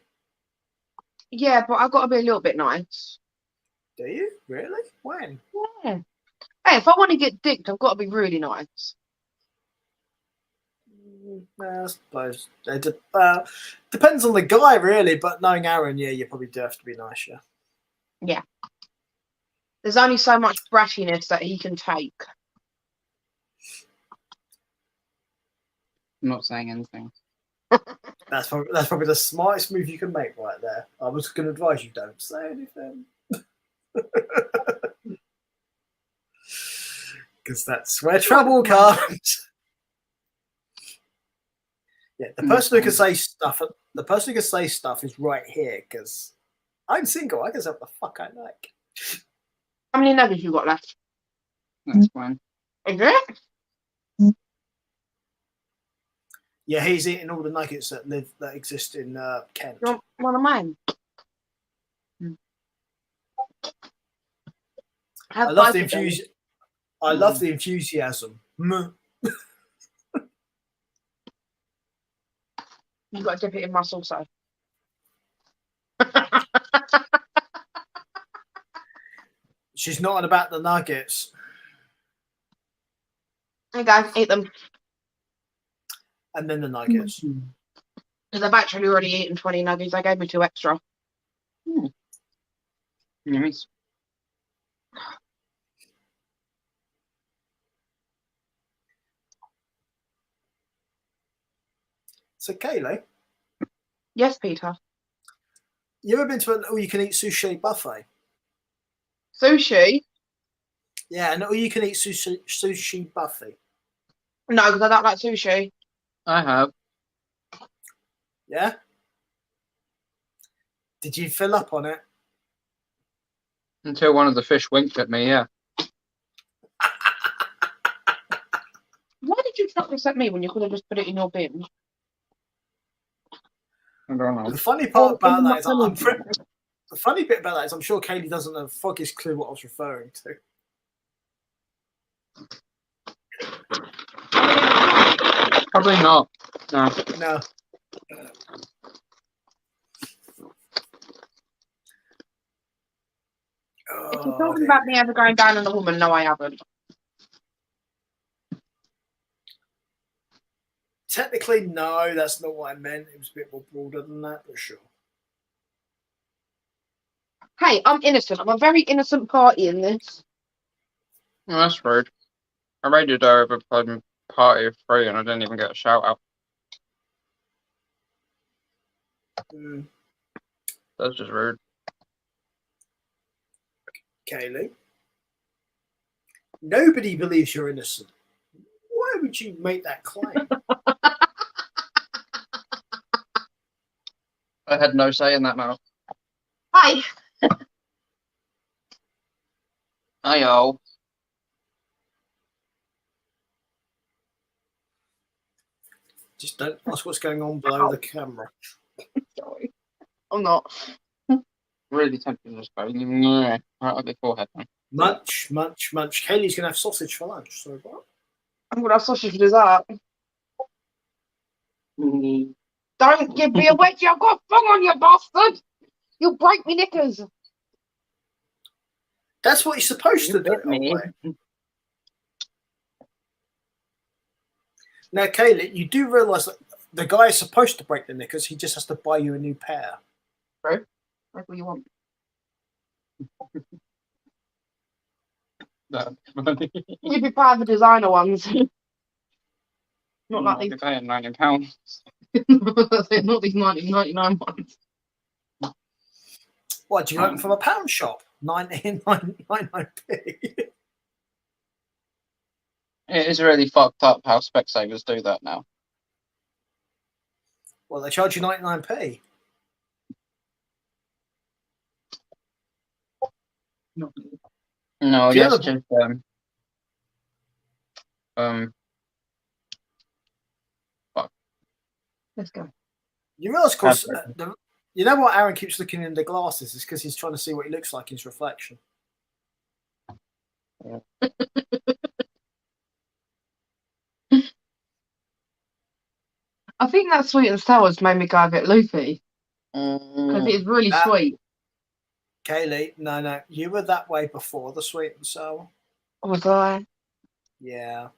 C: Yeah, but I've got to be a little bit nice.
A: Do you? Really? When?
C: Yeah. Hey, if I want to get dicked, I've got to be really nice.
A: I suppose. Depends on the guy, really, but knowing Aaron, yeah, you probably do have to be nice, yeah.
C: Yeah. There's only so much brashiness that he can take.
B: I'm not saying anything.
A: That's probably the smartest move you can make right there. I was going to advise you don't say anything. Because that's where trouble comes. Yeah, the person who can say stuff. The person who can say stuff is right here. Because I'm single. I can say what the fuck I like.
C: How many nuggets you got left?
B: That's fine.
C: Is it?
A: Yeah, he's eating all the nuggets that exist in Kent.
C: You want one of mine?
A: I love the enthusiasm.
C: You've got to dip it in my salsa.
A: She's not on about the nuggets.
C: Hey guys, eat them.
A: And then the nuggets.
C: Because I've actually already eaten 20 nuggets. I gave me 2 extra.
B: Nice.
A: So, Kaylee?
C: Yes, Peter.
A: You ever been to an all-you-can-eat sushi buffet?
C: Sushi?
A: Yeah, an all-you-can-eat sushi buffet.
C: No, because I don't like sushi.
B: I have.
A: Yeah? Did you fill up on it?
B: Until one of the fish winked at me, yeah.
C: Why did you chuck this at me when you could have just put it in your bin?
B: I don't know.
A: The funny part about that is the funny bit about that is I'm sure Kaylee doesn't have the foggiest clue what I was referring to.
B: Probably not. No.
A: No.
C: If you're talking about me ever going down on a woman, no, I haven't.
A: Technically, no, that's not what I meant. It was a bit more broader than that, but sure.
C: Hey, I'm innocent. I'm a very innocent party in this.
B: Well, that's rude. I raided over party of 3 and I didn't even get a shout out. That's just rude.
A: Kaylee, nobody believes you're innocent. Why would you make that claim?
B: I had no say in that matter.
C: Hi.
B: Hi-yo.
A: Just don't ask what's going on below the camera.
C: Sorry. I'm not.
B: Really tempted to just go, right up the forehead.
A: Munch. Kaylee's going to have sausage for lunch. So what?
C: I'm going to have sausage for dessert. Don't give me a wedgie. I've got a thong on you, bastard. You'll break me knickers.
A: That's what you're supposed to do. Now, Kaylee, you do realise that the guy is supposed to break the knickers. He just has to buy you a new pair.
C: Bro, like what you want. You'd be part of the designer ones. Not like these.
B: Paying £90.
C: Not these 99 ones.
A: What, do you like them from a pound shop? 99p.
B: It is really fucked up how Specsavers do that now.
A: Well, they charge you 99p.
B: No, yes, just fuck.
C: Let's go.
A: You realise, of course, you know what Aaron keeps looking in the glasses is because he's trying to see what he looks like in his reflection.
C: I think that sweet and sour's made me go a bit loopy because it is really sweet.
A: Kaylee, no, you were that way before the sweet and sour.
C: Was I?
A: Yeah.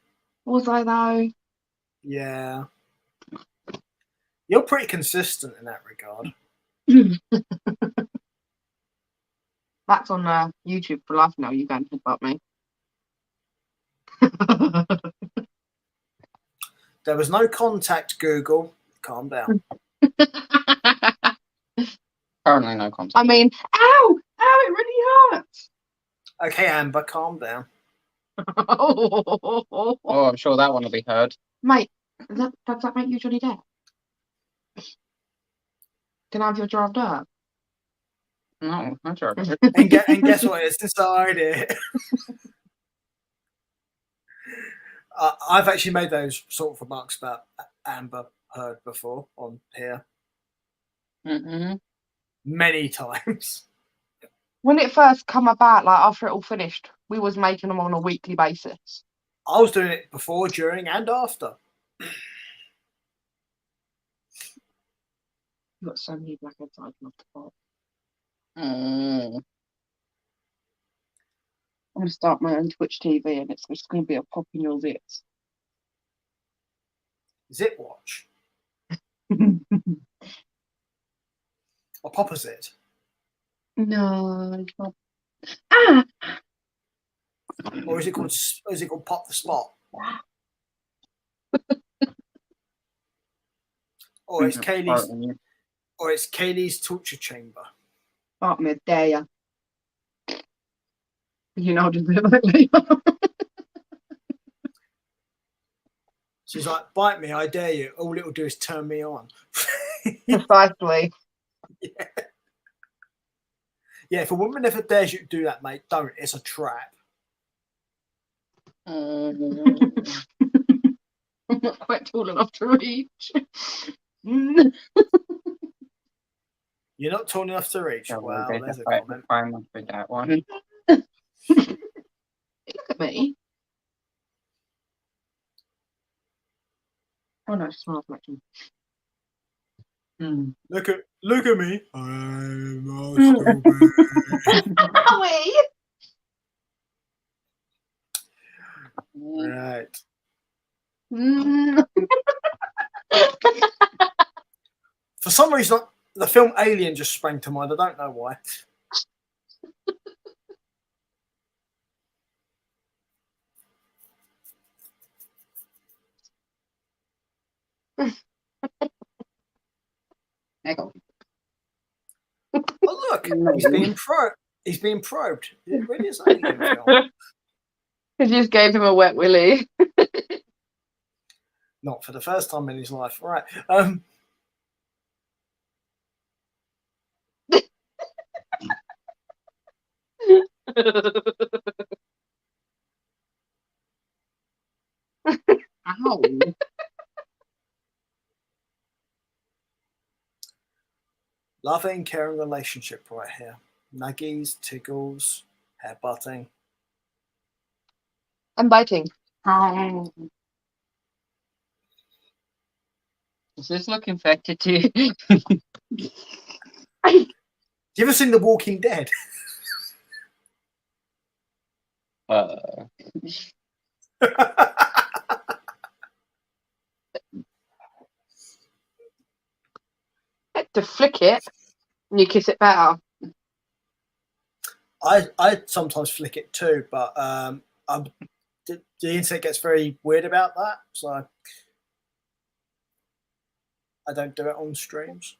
C: Was I though?
A: Yeah. You're pretty consistent in that regard.
C: That's on YouTube for life now. You going to about me?
A: There was no contact, Google. Calm down.
B: Currently no contact.
C: I mean, ow! Ow! It really hurts.
A: Okay, Amber, calm down.
B: Oh, I'm sure that one will be heard.
C: Mate, does that make you Johnny Depp? Can I have your jar of dirt?
B: No, I'm sure.
A: And guess what? It's inside it. I've actually made those sort of remarks about Amber Heard before on here. Many times.
C: When it first come about, like after it all finished, we was making them on a weekly basis.
A: I was doing it before, during, and after.
C: You've got so many blackheads I'd love to pop.
B: Mm.
C: I'm gonna start my own Twitch TV, and it's just gonna be a pop in your zits.
A: Zit watch. Or Popposite.
C: No, it's not. Ah!
A: Or is it called Pop the Spot? Or it's Kaylee's torture chamber.
C: Bite me, I dare ya. You know, I'll just do it like later.
A: She's like, bite me, I dare you. All it'll do is turn me on.
C: Precisely.
A: Yeah. Yeah, if a woman ever dares you to do that, mate, don't. It's a trap.
C: I'm not quite tall enough to reach.
A: You're not tall enough to reach. Wow, there's a comment.
B: I must be that one.
C: Look at me. Oh no, it smells like him.
A: Look at me. I'm not stupid.
C: Owie!
A: Right. For some reason, the film Alien just sprang to mind. I don't know why. Oh look, he's being probed. It really is an Alien film.
C: I just gave him a wet willy.
A: Not for the first time in his life, right?
C: Ow.
A: Loving, caring relationship right here. Nuggies, tickles, hair butting.
C: I'm biting.
B: Does this look infected to you?
A: You ever seen The Walking Dead?
C: To flick it and you kiss it better.
A: I sometimes flick it too, but the internet gets very weird about that, so I don't do it on streams.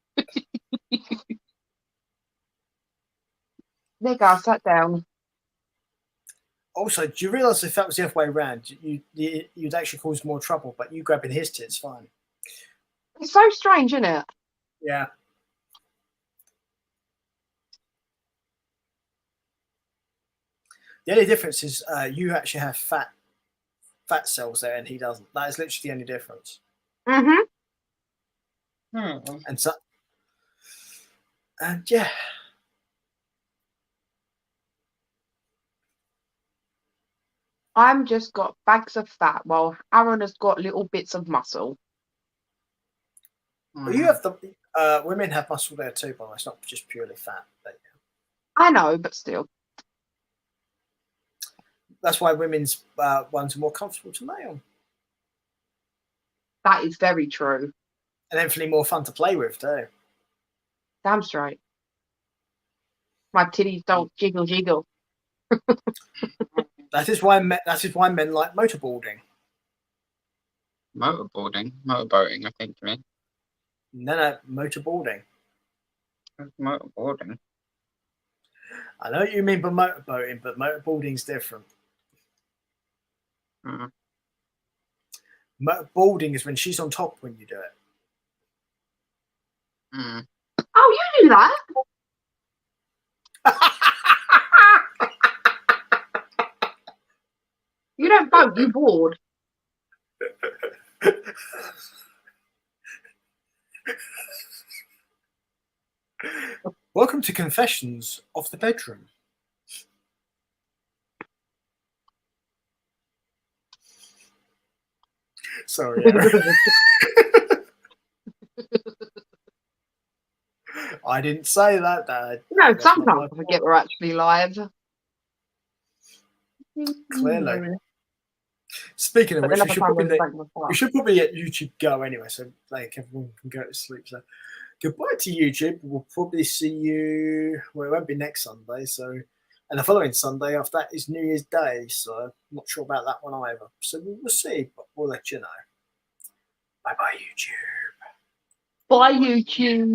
C: There you go, I sat down.
A: Also, do you realise if that was the other way around, you'd actually cause more trouble, but you grabbing his tits, fine.
C: It's so strange, isn't it?
A: Yeah. The only difference is you actually have fat cells there, and he doesn't. That is literally the only difference.
C: Mm-hmm.
A: And yeah.
C: I'm just got bags of fat, while Aaron has got little bits of muscle.
A: Well, you have the women have muscle there too, but it's not just purely fat. But
C: I know, but still.
A: that's why women's ones are more comfortable to lay on,
C: That is very true.
A: and definitely more fun to play with too.
C: Damn straight. My titties don't jiggle jiggle.
A: That is why men like motorboarding.
B: Motorboating, I think you mean.
A: No, motorboarding.
B: Motorboarding.
A: I know what you mean by motorboating, but motorboarding's different.
B: Mm.
A: Motorboarding is when she's on top when you do it.
B: Mm.
C: Oh, you do that? You don't boat, you board.
A: Welcome to Confessions of the Bedroom. Sorry, Aaron. I didn't say that, Dad.
C: No,
A: That's not
C: sometimes
A: my
C: I forget we're actually live.
A: Clearly. Speaking of
C: But
A: which,
C: then
A: we should probably let YouTube go anyway, so like everyone can go to sleep. So goodbye to YouTube. We'll probably see you. Well, it won't be next Sunday, so and the following Sunday after that is New Year's Day. So I'm not sure about that one either. So we'll see, but we'll let you know. Bye bye, YouTube.
C: Bye, YouTube.